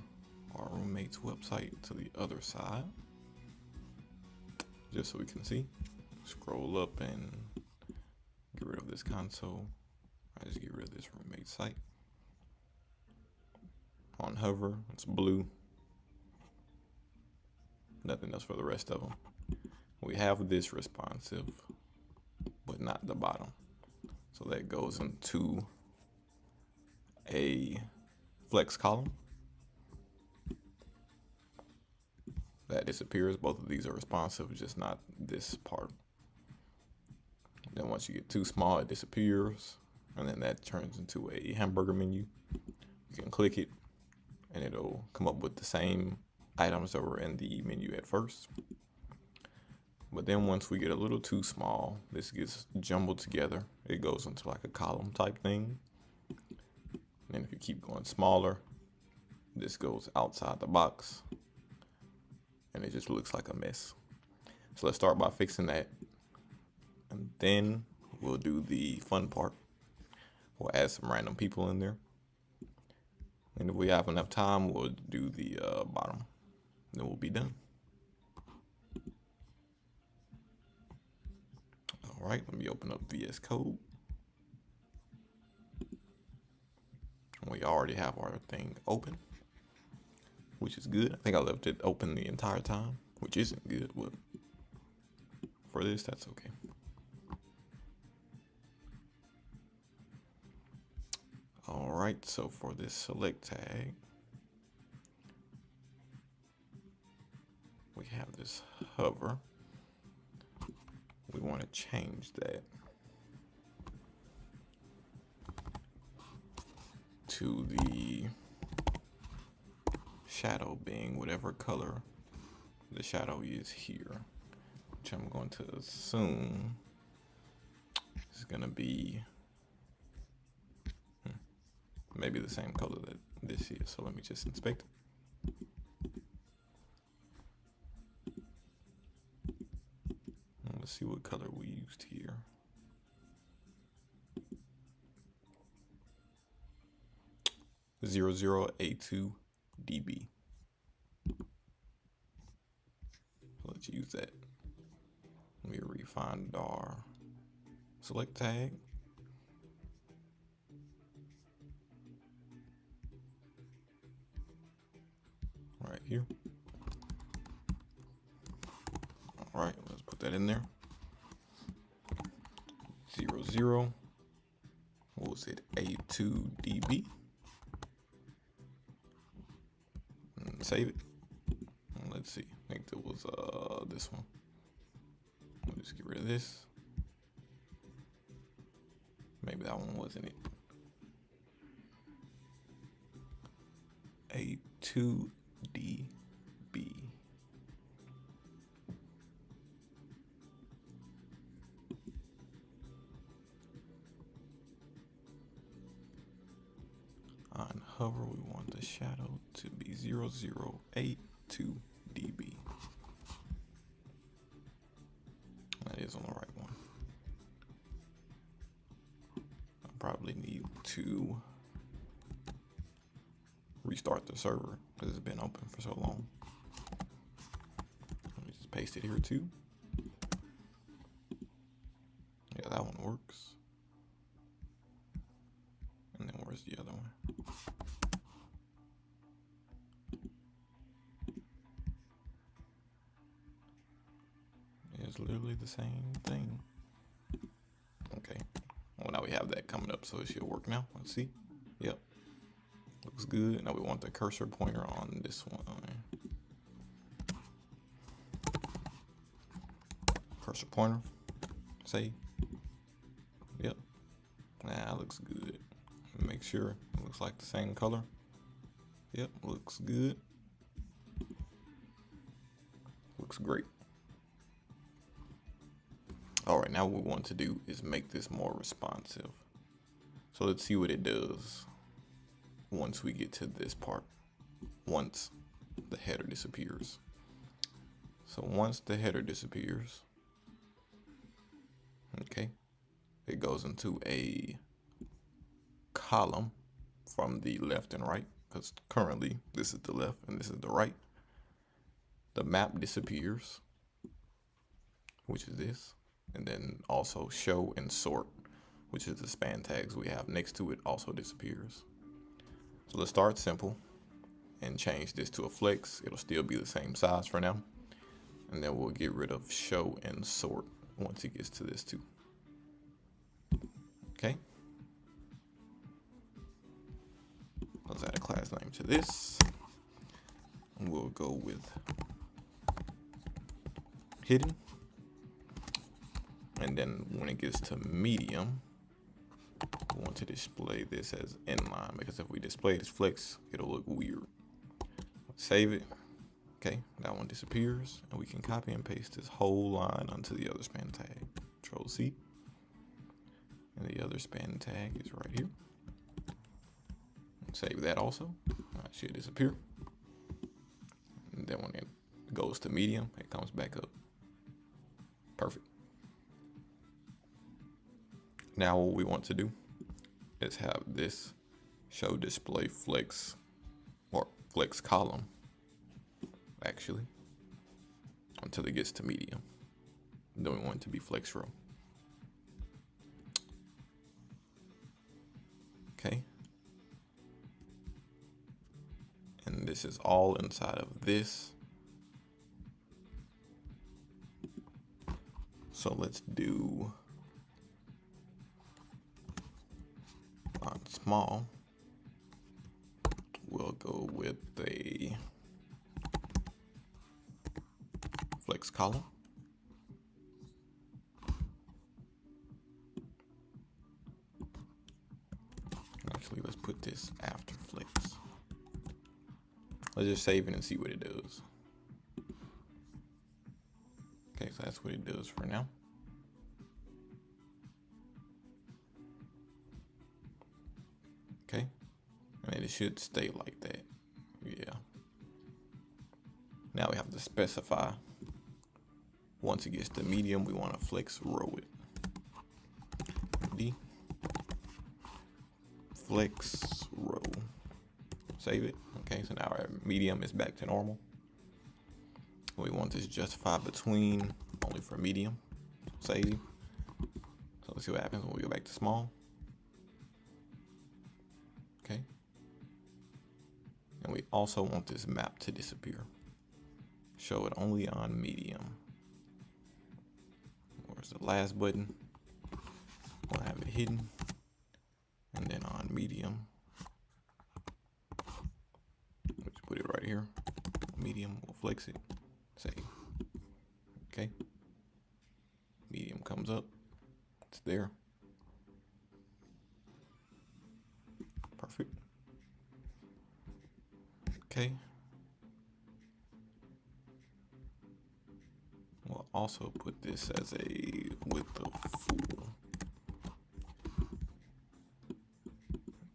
our roommate's website to the other side, just so we can see. Scroll up and get rid of this console. I just get rid of this roommate site. On hover, it's blue. Nothing else for the rest of them. We have this responsive, but not the bottom. So that goes into a flex column. That disappears. Both of these are responsive, just not this part. Then once you get too small, it disappears. And then that turns into a hamburger menu. You can click it and it'll come up with the same items that were in the menu at first. But then once we get a little too small, this gets jumbled together. It goes into like a column type thing. And then if you keep going smaller, this goes outside the box and it just looks like a mess. So let's start by fixing that. And then we'll do the fun part. We'll add some random people in there. And if we have enough time, we'll do the bottom. Then we'll be done. All right, let me open up VS Code. We already have our thing open, which is good. I think I left it open the entire time, which isn't good, but for this, that's okay. All right, so for this select tag, we have this hover. We want to change that to the shadow being whatever color the shadow is here, which I'm going to assume is going to be maybe the same color that this is. So let me just inspect it. Let's see what color we used here. (00A2 dB). Let's use that. Let me refine our select tag. Right here. All right, let's put that in there. 00. What was it? A2 dB. And save it. And let's see. I think that was this one. We'll just get rid of this. Maybe that one wasn't it. A2 dB. On hover, we want the shadow to be 0082 dB. That is on the right one. I probably need to restart the server because it's been open for so long. Let me just paste it here too. Yeah, that one works. And then where's the other one? It's literally the same thing. Okay. Well, now we have that coming up, so it should work now. Let's see. Yep. Looks good. Now we want the cursor pointer on this one. Cursor pointer. Save. Yep. That looks good. Make sure it looks like the same color. Yep, looks good. Looks great. All right, now what we want to do is make this more responsive. So let's see what it does once we get to this part, once the header disappears. So once the header disappears, okay, it goes into a column from the left and right, because currently this is the left and this is the right. The map disappears, which is this, and then also show and sort, which is the span tags we have next to it, also disappears. So let's start simple and change this to a flex. It'll still be the same size for now, and then we'll get rid of show and sort once it gets to this too. Okay, let's add a class name to this, and we'll go with hidden. And then when it gets to medium, we want to display this as inline, because if we display it as flex, it'll look weird. Save it. Okay, that one disappears, and we can copy and paste this whole line onto the other span tag. Control C. And the other span tag is right here. Save that also. It should disappear. And then when it goes to medium, it comes back up. Perfect. Now what we want to do is have this show display flex, or flex column actually, until it gets to medium. Then we want it to be flex row. Okay. And this is all inside of this. So let's do on small. We'll go with a flex column. Actually, let's put this after flex. Let's just save it and see what it does. Okay, so that's what it does for now. Okay, and it should stay like that. Yeah. Now we have to specify, once it gets to medium, we want to flex row it. D flex row. Save it. Okay, so now our medium is back to normal. We want this justified between only for medium. Save. So let's see what happens when we go back to small. Okay. And we also want this map to disappear. Show it only on medium. Where's the last button? We'll have it hidden. And then on medium, let's put it right here. Medium, we'll flex it. Save. Okay. Medium comes up. It's there. Perfect. Okay. We'll also put this as a width of full.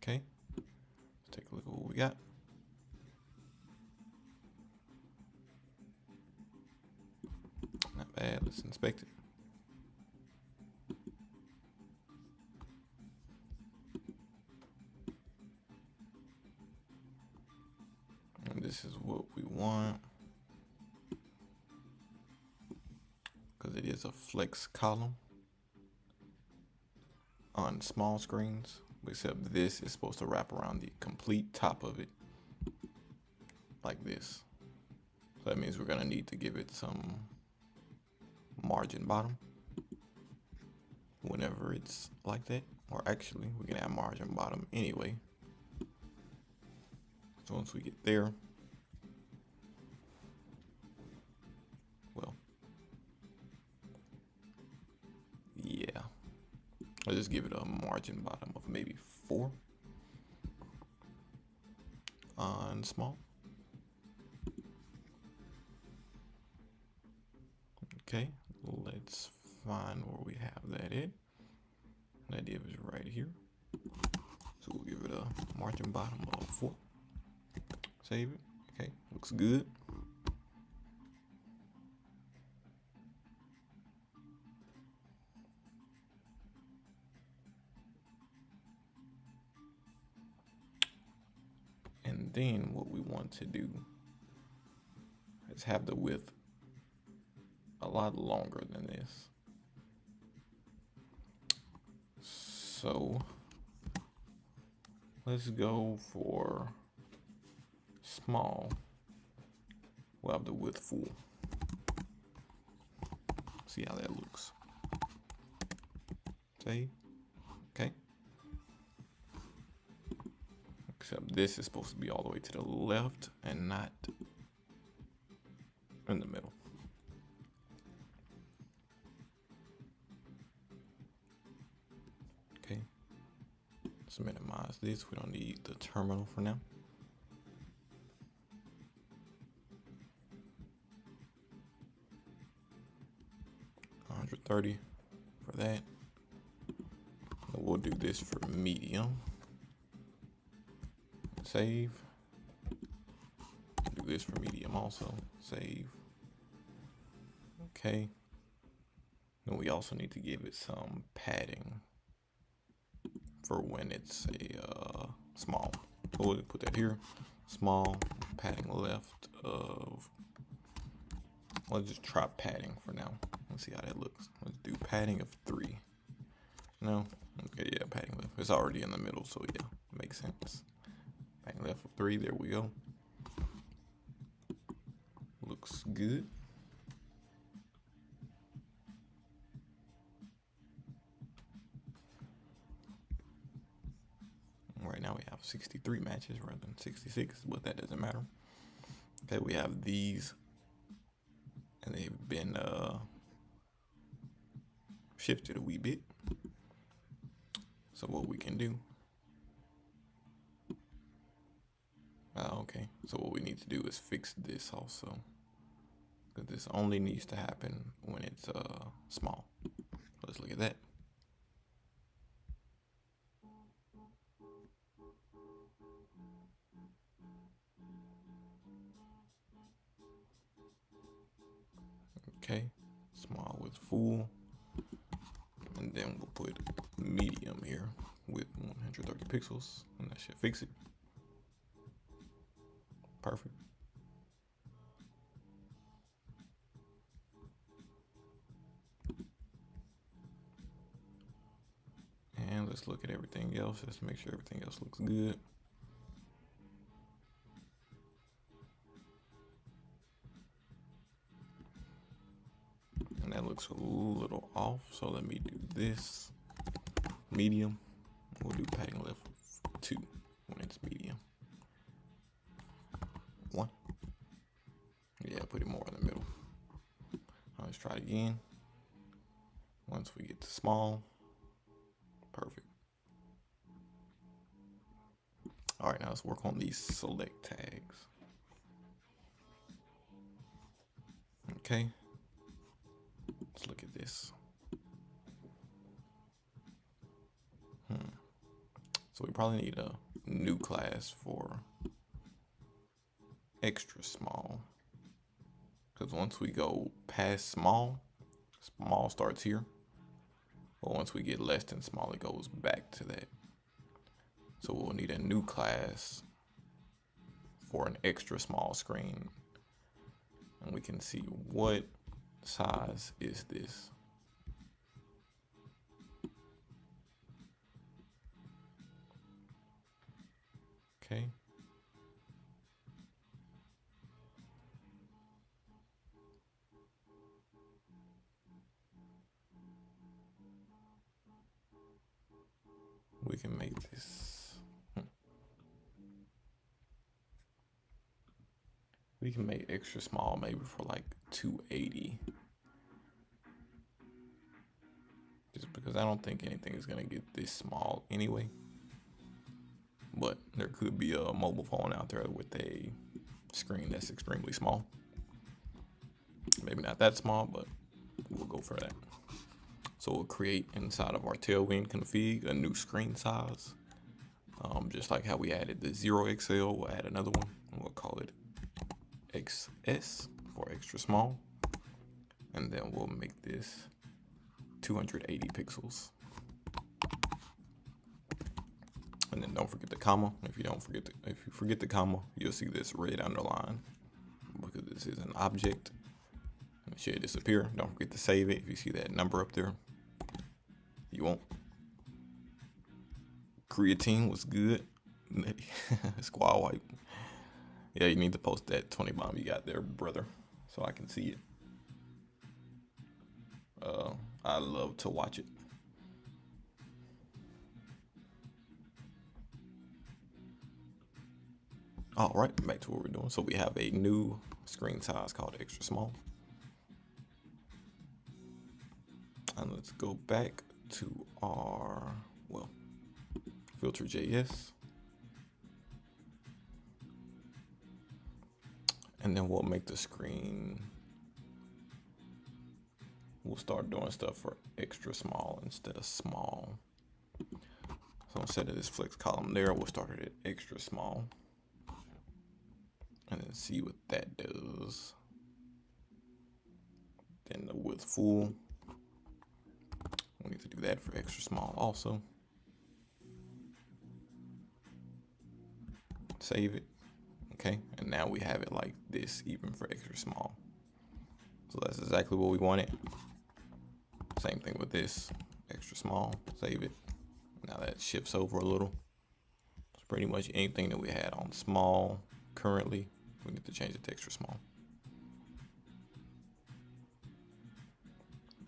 Okay. Let's take a look at what we got. Not bad. Let's inspect it. And this is what we want, because it is a flex column on small screens, except this is supposed to wrap around the complete top of it like this. So that means we're going to need to give it some margin bottom whenever it's like that. Or actually, we can add margin bottom anyway. So once we get there, well, yeah, I'll just give it a margin bottom of maybe 4 on small. Okay, let's find where we have that at. That div is right here. So we'll give it a margin bottom of 4. Save it. Okay, looks good. then what we want to do is have the width a lot longer than this. So let's go for small. We'll have the width full. See how that looks. Save. Okay. Except this is supposed to be all the way to the left and not in the middle. Okay. Let's minimize this. We don't need the terminal for now. $130 for that. We'll do this for medium. Save. Do this for medium also. Save. Okay. Then we also need to give it some padding for when it's a small. So we'll put that here. Small, padding left of, let's just try padding for now. Let's see how that looks. Let's do padding of 3. No? Okay, yeah, padding left. It's already in the middle, so yeah, makes sense. Padding left of 3, there we go. Looks good. Right now we have 63 matches rather than 66, but that doesn't matter. Okay, we have these, and they've been shifted a wee bit. So what we can do, okay, so what we need to do is fix this also, because this only needs to happen when it's small. Let's look at that. Okay, small with full, and then we'll put medium here with 130 pixels, and that should fix it. Perfect. And let's look at everything else just to make sure everything else looks good. And that looks a little off, so let me do this. Medium. We'll do padding left 2 when it's medium. 1. Yeah, put it more in the middle. Let's try it again. Once we get to small. Perfect. All right, now let's work on these select tags. Okay. Let's look at this. So we probably need a new class for extra small, because once we go past small, small starts here, but once we get less than small, it goes back to that. So we'll need a new class for an extra small screen, and we can see what size is this. Okay. We can make this. We can make extra small maybe for like 280. Just because I don't think anything is gonna get this small anyway. But there could be a mobile phone out there with a screen that's extremely small. Maybe not that small, but we'll go for that. So we'll create inside of our Tailwind config a new screen size. Just like how we added the 0XL, we'll add another one. And we'll call it XS for extra small. And then we'll make this 280 pixels. And then don't forget the comma. If you forget the comma, you'll see this red underline because this is an object. It should disappear. Don't forget to save it. If you see that number up there, you won't. Creatine was good. Squad wipe. Yeah, you need to post that 20 bomb you got there, brother, so I can see it. I love to watch it. All right, back to what we're doing. So we have a new screen size called extra small. And let's go back to our, well, filter.js. And then we'll make the screen, we'll start doing stuff for extra small instead of small. So instead of this flex column there, we'll start it at extra small. And then see what that does. Then the width full. We need to do that for extra small also. Save it. Okay, and now we have it like this even for extra small. So that's exactly what we wanted. Same thing with this, extra small, save it. Now that shifts over a little. It's pretty much anything that we had on small currently, we need to change it to extra small.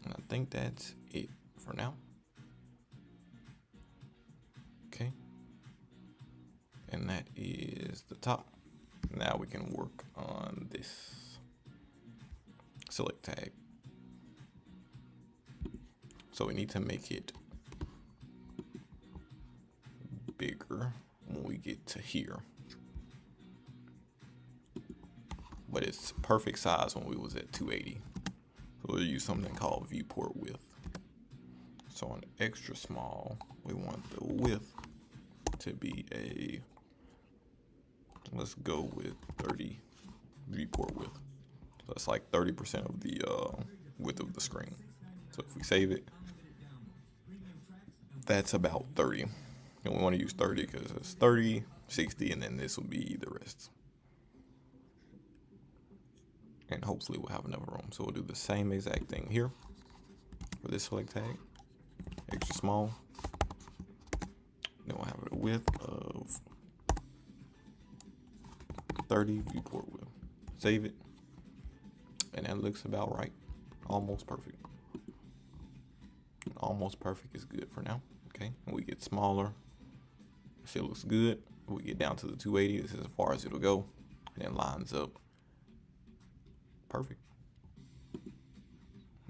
And I think that's it for now. Okay. And that is the top. Now we can work on this select tag. So we need to make it bigger when we get to here. But it's perfect size when we was at 280. So we'll use something called viewport width. So on extra small, we want the width to be a, let's go with 30 viewport width. So that's like 30% of the width of the screen. So if we save it, that's about 30. And we want to use 30 because it's 30, 60, and then this will be the rest. And hopefully we'll have enough room. So we'll do the same exact thing here for this select tag, extra small. Then we'll have a width of 30 viewport width. Save it. And that looks about right. Almost perfect. Almost perfect is good for now. Okay, and we get smaller. If it looks good, we get down to the 280. This is as far as it'll go. And it lines up perfect.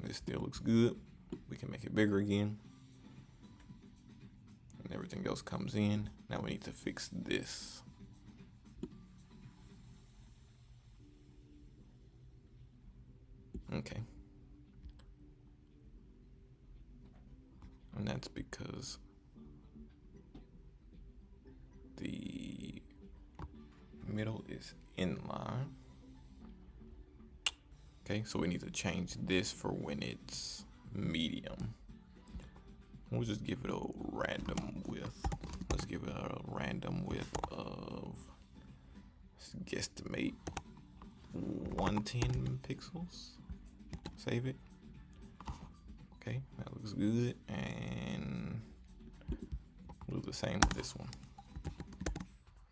This still looks good. We can make it bigger again. And everything else comes in. Now we need to fix this. Okay. And that's because the middle is inline. Okay, so we need to change this for when it's medium. We'll just give it a random width. Let's give it a random width of, let's guesstimate 110 pixels. Save it. Okay, that looks good. And we'll do the same with this one.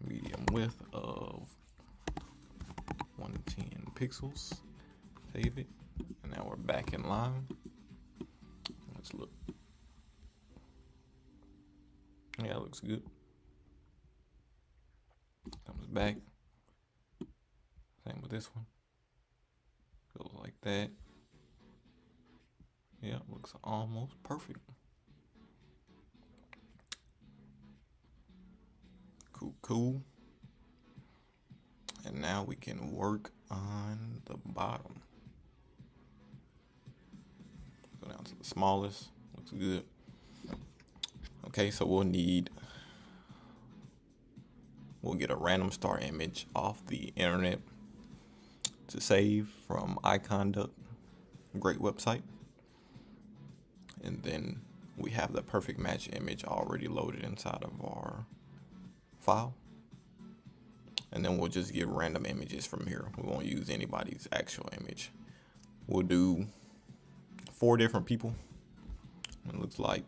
Medium width of 110 pixels. Save it. And now we're back in line. Let's look. Yeah, it looks good. Comes back. Same with this one. Goes like that. Yeah, looks almost perfect. Cool. And now we can work on the bottom. Go down to the smallest. Looks good. Okay, so we'll get a random star image off the internet to save from iConduct. Great website. And then we have the perfect match image already loaded inside of our file. And then we'll just get random images from here. We won't use anybody's actual image. We'll do 4 different people. It looks like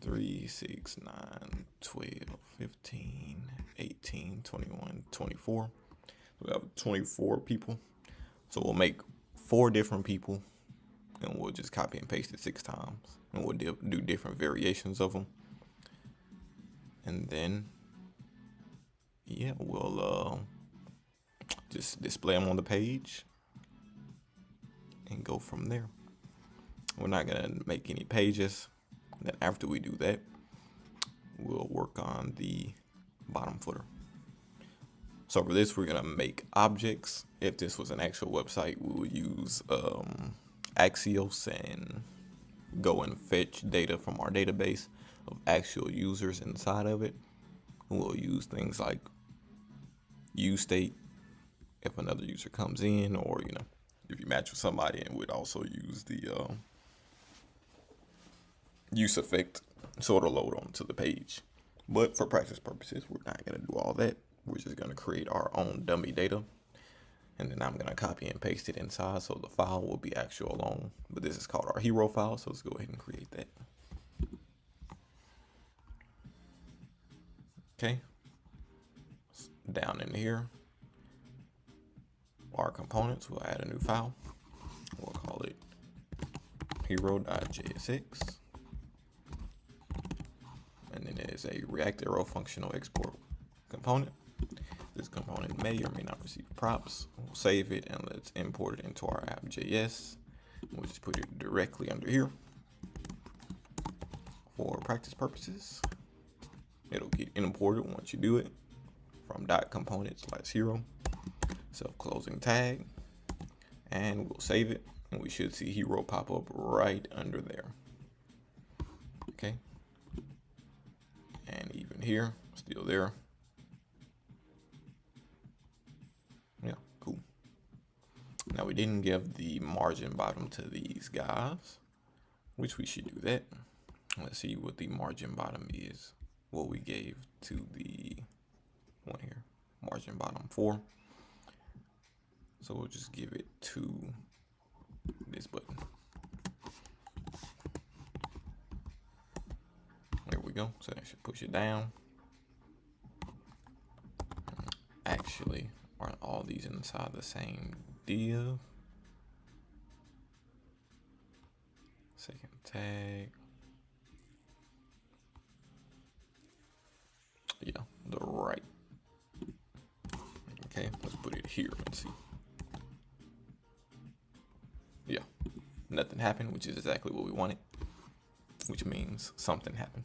3, 6, 9, 12, 15, 18, 21, 24. We have 24 people. So we'll make 4 different people and we'll just copy and paste it 6 times. And we'll do different variations of them. And then, yeah, we'll just display them on the page and go from there. We're not gonna make any pages. Then after we do that, we'll work on the bottom footer. So for this, we're gonna make objects. If this was an actual website, we would use Axios and go and fetch data from our database of actual users inside of it. And we'll use things like useState if another user comes in, or if you match with somebody, and we'd also use the use effect sort of load onto the page. But for practice purposes, we're not going to do all that. We're just going to create our own dummy data, and then I'm going to copy and paste it inside, so the file will be actual alone. But this is called our hero file, so let's go ahead and create that. Okay, down in here, our components, we'll add a new file. We'll call it hero.jsx. And then it is a React arrow functional export component. This component may or may not receive props. We'll save it and let's import it into our app.js. We'll just put it directly under here. For practice purposes, it'll get imported once you do it from .component/hero, self-closing tag, and we'll save it, and we should see hero pop up right under there. Okay, and even here, still there. Yeah, cool. Now we didn't give the margin bottom to these guys, which we should do that. Let's see what the margin bottom is. What we gave to the one here, margin bottom 4. So we'll just give it to this button. There we go. So that should push it down. Actually, aren't all these inside the same div? Second tag. Yeah, the right. Okay, let's put it here and see. Yeah, nothing happened, which is exactly what we wanted, which means something happened.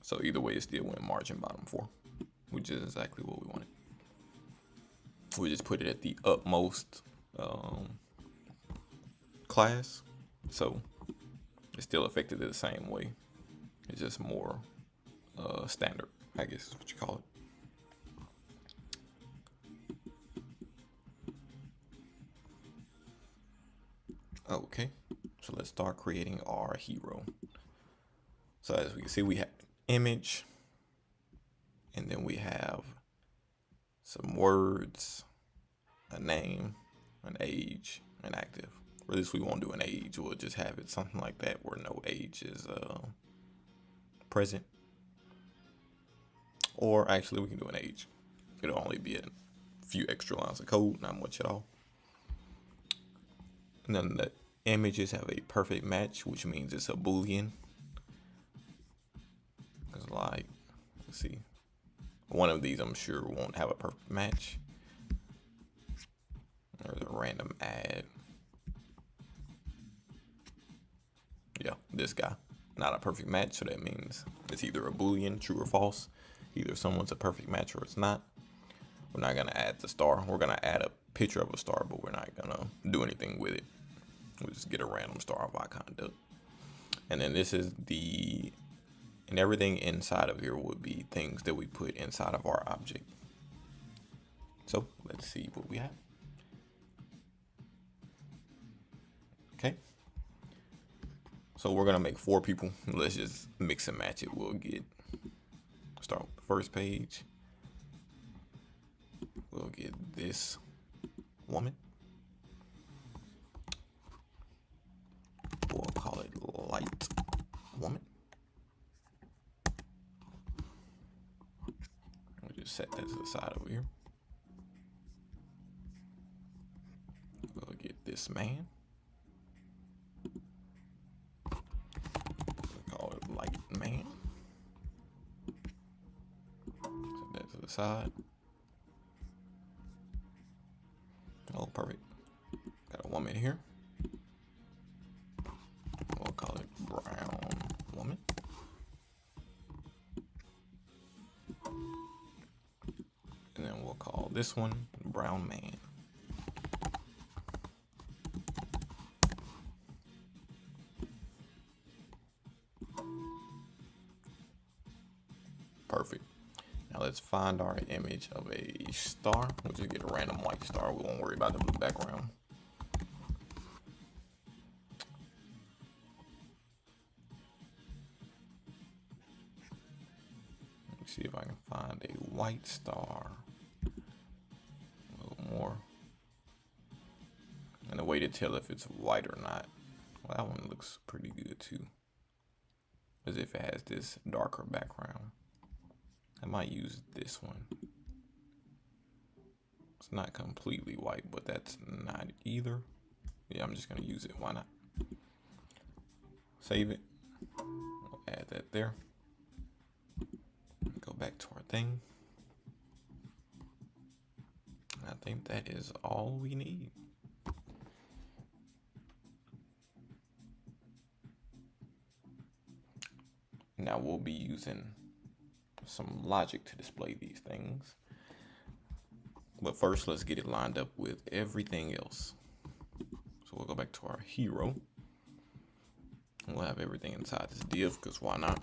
So either way, it still went margin bottom 4, which is exactly what we wanted. We just put it at the utmost class, so it's still affected the same way. It's just more standard, I guess is what you call it. Okay, so let's start creating our hero. So as we can see, we have image, and then we have some words, a name, an age, an active. For this, we won't do an age. We'll just have it something like that where no age is present. Or actually, we can do an age. It'll only be a few extra lines of code, not much at all. And then the images have a perfect match, which means it's a Boolean. Because like, let's see, one of these I'm sure won't have a perfect match. There's a random add. Yeah, this guy, not a perfect match, so that means it's either a Boolean, true or false. Either someone's a perfect match or it's not. We're not gonna add the star. We're gonna add a picture of a star, but we're not gonna do anything with it. We'll just get a random star of our conduct. And then this is the, and everything inside of here would be things that we put inside of our object. So let's see what we have. Okay. So we're gonna make 4 people. Let's just mix and match it. We'll get Start with the first page. We'll get this woman. We'll call it light woman. We'll just set that to the side over here. We'll get this man. We'll call it light man. Set that to the side. Oh, perfect. Got a woman here. We'll call it brown woman. And then we'll call this one brown man. Perfect. Now let's find our image of a star. We'll just get a random white star. We won't worry about the blue background. Let me see if I can find a white star. A little more. And a way to tell if it's white or not. Well, that one looks pretty good too. As if it has this darker background. I might use this one. It's not completely white, but that's not either. Yeah, I'm just gonna use it. Why not? Save it. We'll add that there. Go back to our thing. I think that is all we need. Now we'll be using some logic to display these things. But first, let's get it lined up with everything else. So we'll go back to our hero. We'll have everything inside this div, because why not?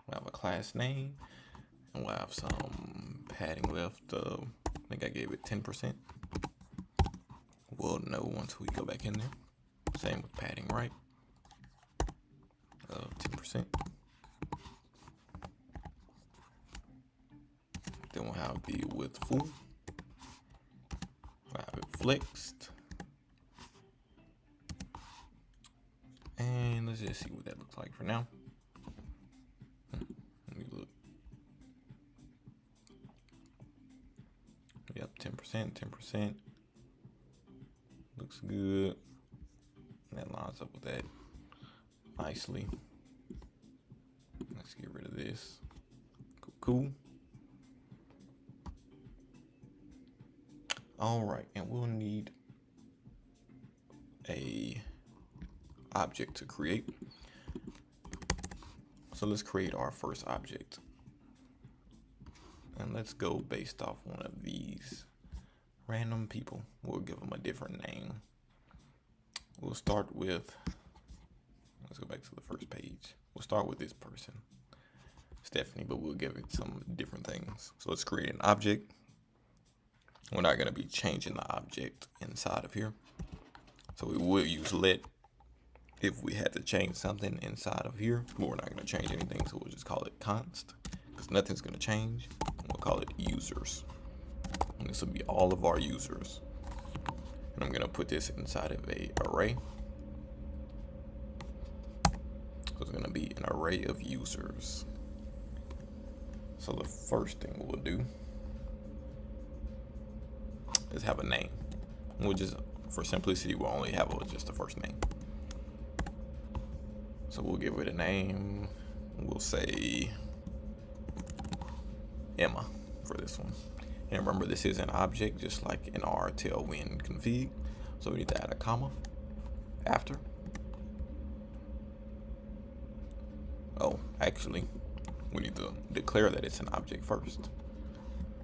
We'll have a class name, and we'll have some padding left. I think I gave it 10%. We'll know once we go back in there. Same with padding right. 10%. Then we'll have the width full. We'll have it flexed. And let's just see what that looks like for now. Let me look. Yep, 10%, 10%. Looks good. That lines up with that nicely. Let's get rid of this. Cool. All right, and we'll need a object to create. So let's create our first object. And let's go based off one of these random people. We'll give them a different name. We'll start with, let's go back to the first page. We'll start with this person, Stephanie, but we'll give it some different things. So let's create an object. We're not going to be changing the object inside of here. So we will use let if we had to change something inside of here, but we're not going to change anything. So we'll just call it const because nothing's going to change. We'll call it users. And this will be all of our users. And I'm going to put this inside of a array. So it's going to be an array of users. So the first thing we'll do is have a name. We'll just, for simplicity, we'll only have just the first name. So we'll give it a name. We'll say Emma for this one. And remember, this is an object, just like in our tailwind config. So we need to add a comma after. Oh, actually, we need to declare that it's an object first.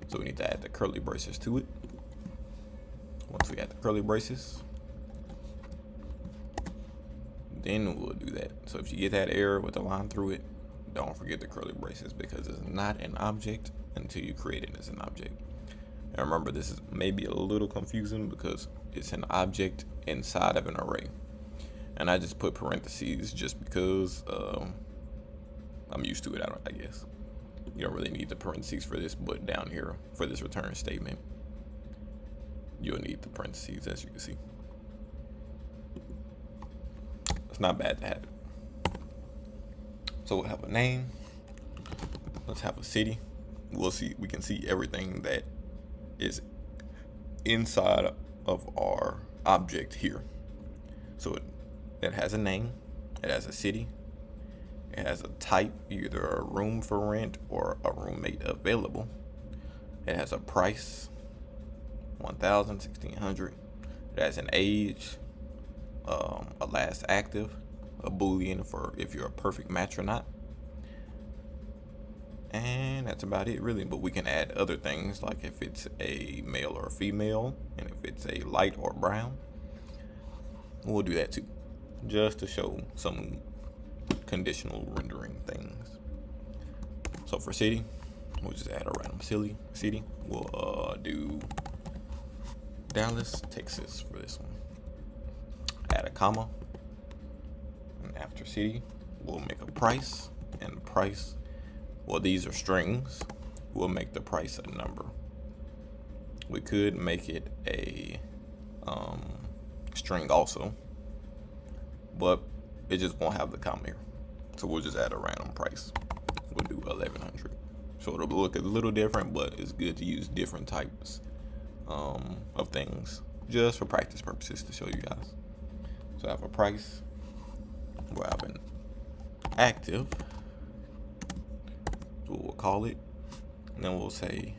So we need to add the curly braces to it. Once we add the curly braces, then we'll do that. So if you get that error with the line through it, don't forget the curly braces because it's not an object until you create it as an object. And remember, this is maybe a little confusing because it's an object inside of an array. And I just put parentheses just because I'm used to it, I guess. You don't really need the parentheses for this, but down here for this return statement, you'll need the parentheses, as you can see. It's not bad to have it. So we'll have a name. Let's have a city. We can see everything that is inside of our object here. So it has a name, it has a city, it has a type, either a room for rent or a roommate available. It has a price, 1,000, 1,600. It has an age, a last active, a boolean for if you're a perfect match or not. And that's about it really, but we can add other things like if it's a male or a female, and if it's a light or brown. We'll do that too, just to show some conditional rendering things. So for city, we'll just add a random city. We'll do Dallas, Texas for this one. Add a comma, and after city, we'll make a price, and the price, well, these are strings. We'll make the price a number. We could make it a string also, but it just won't have the comma here. So we'll just add a random price. We'll do 1,100. So it'll look a little different, but it's good to use different types of things just for practice purposes to show you guys. So I have a price. We'll have an active. We'll call it, and then we'll say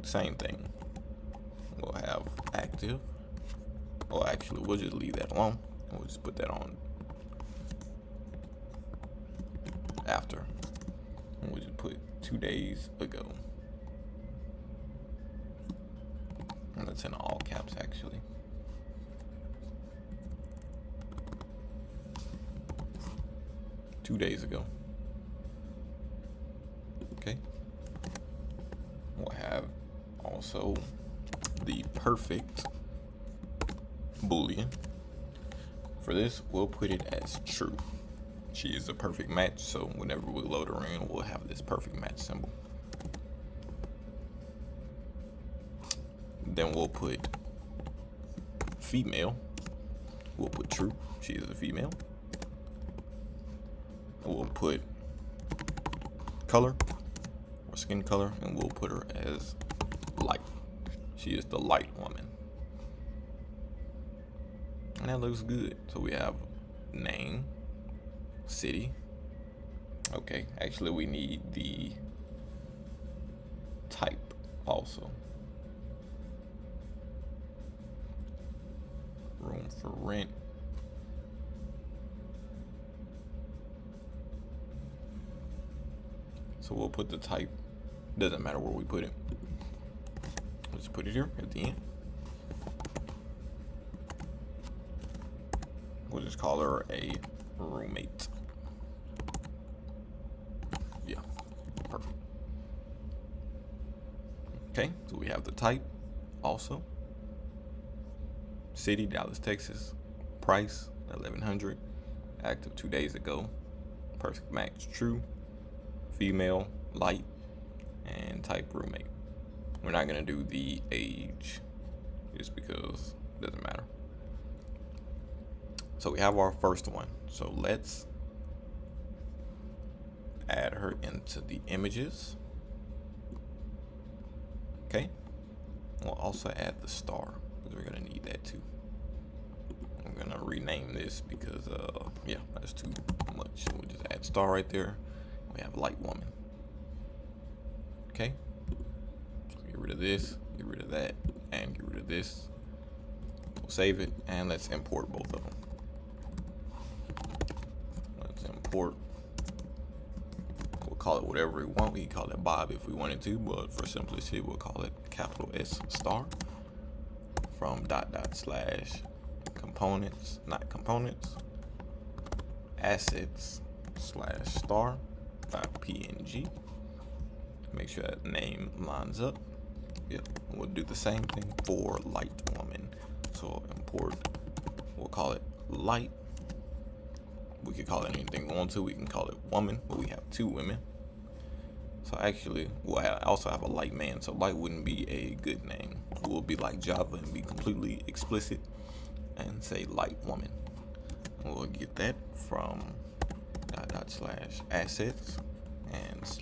same thing. We'll have active. Well, actually, we'll just leave that alone, and we'll just put that on after, and we'll just put 2 days ago, and that's in all caps actually. Two days ago. Okay. We'll have also the perfect boolean. For this, we'll put it as true. She is a perfect match, so whenever we load her in, we'll have this perfect match symbol. Then we'll put female. We'll put true. She is a female. We'll put color or skin color, and we'll put her as light. She is the light woman. And that looks good. So we have name, city. Okay, actually we need the type also. Room for rent. So we'll put the type, doesn't matter where we put it. Let's put it here at the end. We'll just call her a roommate. Yeah, perfect. Okay, so we have the type also. City, Dallas, Texas. Price, 1,100. Active 2 days ago. Perfect match, true. Female, light, and type roommate. We're not gonna do the age just because it doesn't matter. So we have our first one. So let's add her into the images. Okay. We'll also add the star because we're gonna need that too. I'm gonna rename this because yeah, that's too much. We'll just add star right there. We have light woman. Okay. So get rid of this, get rid of that, and get rid of this. We'll save it, and let's import both of them. Let's import. We'll call it whatever we want. We can call it Bob if we wanted to, but for simplicity, we'll call it capital S star from .. components, not components, assets / star .png. Make sure that name lines up. Yep. We'll do the same thing for light woman. So import, we'll call it light. We could call it anything we want to. We can call it woman, but we have 2 women. So actually, we'll also have a light man. So light wouldn't be a good name. We'll be like Java and be completely explicit and say light woman. And we'll get that from // assets and /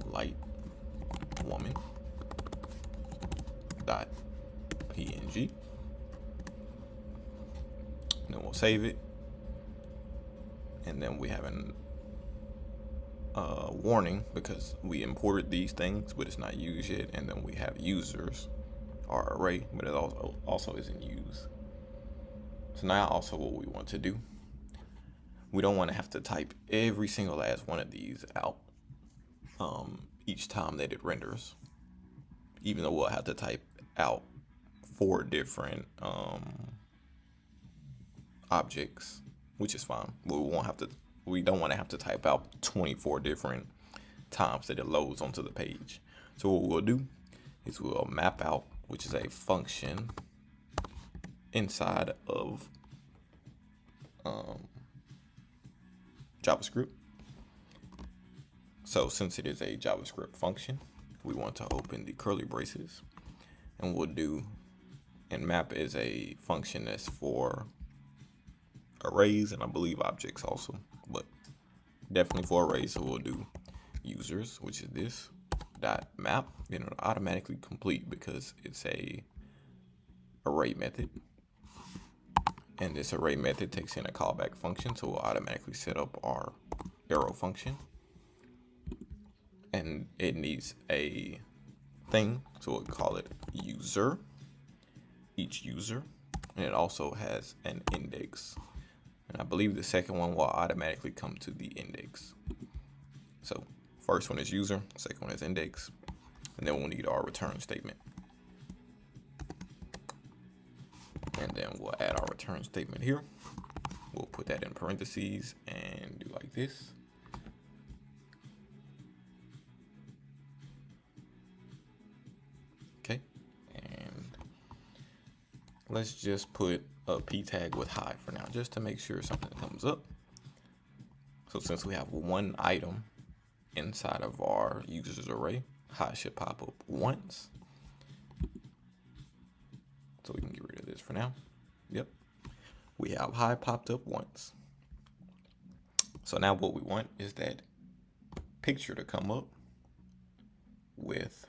light woman dot png. And then we'll save it. And then we have an warning because we imported these things, but it's not used yet. And then we have users, our array, but it also isn't used. So now also what we want to do, we don't want to have to type every single last one of these out each time that it renders, even though we'll have to type out 4 different objects, which is fine. But we don't want to have to type out 24 different times that it loads onto the page. So what we'll do is we'll map out, which is a function inside of JavaScript. So since it is a JavaScript function, we want to open the curly braces, and we'll do, and map is a function that's for arrays and I believe objects also, but definitely for arrays. So we'll do users, which is this dot map, and it'll automatically complete because it's a array method. And this array method takes in a callback function, so we'll automatically set up our arrow function. And it needs a thing, so we'll call it user, each user, and it also has an index. And I believe the second one will automatically come to the index. So first one is user, second one is index, and then we'll need our return statement. And then we'll add our return statement here. We'll put that in parentheses and do like this. Okay, and let's just put a p tag with hi for now, just to make sure something comes up. So since we have one item inside of our users array, hi should pop up once. So we can get rid of this for now. Yep, we have hi popped up once. So now what we want is that picture to come up with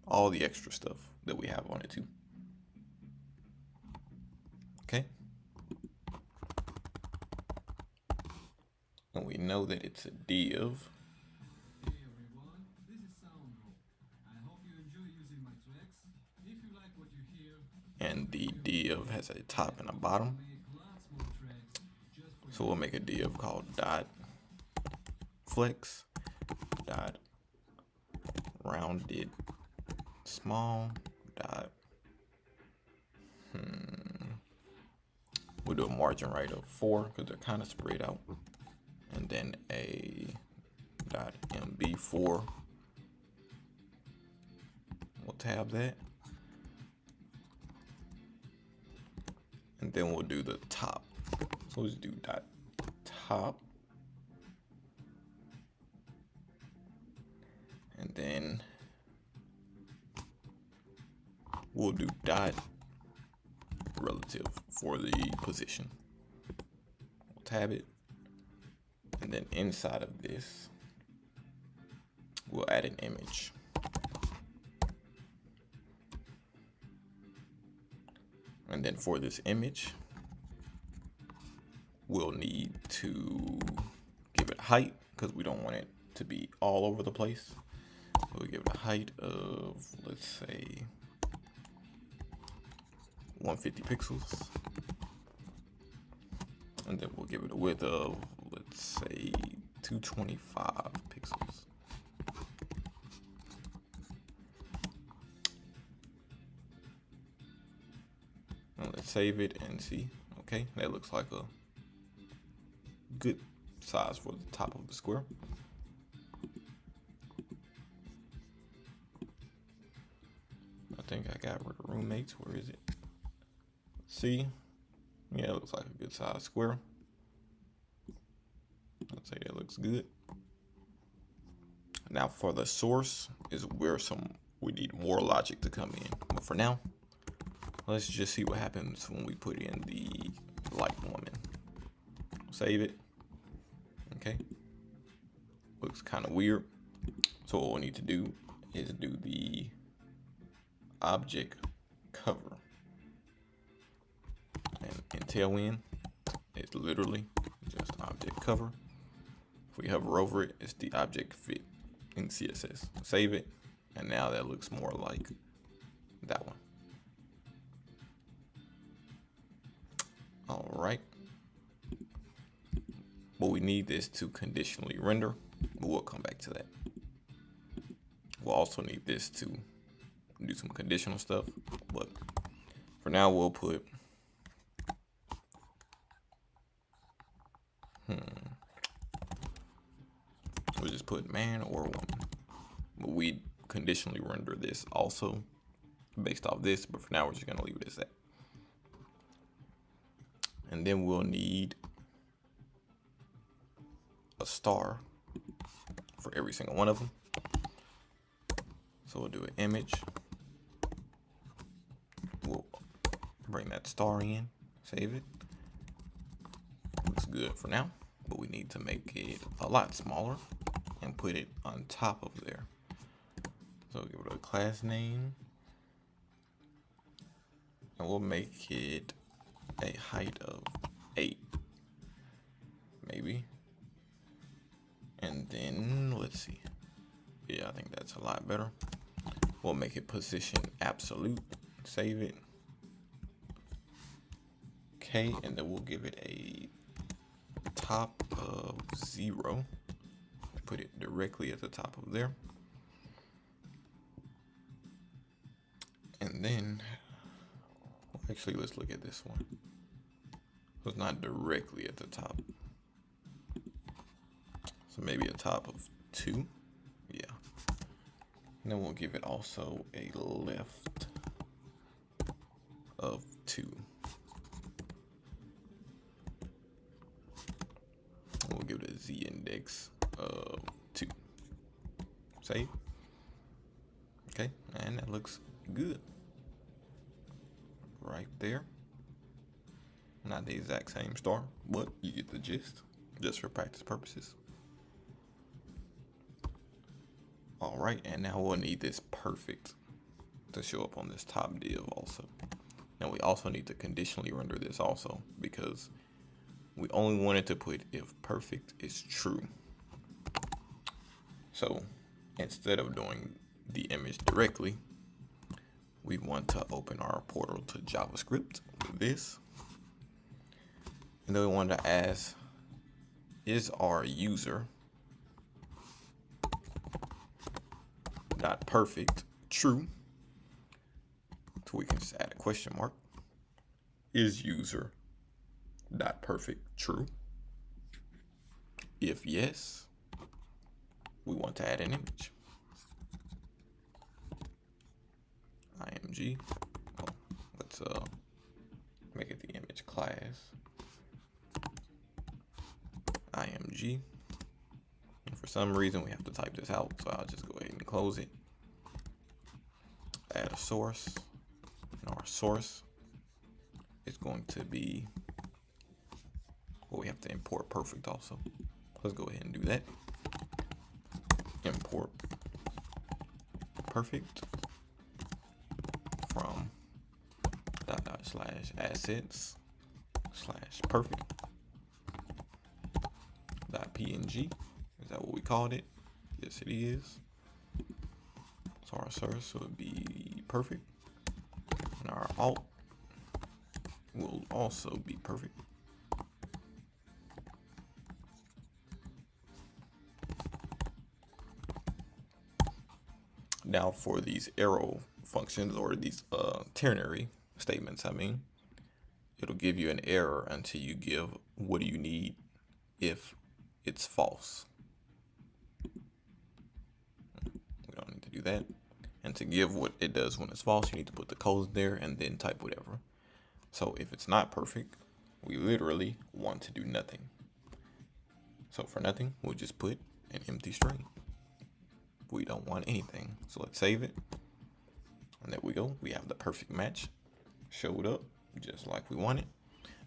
all the extra stuff that we have on it too. Okay. And we know that it's a div. And the div has a top and a bottom. So we'll make a div called dot flex dot rounded small dot we'll do a margin right of 4 because they're kind of spread out, and then a dot mb4. We'll tab that, and then we'll do the top. So let's do dot top, and then we'll do dot relative for the position. We'll tab it, and then inside of this we'll add an image. And then for this image, we'll need to give it height because we don't want it to be all over the place. So we'll give it a height of, let's say, 150 pixels. And then we'll give it a width of, let's say, 225 pixels. And let's save it and see. Okay, that looks like a good size for the top of the square. I think I got rid of roommates. Where is it? Let's see. Yeah, it looks like a good size square. I'd say that looks good. Now for the source is where we need more logic to come in. But for now, let's just see what happens when we put in the light woman. Save it. Okay. Looks kind of weird. So what we need to do is do the object cover. And in Tailwind, it's literally just object cover. If we hover over it, it's the object fit in CSS. Save it, and now that looks more like that one. All right. But we need this to conditionally render, but we'll come back to that. We'll also need this to do some conditional stuff, but for now we'll put we'll just put man or woman. But we conditionally render this also based off this, but for now we're just gonna leave it as that. And then we'll need a star for every single one of them. So we'll do an image. We'll bring that star in, save it. Looks good for now, but we need to make it a lot smaller and put it on top of there. So we'll give it a class name, and we'll make it a height of 8, maybe. And then let's see. Yeah, I think that's a lot better. We'll make it position absolute, save it. Okay, and then we'll give it a top of 0. Put it directly at the top of there. And then, well, actually, let's look at this one. So it's not directly at the top. So maybe a top of 2. Yeah. And then we'll give it also a left of 2. We'll give it a z index of 2. Save. Okay, and that looks good. Right there. Not the exact same star, but you get the gist, just for practice purposes. All right, and now we'll need this perfect to show up on this top div also. Now we also need to conditionally render this also, because we only wanted to put if perfect is true. So instead of doing the image directly, we want to open our portal to JavaScript with this. And then we want to ask, is our user dot perfect true? So we can just add a question mark. Is user dot perfect true? If yes, we want to add an image. img. Oh, let's make it the image class. img. And for some reason we have to type this out, so I'll just go ahead and close it. Add a source, and our source is going to be, well, we have to import perfect also. Let's go ahead and do that. Import perfect from /assets / perfect .png. Is that what we called it? Yes, it is. So our source would be perfect, and our alt will also be perfect. Now for these arrow functions, or these ternary statements, I mean, it'll give you an error until you give what do you need if it's false. We don't need to do that. And to give what it does when it's false, you need to put the code there and then type whatever. So if it's not perfect, we literally want to do nothing. So for nothing, we'll just put an empty string. We don't want anything. So let's save it. And there we go. We have the perfect match showed up just like we wanted.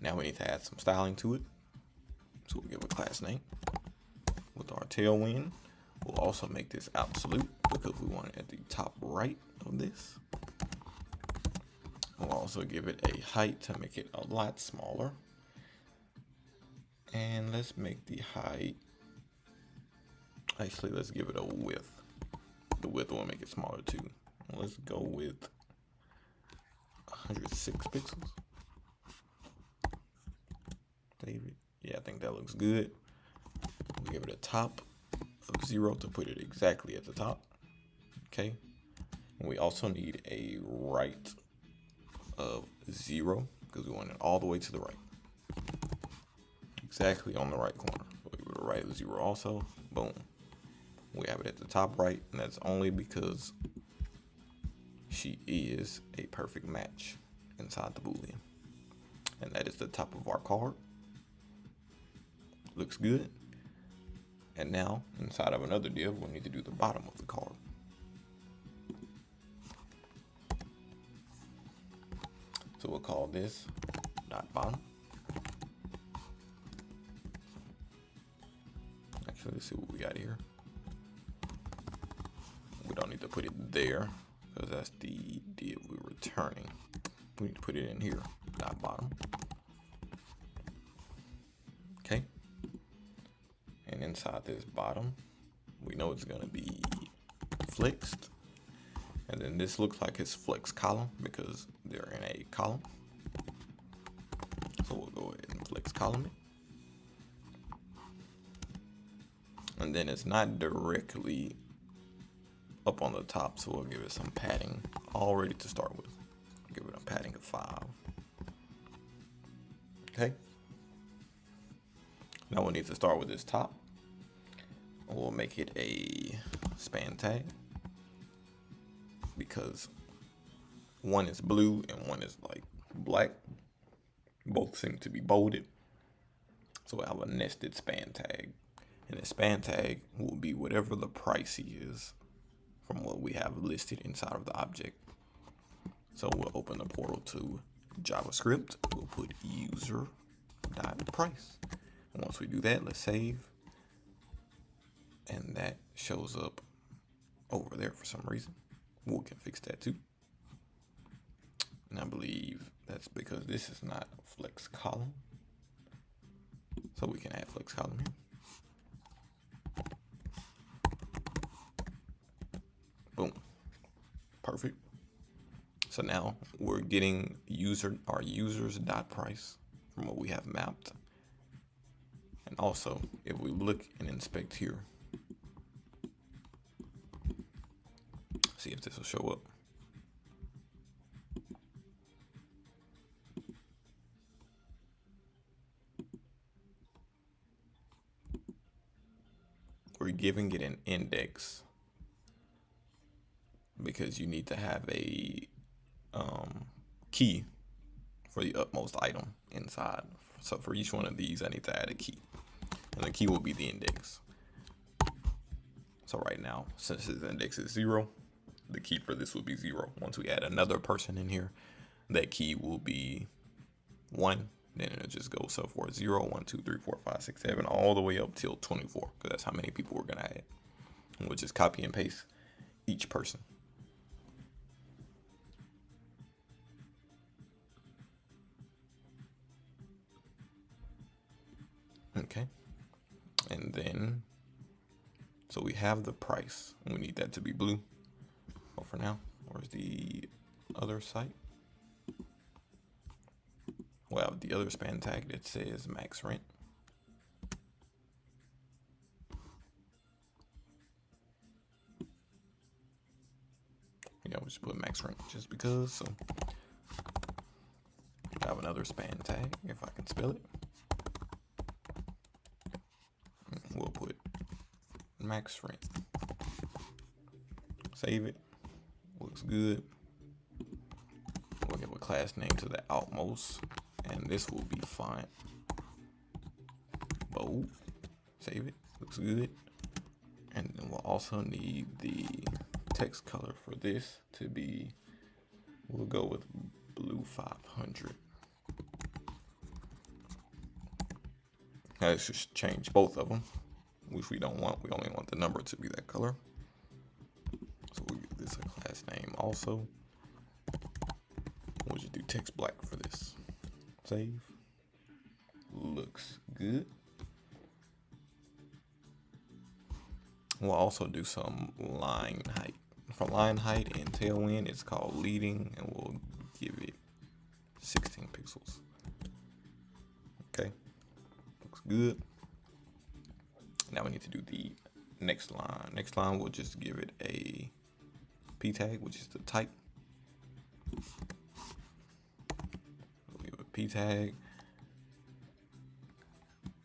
Now we need to add some styling to it. So we'll give a class name with our tailwind. We'll also make this absolute because we want it at the top right of this. We'll also give it a height to make it a lot smaller. And let's make the height, actually let's give it a width. The width will make it smaller too. Let's go with 106 pixels. David, yeah, I think that looks good. We'll give it a top of 0 to put it exactly at the top. Okay. And we also need a right of 0 because we want it all the way to the right. Exactly on the right corner. We'll give it a right of 0 also. Boom. We have it at the top right, and that's only because she is a perfect match inside the Boolean. And that is the top of our card. Looks good. And now, inside of another div, we need to do the bottom of the card. So we'll call this dot bottom. Actually, let's see what we got here. We don't need to put it there because that's the div we're returning. We need to put it in here, dot bottom. Okay. And inside this bottom, we know it's going to be flexed. And then this looks like it's flex column because they're in a column. So we'll go ahead and flex column it. And then it's not directly up on the top, so we'll give it some padding already to start with. Give it a padding of 5. Okay. Now we need to start with this top. We'll make it a span tag because one is blue and one is like black. Both seem to be bolded. So I have a nested span tag. And the span tag will be whatever the price is from what we have listed inside of the object. So we'll open the portal to JavaScript. We'll put user.price. And once we do that, let's save. And that shows up over there for some reason. We can fix that too. And I believe that's because this is not a flex column. So we can add flex column here. Boom. Perfect. So now we're getting our users.price from what we have mapped. And also, if we look and inspect here, see if this will show up. We're giving it an index because you need to have a key for the utmost item inside. So for each one of these, I need to add a key, and the key will be the index. So right now, since this index is 0, the key for this will be 0. Once we add another person in here, that key will be 1. Then it'll just go so forth 0, 1, 2, 3, 4, 5, 6, 7, all the way up till 24, because that's how many people we're gonna add. And we'll just copy and paste each person. Okay. And then, so we have the price, and we need that to be blue. But for now, where's the other site? We'll have the other span tag that says max rent. Yeah, we'll just put max rent just because. So I have another span tag, if I can spell it. We'll put max rent. Save it. Looks good. We'll give a class name to the outmost, and this will be font bold. Save it. Looks good. And then we'll also need the text color for this to be, we'll go with blue 500. Now let's just change both of them, which we don't want. We only want the number to be that color. So we'll give this a class name also. We'll just do text black for this. Save. Looks good. We'll also do some line height. For line height and tailwind, it's called leading, and we'll give it 16 pixels. Okay, looks good. Now we need to do the next line. Next line, we'll just give it a p tag, which is the type. We'll give it a p tag,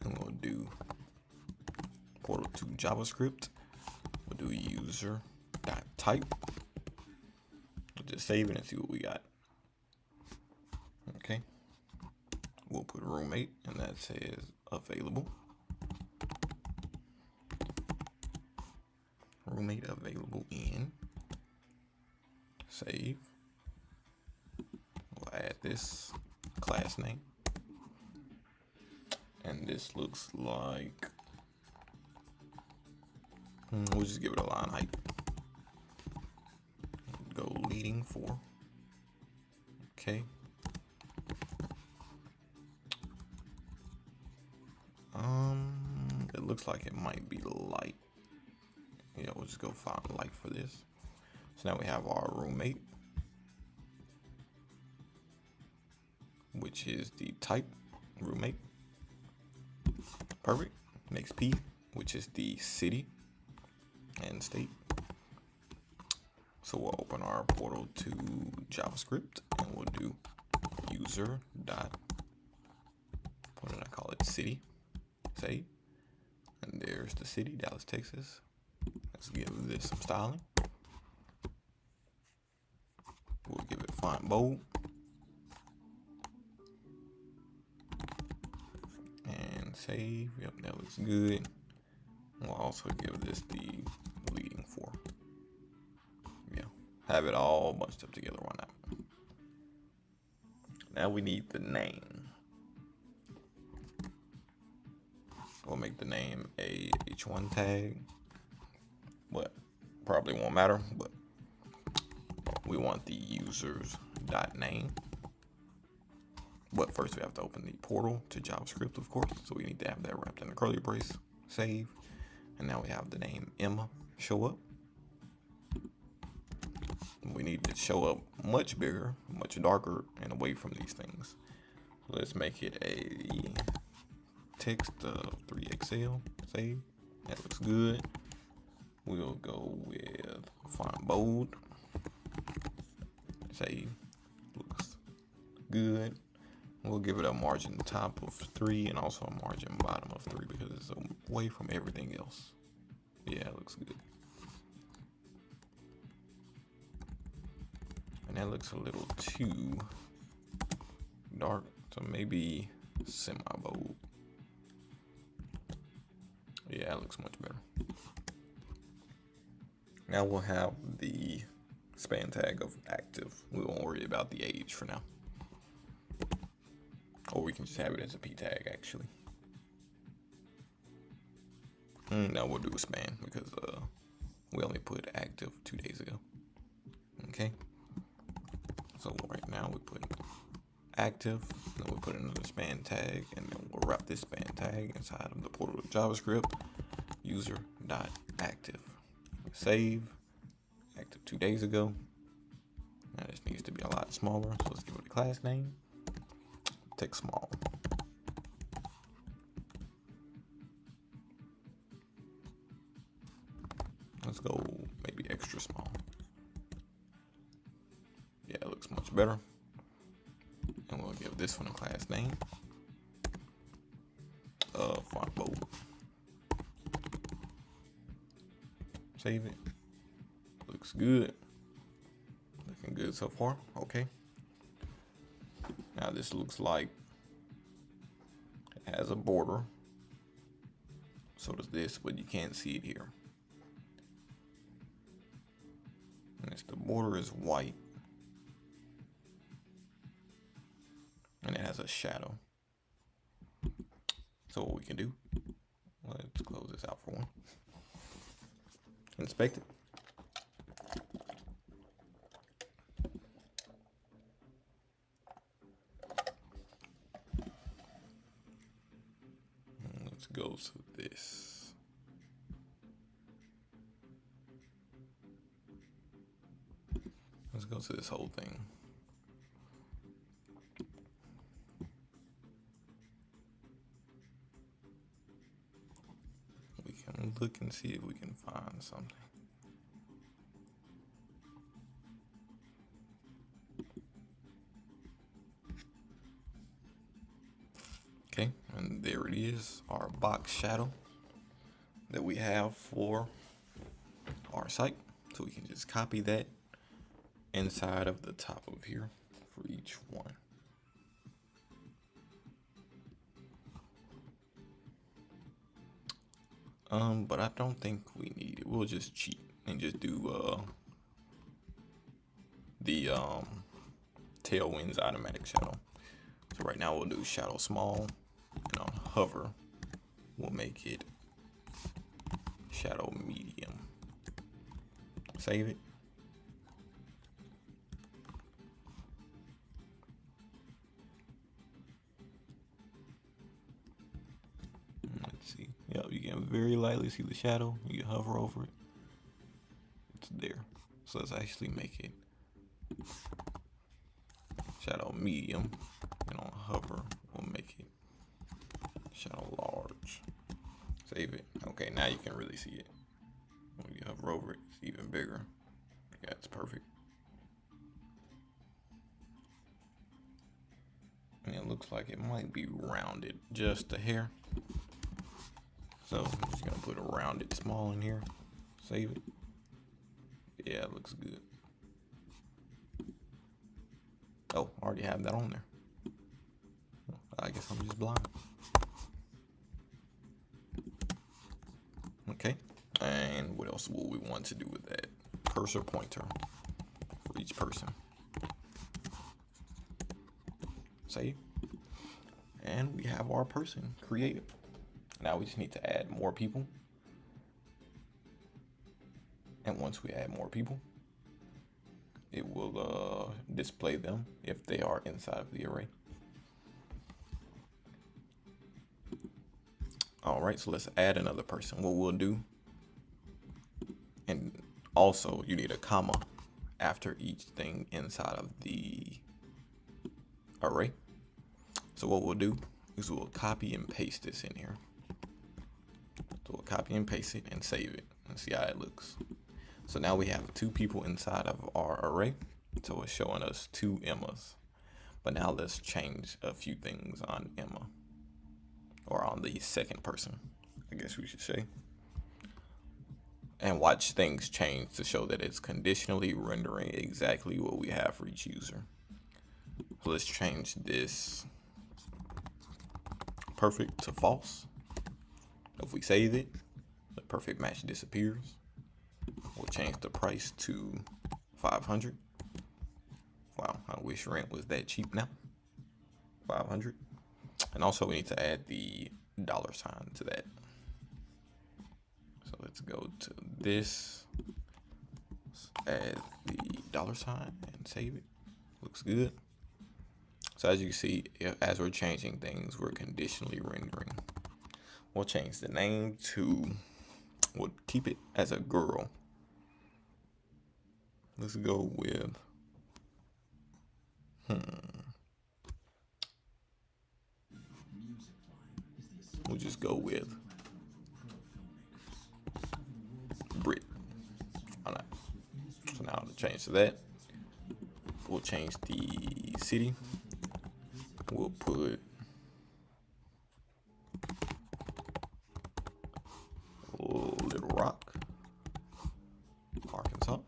and we'll do portal to JavaScript. We'll do user.type. We'll just save it and see what we got. Okay. We'll put roommate, and that says available. Roommate available in. Save. We'll add this class name. And this looks like, we'll just give it a line height. Go leading 4. Okay. It looks like it might be light. Yeah, we'll just go find light for this. So now we have our roommate, which is the type roommate. Perfect. Next P, which is the city and state. So we'll open our portal to JavaScript, and we'll do user dot, what did I call it? City. Save. And there's the city, Dallas, Texas. Let's give this some styling. We'll give it font bold. And save. Yep, that looks good. We'll also give this the leading 4. Yeah, have it all bunched up together. Why not? Now we need the name. We'll make the name a h1 tag, but probably won't matter. But we want the users dot name. But first we have to open the portal to JavaScript, of course. So we need to have that wrapped in a curly brace. Save. And now we have the name Emma show up. We need to show up much bigger, much darker, and away from these things. So let's make it a text of 3XL. Save. That looks good. We'll go with font bold. Save. Looks good. We'll give it a margin top of 3 and also a margin bottom of 3 because it's away from everything else. Yeah, it looks good. And that looks a little too dark, so maybe semi-bold. Yeah, it looks much better. Now we'll have the span tag of active. We won't worry about the age for now. Or we can just have it as a p tag, actually. Now we'll do a span because we only put active 2 days ago. Okay. So right now we put active, then we'll put another span tag, and then we'll wrap this span tag inside of the portal of JavaScript user.active. Save. Active 2 days ago. Now this needs to be a lot smaller, so let's give it a class name. Text small. Let's go maybe extra small. Yeah, it looks much better. And we'll give this one a class name. Font bold. Save it. Looks good. Looking good so far. Okay. Now this looks like it has a border. So does this, but you can't see it here. And the border is white. And it has a shadow. So what we can do, let's close this out for one. Inspect it. And let's go to this. Let's go to this whole thing. We can look and see if we can find something. Okay, and there it is, our box shadow that we have for our site. So we can just copy that inside of the top of here for each one. But I don't think we need it. We'll just cheat and just do the tailwinds automatic shadow. So right now we'll do shadow small, and on hover we'll make it shadow medium. Save it. Let's see. Yep, you can very lightly see the shadow. You can hover over it. It's there. So let's actually make it shadow medium, and on hover we'll make it shadow large. Save it. Okay, now you can really see it. When you hover over it, it's even bigger. Yeah, it's perfect. And it looks like it might be rounded just a hair. So I'm just gonna put a rounded small in here. Save it. Yeah, it looks good. Oh, I already have that on there. I guess I'm just blind. Okay, and what else will we want to do with that? Cursor pointer for each person. Save. And we have our person created. Now we just need to add more people. And once we add more people, it will display them if they are inside of the array. All right, so let's add another person. What we'll do, and also you need a comma after each thing inside of the array. So what we'll do is we'll copy and paste this in here. So we'll copy and paste it and save it and see how it looks. So now we have 2 people inside of our array. So it's showing us 2 Emmas. But now let's change a few things on Emma, or on the second person, I guess we should say. And watch things change to show that it's conditionally rendering exactly what we have for each user. So let's change this perfect to false. If we save it, the perfect match disappears. We'll change the price to 500. Wow, I wish rent was that cheap now. 500. And also we need to add the $sign to that. So let's go to this, add the $sign and save it. Looks good. So as you can see, as we're changing things, we're conditionally rendering. We'll change the name to, we'll keep it as a girl. Let's go with, we'll just go with Brit. Why not? So now to change to that, we'll change the city. We'll put Little Rock, Arkansas.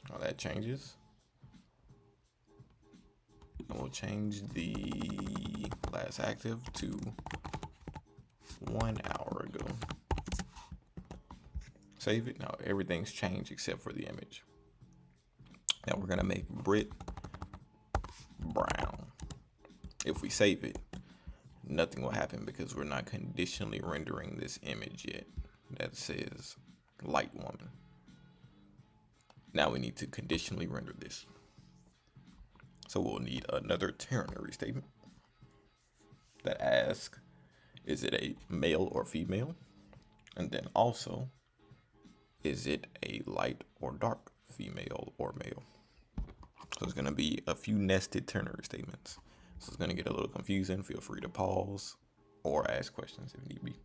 Now that changes. And we'll change the last active to 1 hour ago. Save it. Now everything's changed except for the image. Now we're gonna make Brit brown. If we save it, nothing will happen because we're not conditionally rendering this image yet that says light woman. Now we need to conditionally render this. So we'll need another ternary statement that asks, is it a male or female? And then also, is it a light or dark female or male? So it's going to be a few nested ternary statements. So it's going to get a little confusing. Feel free to pause or ask questions if need be.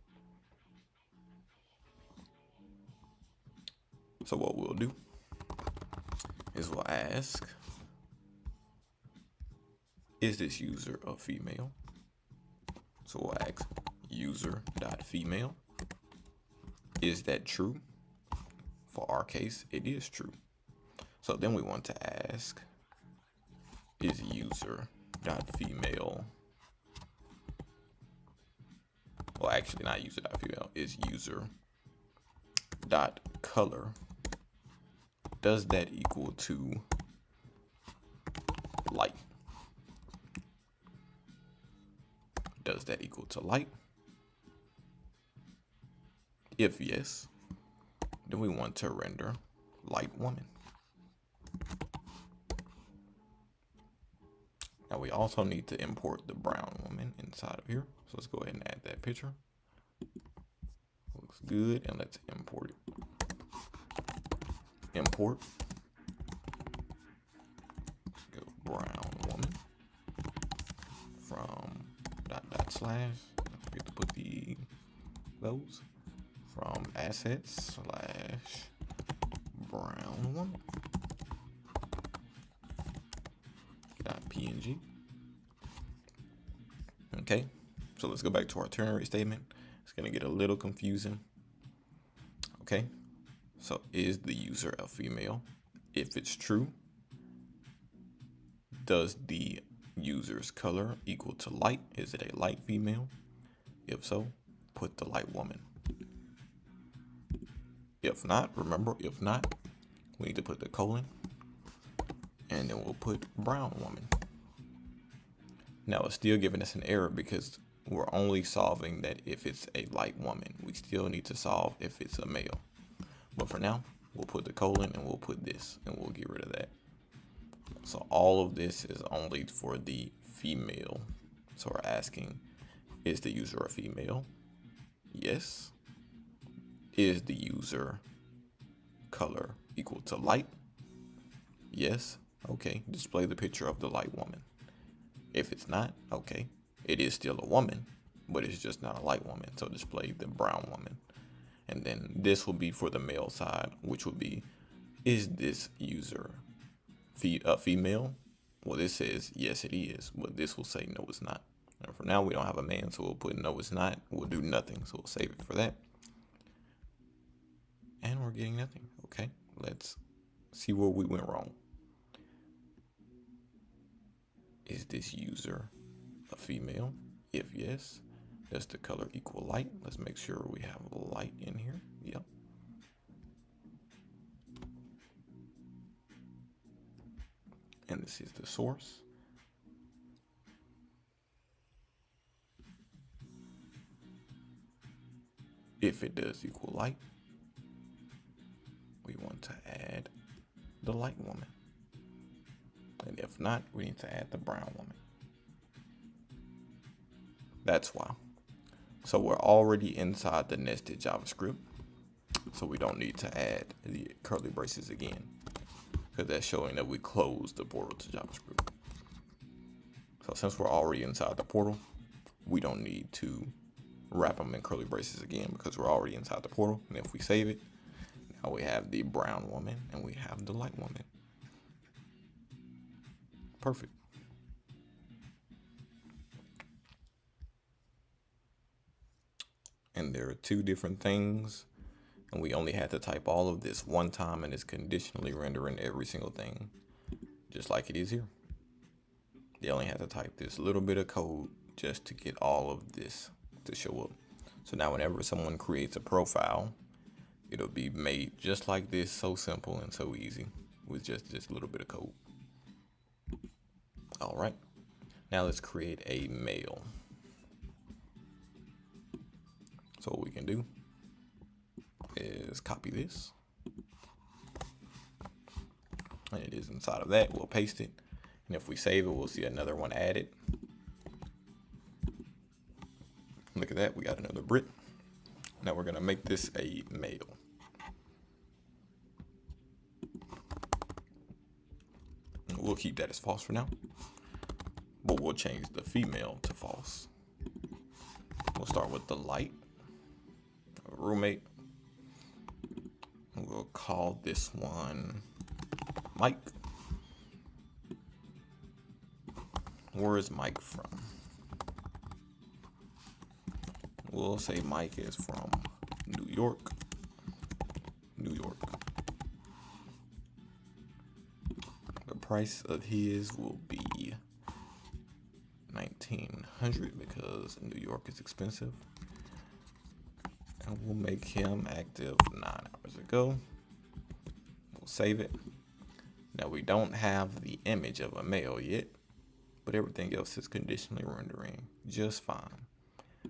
So what we'll do is we'll ask, is this user a female? So we'll ask user.female. Is that true? For our case, it is true. So then we want to ask, is user.female, well, actually not user.female, is user.color, does that equal to light? Does that equal to light? If yes, then we want to render light woman. Now we also need to import the brown woman inside of here. So let's go ahead and add that picture. Looks good, and let's import it. Import. Let's go brown woman from // don't forget to put those from assets / brown woman .png. Okay, so let's go back to our ternary statement. It's gonna get a little confusing. Okay, so is the user a female? If it's true, does the user's color equal to light? Is it a light female? If so, put the light woman. If not, remember, if not, we need to put the colon, and then we'll put brown woman. Now it's still giving us an error because we're only solving that if it's a light woman. We still need to solve if it's a male. But for now, we'll put the colon and we'll put this and we'll get rid of that. So all of this is only for the female. So we're asking, is the user a female? Yes. Is the user color equal to light? Yes. Okay, display the picture of the light woman. If it's not, okay, it is still a woman, but it's just not a light woman. So display the brown woman. And then this will be for the male side, which will be, is this user a female? Well, this says, yes, it is, but this will say, no, it's not. And for now, we don't have a man, so we'll put, no, it's not. We'll do nothing, so we'll save it for that. And we're getting nothing. Okay, let's see where we went wrong. Is this user a female? If yes, does the color equal light? Let's make sure we have light in here. Yep. And this is the source. If it does equal light, we want to add the light woman. And if not, we need to add the brown woman. That's why. So we're already inside the nested JavaScript. So we don't need to add the curly braces again, because that's showing that we closed the portal to JavaScript. So since we're already inside the portal, we don't need to wrap them in curly braces again because we're already inside the portal. And if we save it, now we have the brown woman and we have the light woman. Perfect. And there are two different things, and we only had to type all of this one time, and it's conditionally rendering every single thing just like it is here. You only have to type this little bit of code just to get all of this to show up. So now whenever someone creates a profile, it'll be made just like this, so simple and so easy with just this little bit of code. All right, now let's create a mail. So what we can do is copy this, and it is inside of that. We'll paste it, and if we save it, we'll see another one added. Look at that, we got another Brit. Now we're gonna make this a mail. We'll keep that as false for now, but we'll change the female to false. We'll start with the light, roommate. We'll call this one Mike. Where is Mike from? We'll say Mike is from New York. New York. The price of his will be $1,900 because New York is expensive. And we'll make him active 9 hours ago. We'll save it. Now we don't have the image of a male yet, but everything else is conditionally rendering just fine.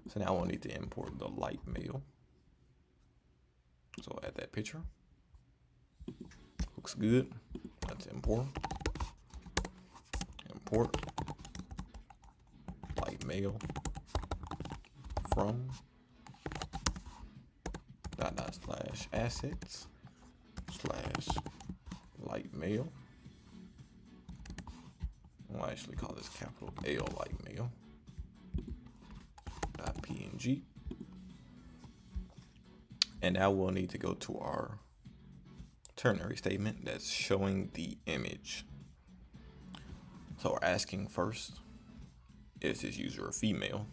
So now we'll need to import the light male. So add that picture. Looks good. Let's import. Import light male from / assets / light male. We'll actually call this capital L light male. .png. And now we'll need to go to our ternary statement that's showing the image. So we're asking first, is this user a female?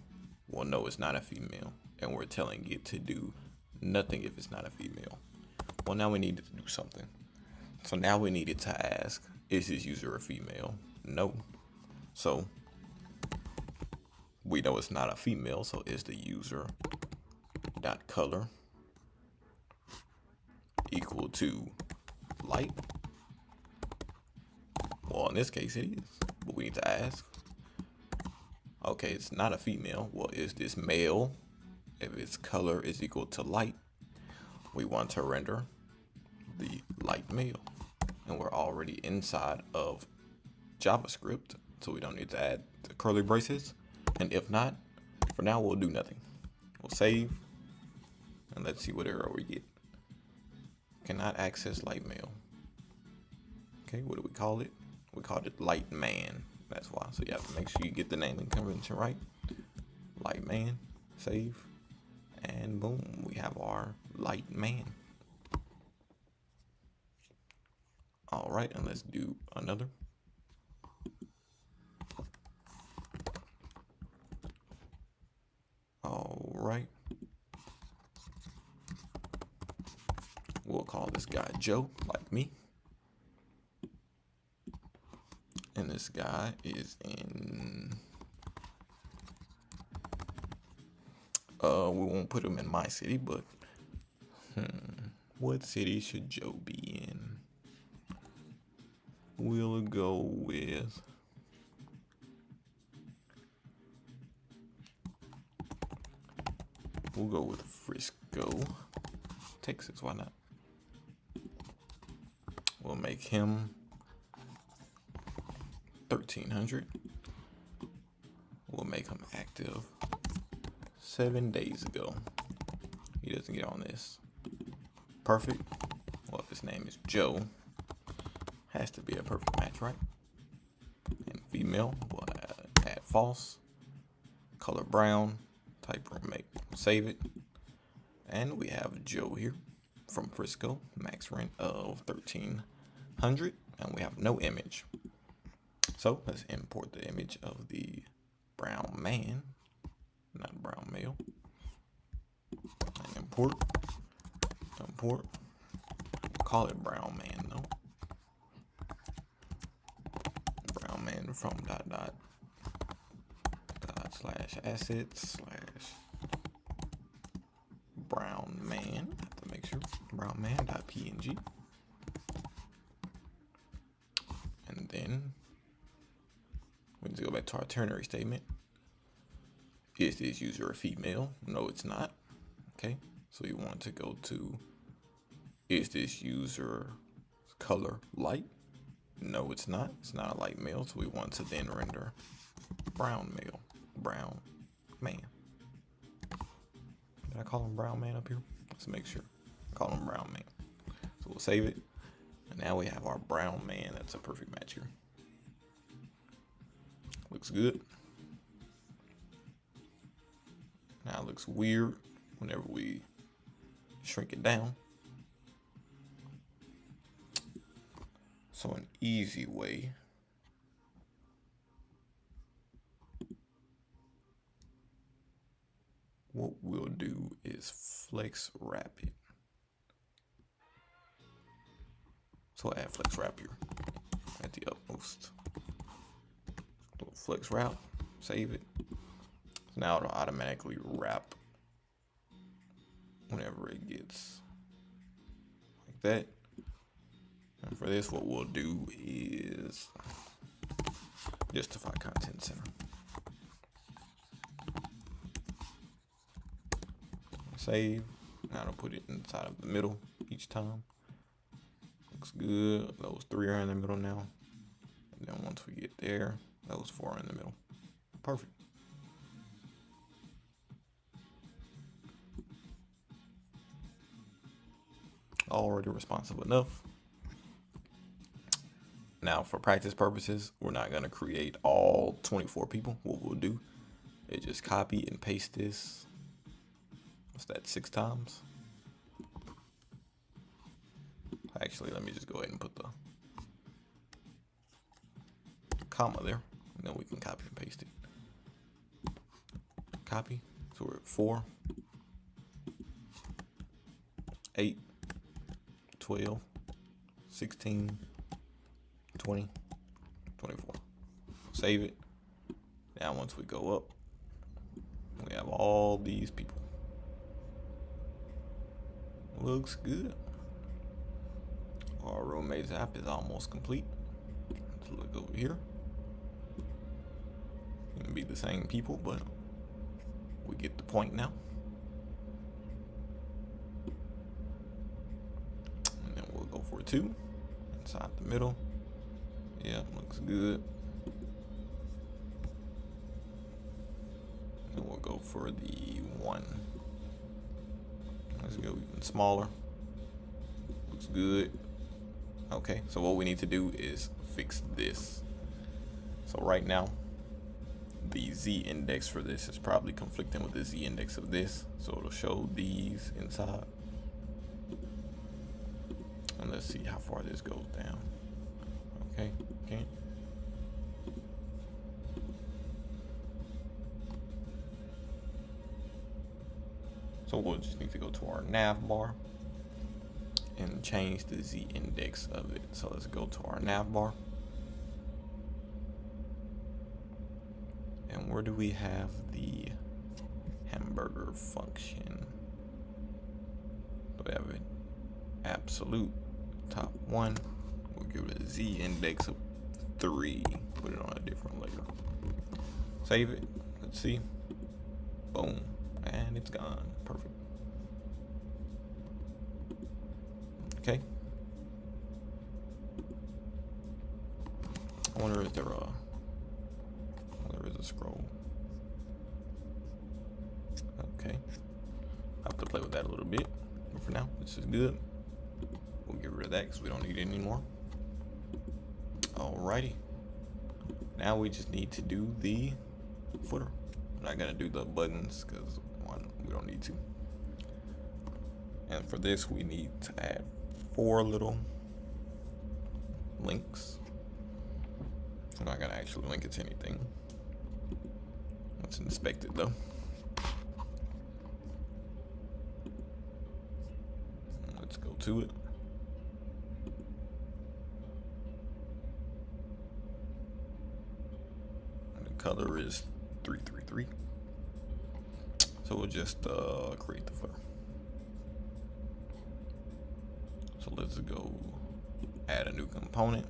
Well, no, it's not a female. And we're telling it to do nothing if it's not a female. Well, now we need it to do something. So now we need it to ask, is this user a female? No. So we know it's not a female, so is the user dot color equal to light? Well, in this case it is, but we need to ask, okay, it's not a female. Well, is this male? If its color is equal to light, we want to render the light male, and we're already inside of JavaScript, so we don't need to add the curly braces. And if not, for now we'll do nothing. We'll save, and let's see what error we get. Cannot access light male. Okay, what do we call it? We called it light man. That's why. So you have to make sure you get the naming convention right. Light man. Save, and boom, we have our light man. All right, and let's do another. All right. We'll call this guy Joe, like me. And this guy is in, we won't put him in my city, but what city should Joe be in? We'll go with Frisco, Texas. Why not? We'll make him 1,300. We'll make him active 7 days ago. He doesn't get on this. Perfect. Well, if his name is Joe, has to be a perfect match, right? And female, we'll add false. Color brown. Type roommate. Save it. And we have Joe here from Frisco. Max rent of 1,300. And we have no image. So let's import the image of the brown man, not brown male. And import. Call it brown man though. Brown man from /assets/ brown man. I have to make sure brown man.png. And then we need to go back to our ternary statement. Is this user a female? No, it's not. Okay, so we want to go to, is this user color light? No, it's not. It's not a light male. So we want to then render brown male, brown man. Did I call him brown man up here? Let's make sure. Call him brown man. So we'll save it. And now we have our brown man. That's a perfect match here. Looks good. Now it looks weird whenever we shrink it down. So an easy way what we'll do is flex wrap it. So add flex wrap here at the utmost. So flex wrap, save it. So now it'll automatically wrap whenever it gets like that. And for this, what we'll do is justify content center. Save. Now I'll put it inside of the middle each time. Looks good. Those 3 are in the middle now. And then once we get there, those 4 are in the middle. Perfect. Already responsive enough. Now for practice purposes, we're not going to create all 24 people. What we'll do is just copy and paste this. What's that, 6 times? Actually, let me just go ahead and put the comma there, and then we can copy and paste it. Copy, so we're at 4, 8, 12, 16, 20, 24. Save it. Now once we go up, we have all these people. Looks good. Our roommate's app is almost complete. Let's look over here. It's gonna be the same people, but we get the point now. And then we'll go for 2 inside the middle. Yeah, looks good. And we'll go for the 1. Let's go even smaller. Looks good. Okay, so what we need to do is fix this. So right now, the Z index for this is probably conflicting with the Z index of this. So it'll show these inside. And let's see how far this goes down. Okay, okay. So we'll just need to go to our nav bar and change the Z index of it. So let's go to our nav bar. And where do we have the hamburger function? We have it absolute top 1. We'll give it a Z index of 3. Put it on a different layer. Save it. Let's see. Boom. And it's gone. Perfect. Okay. I wonder if there is a scroll. Okay. I have to play with that a little bit. But for now, this is good. We'll get rid of that because we don't need it anymore. Alrighty. Now we just need to do the footer. I'm not gonna do the buttons because we don't need to. And for this, we need to add 4 little links. I'm not gonna actually link it to anything. Let's inspect it though. Let's go to it. And the color is 333. So we'll just create the footer. So let's go add a new component.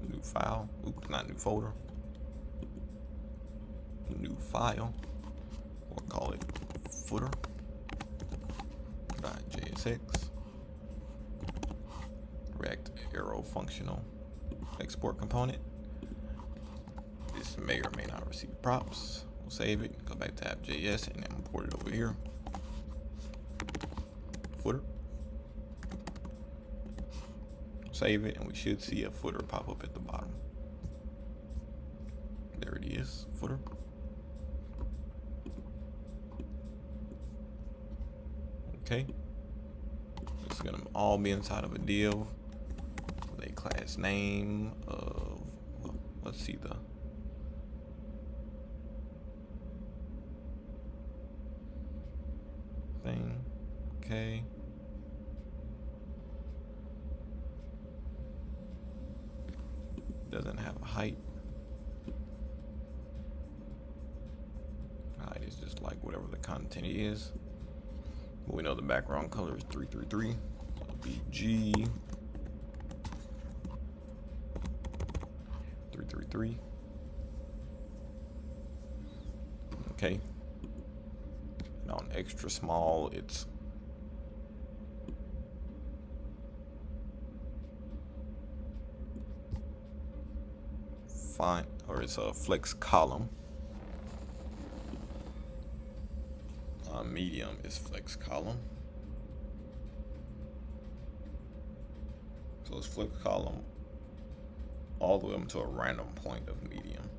New file. Oops, not new folder. New file. We'll call it footer.jsx. React arrow functional export component. This may or may not receive props. We'll save it, go back to app.js and import it over here. Footer. Save it, and we should see a footer pop up at the bottom. There it is, footer. Okay. It's gonna all be inside of a div with a class name of, well, let's see the thing. Okay. Doesn't have a height. Height is just like whatever the content is. But we know the background color is 333. So it'll be G 333. Okay. And on extra small, it's fine, or it's a flex column. Medium is flex column. So it's flex column all the way up to a random point of medium.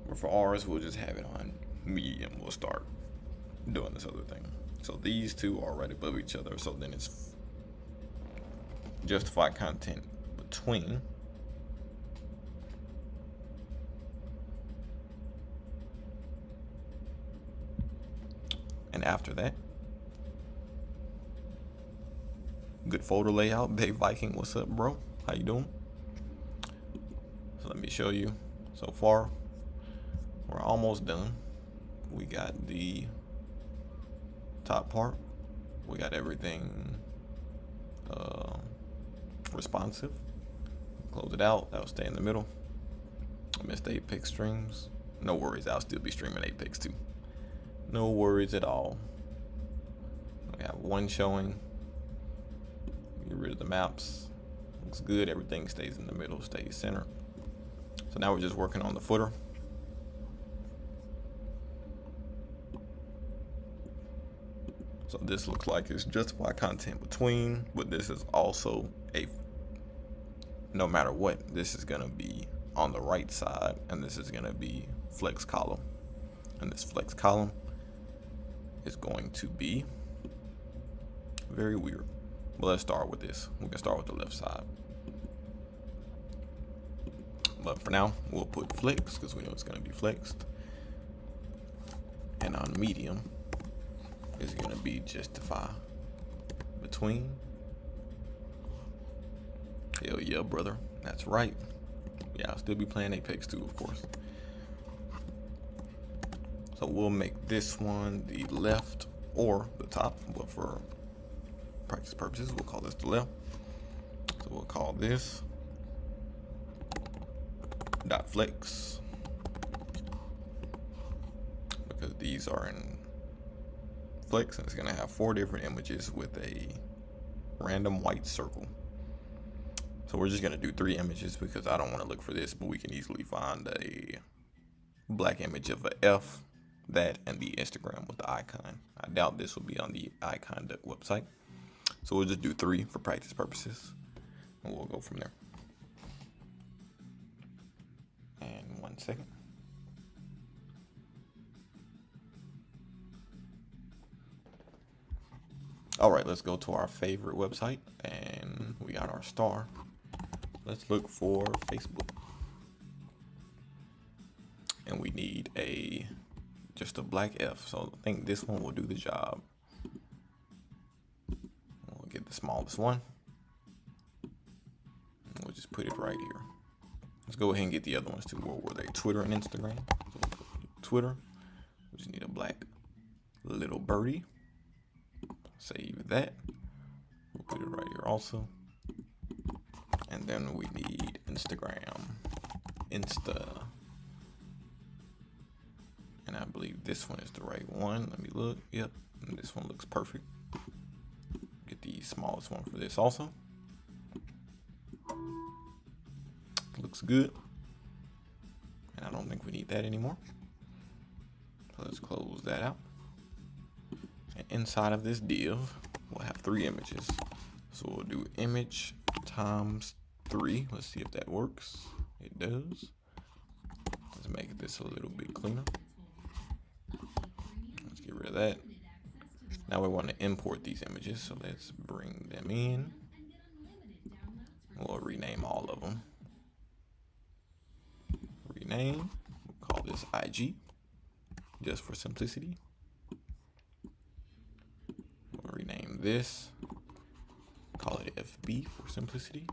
But for ours, we'll just have it on medium. We'll start doing this other thing. So these two are right above each other. So then it's justify content between. And after that, good folder layout. Bay Viking, what's up, bro? How you doing? So let me show you. So far, we're almost done. We got the top part. We got everything responsive. Close it out. That'll stay in the middle. I missed Apex streams. No worries. I'll still be streaming Apex too. No worries at all. We have one showing. Get rid of the maps. Looks good. Everything stays in the middle, stays centered. So now we're just working on the footer. So this looks like it's justify content between, but this is also a, no matter what, this is gonna be on the right side, and this is gonna be flex column. And this flex column is going to be very weird. But let's start with this. We can start with the left side. But for now, we'll put flex because we know it's going to be flexed. And on medium is going to be justify between. Hell yeah, brother. That's right. Yeah, I'll still be playing Apex too, of course. So we'll make this one the left or the top, but for practice purposes, we'll call this the left. So we'll call this dot flex because these are in flex, and it's gonna have 4 different images with a random white circle. So we're just gonna do 3 images because I don't want to look for this, but we can easily find a black image of a F, that, and the Instagram with the icon. I doubt this will be on the icon duck website. So we'll just do 3 for practice purposes, and we'll go from there. And 1 second. All right, let's go to our favorite website, and we got our star. Let's look for Facebook. And we need just a black F. So I think this one will do the job. We'll get the smallest one. We'll just put it right here. Let's go ahead and get the other ones too. What were they? Twitter and Instagram. So Twitter. We just need a black little birdie. Save that. We'll put it right here also. And then we need Instagram. Insta. And I believe this one is the right one. Let me look. Yep. And this one looks perfect. Get the smallest one for this also. Looks good. And I don't think we need that anymore. So let's close that out. And inside of this div, we'll have 3 images. So we'll do image times 3. Let's see if that works. It does. Let's make this a little bit cleaner. Let's get rid of that. Now we want to import these images, so let's bring them in. We'll rename all of them. Rename. We'll call this IG, just for simplicity. We'll rename this. Call it FB for simplicity.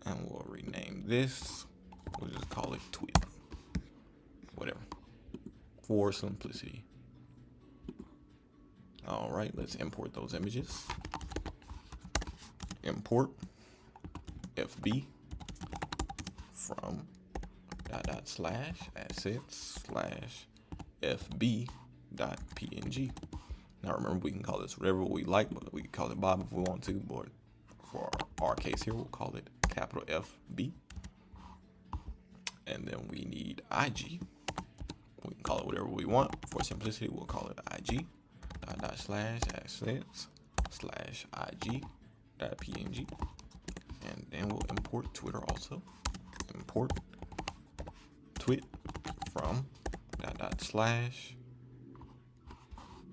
And we'll rename this. We'll just call it tweet. Whatever. For simplicity. All right, let's import those images. Import FB from /assets/fb.png. Now remember, we can call this whatever we like, but we can call it Bob if we want to, but for our case here, we'll call it capital FB. And then we need IG. We can call it whatever we want. For simplicity, we'll call it IG. /assets/IG.png. And then we'll import Twitter also. Import twit from //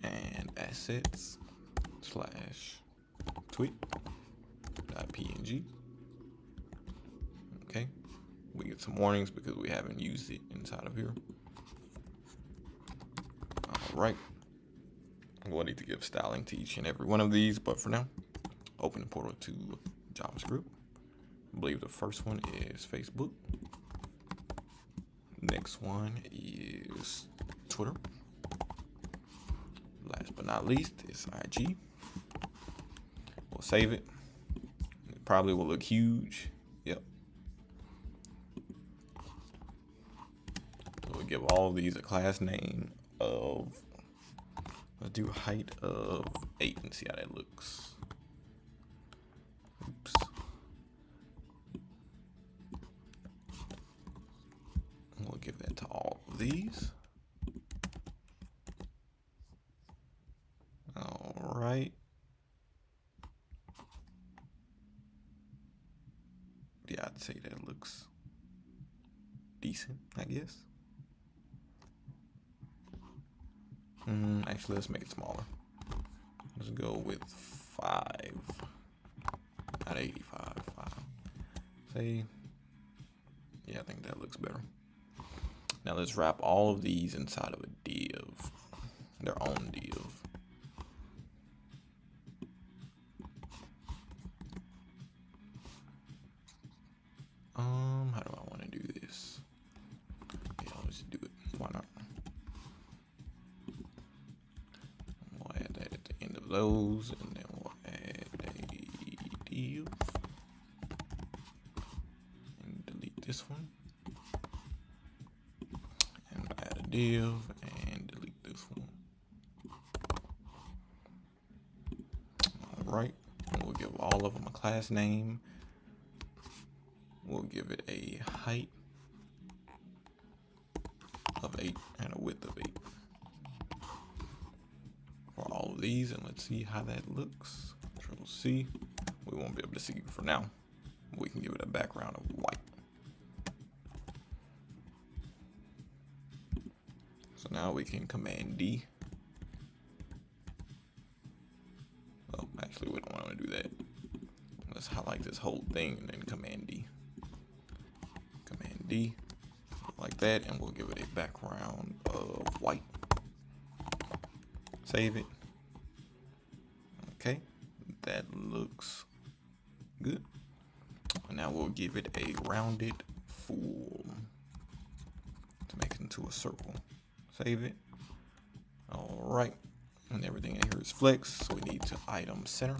and assets/tweet.png. Okay, we get some warnings because we haven't used it inside of here. All right, we'll need to give styling to each and every one of these, but for now, open the portal to JavaScript. I believe the first one is Facebook. Next one is Twitter. Last but not least is IG. We'll save it. It probably will look huge. Yep. So we'll give all of these a class name of, let's do height of 8 and see how that looks. Oops. We'll give that to all of these. All right. Yeah, I'd say that looks decent, I guess. Actually, let's make it smaller. Let's go with 5. Not 85, 5. Say, yeah, I think that looks better. Now let's wrap all of these inside of a div, their own div. How do I want to do this? Yeah, let's do it. Why not? We'll add that at the end of those, and then we'll add a div and delete this one. Add a div and delete this one. All right, and we'll give all of them a class name. We'll give it a height of 8 and a width of 8 for all of these, and let's see how that looks. Control C. We won't be able to see it for now. We can give it a background of white. So now we can Command D. Oh, actually, we don't want to do that. Let's highlight this whole thing and then Command D. Command D, like that, and we'll give it a background of white. Save it. Okay, that looks good. And now we'll give it a rounded full to make it into a circle. Save it. All right, and everything in here is flex, so we need to item center,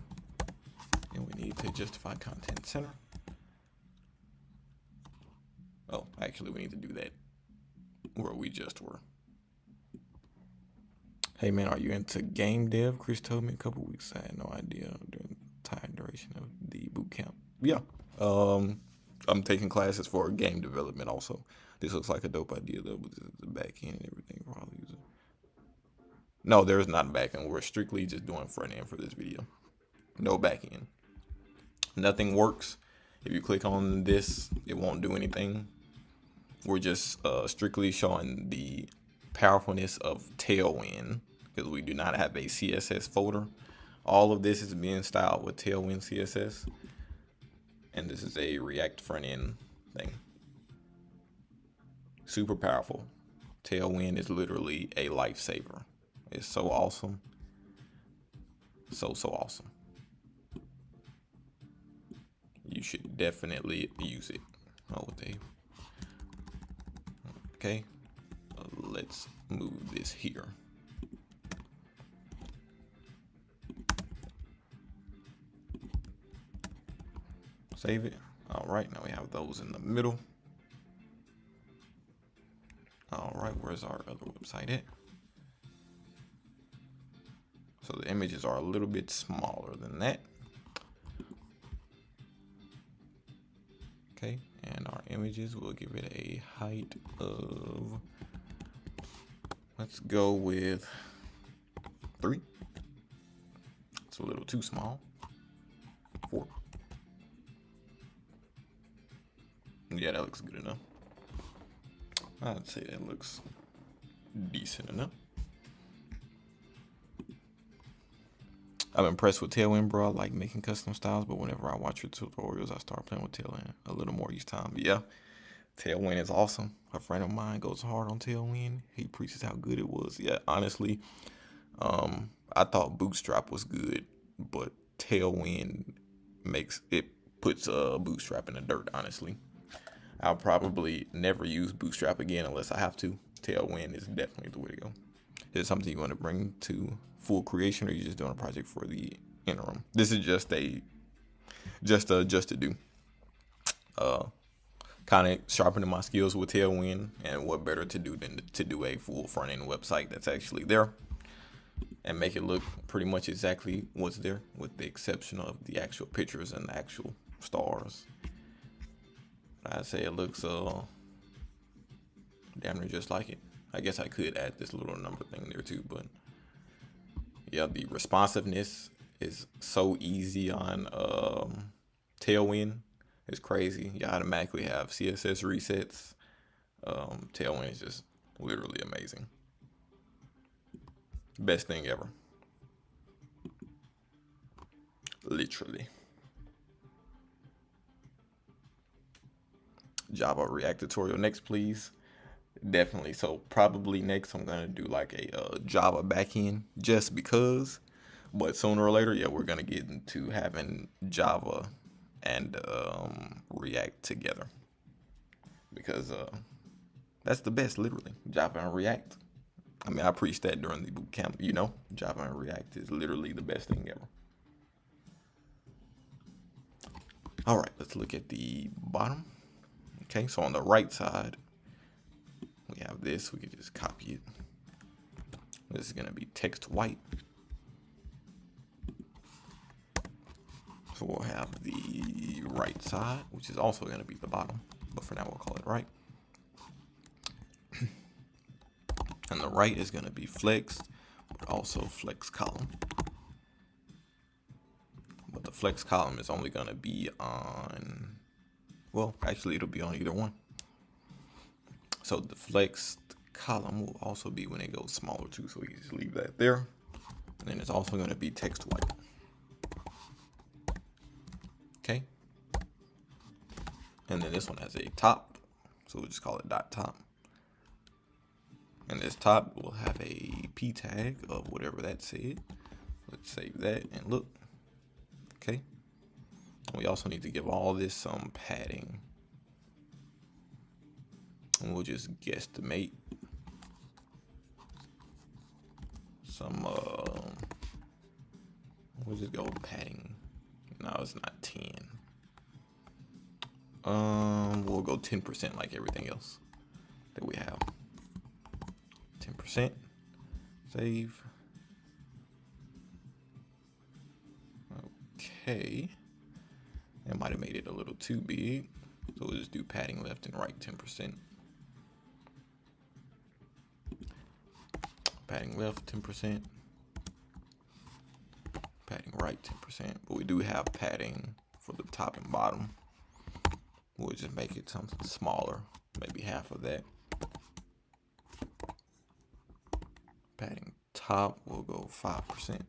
and we need to justify content center. Oh, actually, we need to do that where we just were. Hey man, are you into game dev? Chris told me a couple weeks. I had no idea during the time duration of the boot camp. Yeah, I'm taking classes for game development also. This looks like a dope idea though, with the back end and everything for all users. No, there is not a back end. We're strictly just doing front end for this video. No back end. Nothing works. If you click on this, it won't do anything. We're just strictly showing the powerfulness of Tailwind, because we do not have a CSS folder. All of this is being styled with Tailwind CSS, and this is a React front end thing. Super powerful. Tailwind is literally a lifesaver. It's so awesome. So awesome. You should definitely use it. Oh, okay. Let's move this here. Save it. All right, now we have those in the middle. All right, where's our other website at? So the images are a little bit smaller than that. Okay, and our images, we'll give it a height of, let's go with 3. It's a little too small. 4. Yeah, that looks good enough. I'd say that looks decent enough. I'm impressed with Tailwind, bro. I like making custom styles, but whenever I watch your tutorials, I start playing with Tailwind a little more each time. But yeah, Tailwind is awesome. A friend of mine goes hard on Tailwind. He preaches how good it was. Yeah, honestly, I thought Bootstrap was good, but Tailwind puts Bootstrap in the dirt, honestly. I'll probably never use Bootstrap again unless I have to. Tailwind is definitely the way to go. Is it something you want to bring to full creation, or are you just doing a project for the interim? This is just to do. Kind of sharpening my skills with Tailwind, and what better to do than to do a full front end website that's actually there and make it look pretty much exactly what's there, with the exception of the actual pictures and the actual stars. I'd say it looks damn near just like it. I guess I could add this little number thing there too, but yeah, the responsiveness is so easy on Tailwind. It's crazy. You automatically have CSS resets. Tailwind is just literally amazing. Best thing ever. Literally. Java React tutorial next, please. Definitely. So probably next I'm gonna do like a Java backend, just because. But sooner or later, yeah, we're gonna get into having Java and React together, because that's the best, literally. Java and React. I mean, I preached that during the boot camp. You know, Java and React is literally the best thing ever. All right, let's look at the bottom. Okay, so on the right side, we have this. We can just copy it. This is gonna be text white. So we'll have the right side, which is also gonna be the bottom, but for now we'll call it right. And the right is gonna be flexed, but also flex column. But the flex column is only gonna be on, well, actually it'll be on either one. So the flexed column will also be when it goes smaller too, so we can just leave that there. And then it's also gonna be text white. Okay. And then this one has a top, so we'll just call it dot top. And this top will have a p tag of whatever that said. Let's save that and look. We also need to give all this some padding. And we'll just guesstimate some, we'll just go padding. No, it's not 10. We'll go 10% like everything else that we have. 10%. Save. Okay. That might have made it a little too big. So we'll just do padding left and right 10%. Padding left 10%. Padding right 10%. But we do have padding for the top and bottom. We'll just make it something smaller, maybe half of that. Padding top, we'll go 5%.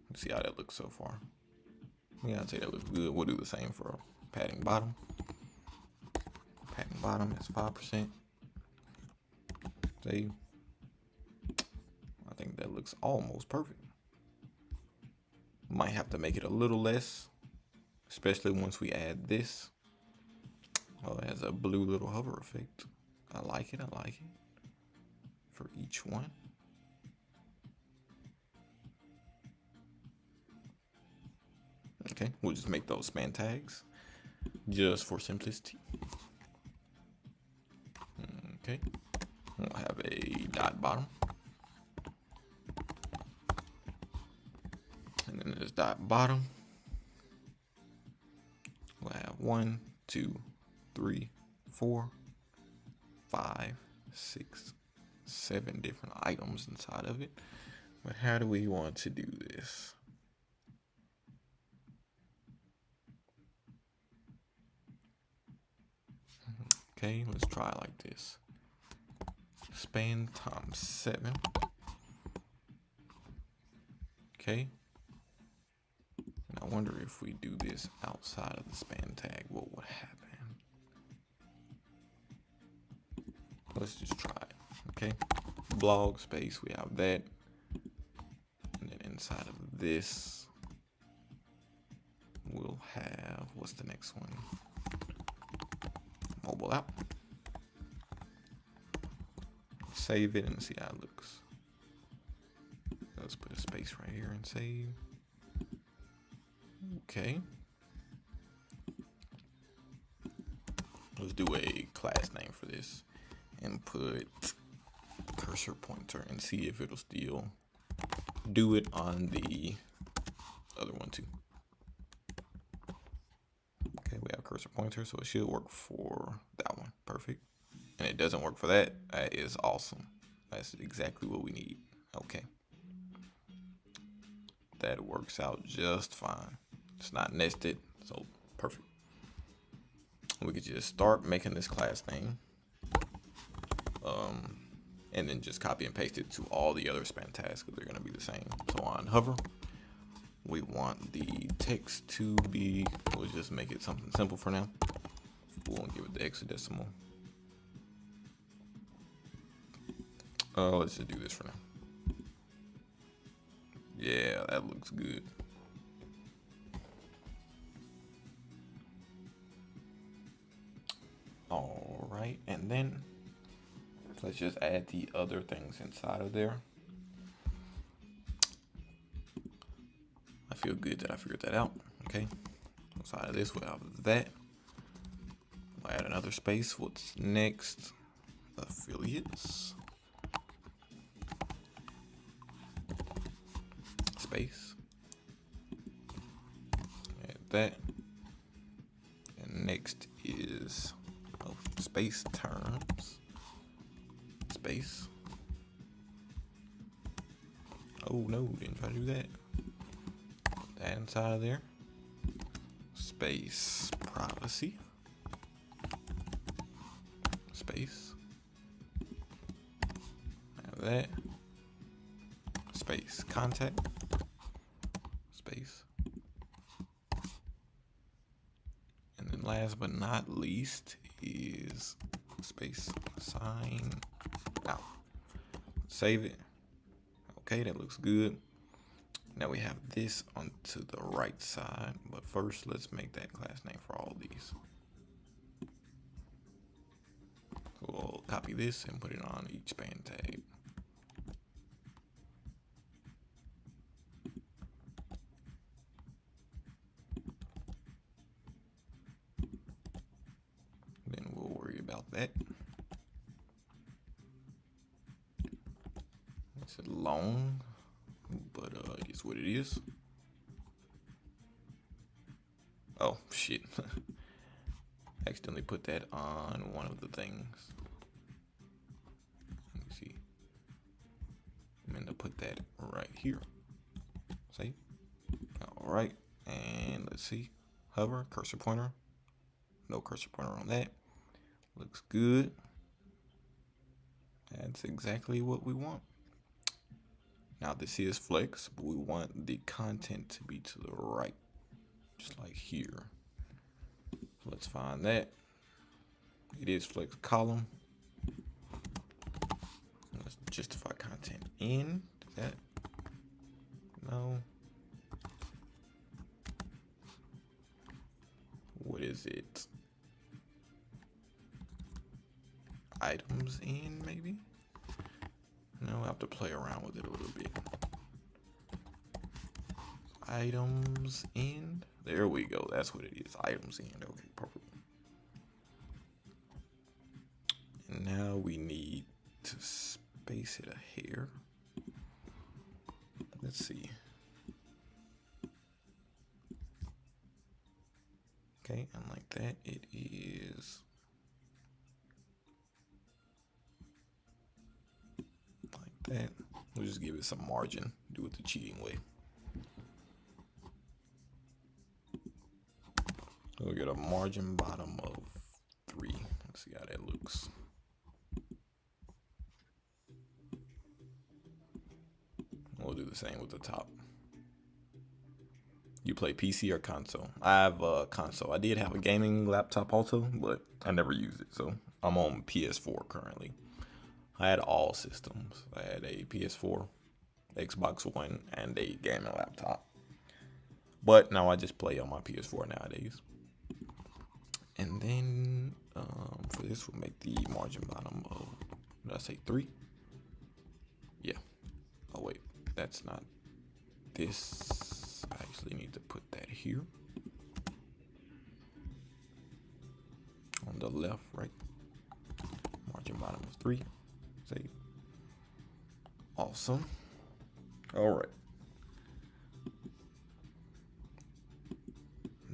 Let's see how that looks so far. Yeah, I'd say that looks good. We'll do the same for padding bottom. Padding bottom is 5%. Save. I think that looks almost perfect. Might have to make it a little less, especially once we add this. Oh, it has a blue little hover effect. I like it, I like it. For each one. Okay, we'll just make those span tags just for simplicity. Okay, we'll have a dot bottom. And then this dot bottom, we'll have 1, 2, 3, 4, 5, 6, 7 different items inside of it. But how do we want to do this? Okay, let's try it like this. Span times 7. Okay. And I wonder if we do this outside of the span tag, what would happen? Let's just try it. Okay. Blog space, we have that. And then inside of this, we'll have, what's the next one? Mobile app. Save it and see how it looks. Let's put a space right here and save. Okay. Let's do a class name for this and put cursor pointer and see if it'll still do it on the other one too. Okay, we have cursor pointer, so it should work for that one. Perfect. And it doesn't work for that. That is awesome. That's exactly what we need. Okay. That works out just fine. It's not nested, so perfect. We could just start making this class name. And then just copy and paste it to all the other span tasks because they're going to be the same. So on hover, we want the text to be, we'll just make it something simple for now. We won't give it the hexadecimal. Let's just do this for now. Yeah, that looks good. All right, and then let's just add the other things inside of there. I feel good that I figured that out. Okay, inside of this we'll have that. We'll add another space. What's next? Affiliates. Space. Add that. And next is space terms. Space. Oh no, didn't try to do that. Put that inside of there. Space privacy. Space. Have that. Space contact. Space. And then last but not least is space sign out. Save it. Okay, that looks good. Now we have this onto the right side, but first let's make that class name for all these. We'll copy this and put it on each span tag. Then we'll worry about that. It's long, but it's what it is. Oh shit. Accidentally put that on one of the things. Let me see. I'm gonna put that right here. See? All right, and let's see. Hover, cursor pointer. No cursor pointer on that. Looks good. That's exactly what we want. Now this is flex, but we want the content to be to the right, just like here. So let's find that. It is flex column. Let's justify content in. Is that? No. What is it? Items in, maybe? No, I have to play around with it a little bit. Items in. There we go. That's what it is. Items in. Okay, perfect. And now we need to space it a hair. Let's see. Okay, and like that, it is like that. We'll just give it some margin. Do it the cheating way. We'll get a margin bottom of 3. Let's see how that looks. We'll do the same with the top. You play PC or console? I have a console. I did have a gaming laptop also, but I never used it. So I'm on PS4 currently. I had all systems. I had a PS4, Xbox One, and a gaming laptop. But now I just play on my PS4 nowadays. And then for this, we'll make the margin bottom of, did I say 3? Yeah. Oh wait, that's not this. I actually need to put that here. On the left, right. Margin bottom of 3. Save. Awesome. All right.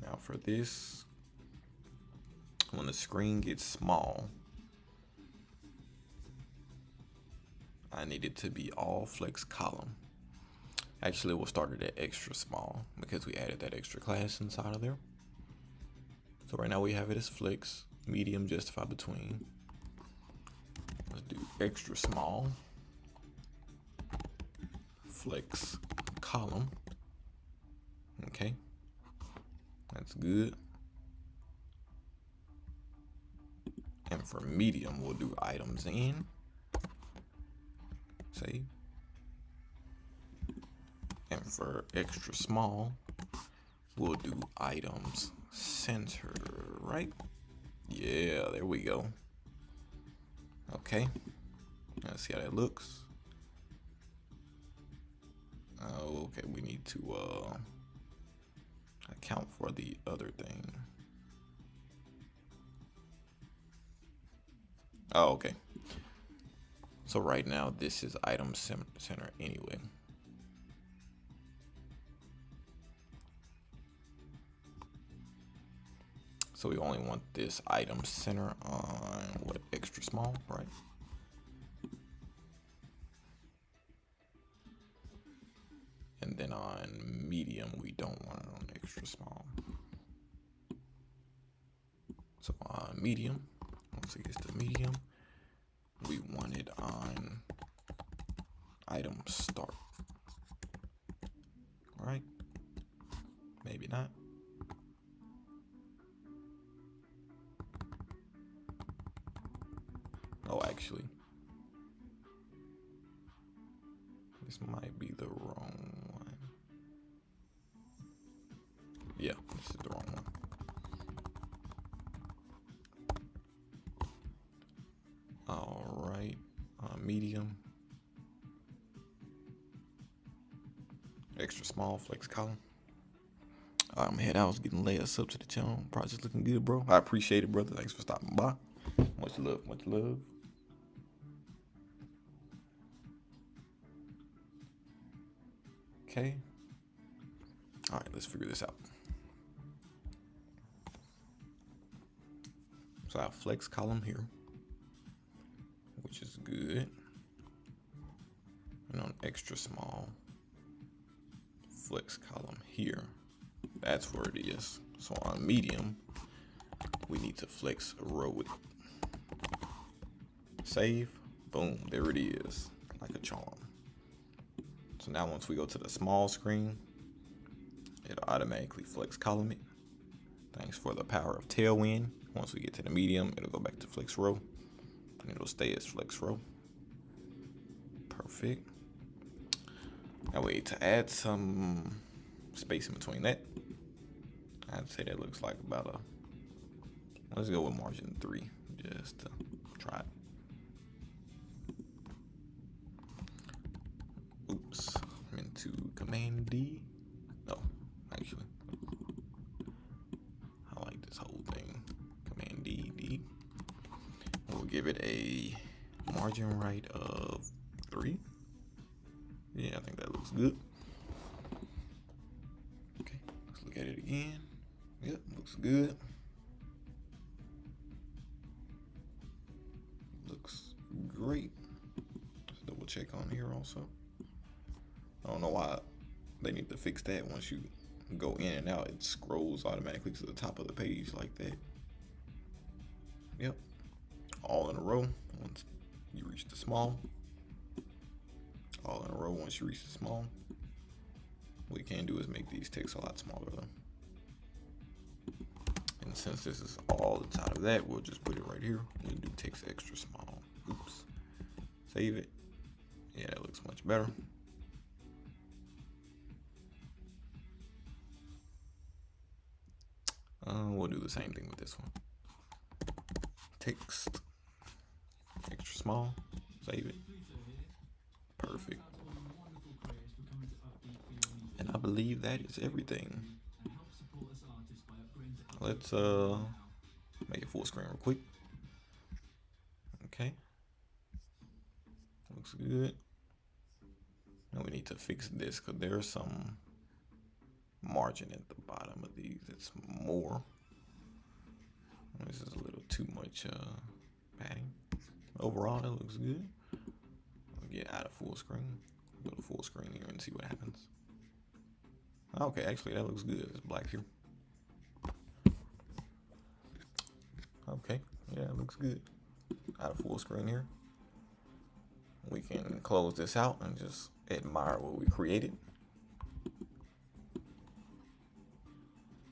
Now for this, when the screen gets small, I need it to be all flex column. Actually, we'll start it at extra small because we added that extra class inside of there. So right now we have it as flex, medium, justify between. Let's do extra small, flex column. Okay, that's good. And for medium, we'll do items in. Save. And for extra small, we'll do items center, right? Yeah, there we go. Okay, let's see how that looks. Oh, okay, we need to account for the other thing. Oh, okay. So right now this is item center anyway. So we only want this item center on what, extra small, right? And then on medium, we don't want it on extra small. So on medium, once it gets to medium, we want it on item start. All right? Maybe not. Oh, actually, this might be the wrong one. Yeah, this is the wrong one. All right, medium, extra small, flex column. Man, I was getting layups up to the channel. Project looking good, bro. I appreciate it, brother. Thanks for stopping by. Much love, much love. Okay. All right, let's figure this out. So I have flex column here, which is good. And on extra small, flex column here. That's where it is. So on medium, we need to flex row it. Save, boom, there it is, like a charm. So now once we go to the small screen, it'll automatically flex column it. Thanks for the power of Tailwind. Once we get to the medium, it'll go back to flex row, and it'll stay as flex row. Perfect. Now we need to add some space in between that. I'd say that looks like about a, let's go with margin 3, just to try it. Oops, I'm into Command D. No, actually, I like this whole thing. Command D, D. We'll give it a margin right of 3. Yeah, I think that looks good. Okay, let's look at it again. Yep, looks good. Looks great. Let's double check on here also. I don't know why they need to fix that. Once you go in and out, it scrolls automatically to the top of the page like that. Yep, all in a row once you reach the small. All in a row once you reach the small. What you can do is make these ticks a lot smaller though. And since this is all that's out of that, we'll just put it right here. We do ticks extra small. Oops. Save it. Yeah, that looks much better. We'll do the same thing with this one. Text, extra small, save it. Perfect. And I believe that is everything. Let's make it full screen real quick. Okay. Looks good. Now we need to fix this because there's some margin at the bottom of these. It's more. This is a little too much padding. Overall, that looks good. I'll get out of full screen. Go to full screen here and see what happens. Okay, actually that looks good. It's black here. Okay, yeah, it looks good. Out of full screen here. We can close this out and just admire what we created.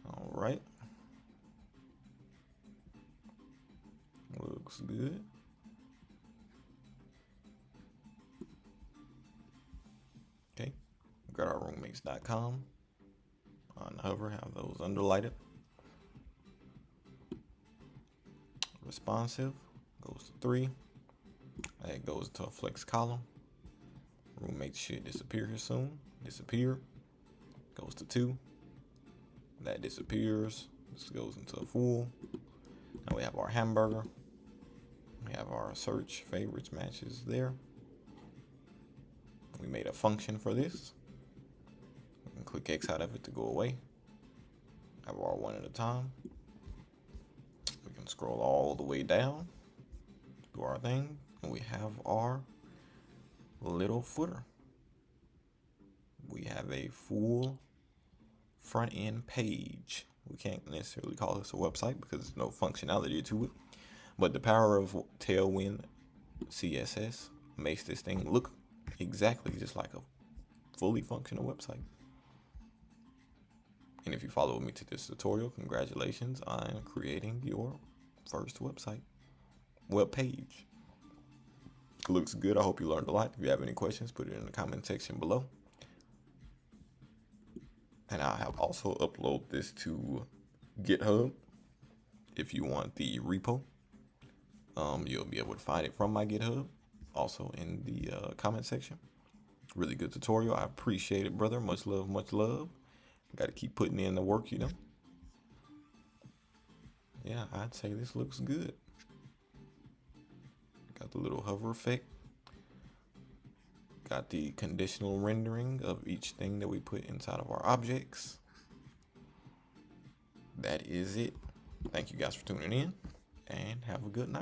All right. Looks good. Okay, we've got our roommates.com on hover, have those underlighted. Responsive goes to 3. That goes to a flex column. Roommates should disappear here soon. Disappear. Goes to 2. That disappears. This goes into a full. Now we have our hamburger. We have our search favorites matches there. We made a function for this. We can click X out of it to go away. Have our one at a time. We can scroll all the way down, do our thing, and we have our little footer. We have a full front end page. We can't necessarily call this a website because there's no functionality to it, but the power of Tailwind CSS makes this thing look exactly just like a fully functional website. And if you follow me to this tutorial, congratulations on creating your first website, web page. Looks good. I hope you learned a lot. If you have any questions, put it in the comment section below. And I have also uploaded this to GitHub. If you want the repo, you'll be able to find it from my GitHub, also in the comment section. Really good tutorial. I appreciate it, brother. Much love, much love. Got to keep putting in the work, you know. Yeah, I'd say this looks good. Got the little hover effect. Got the conditional rendering of each thing that we put inside of our objects. That is it. Thank you guys for tuning in, and have a good night.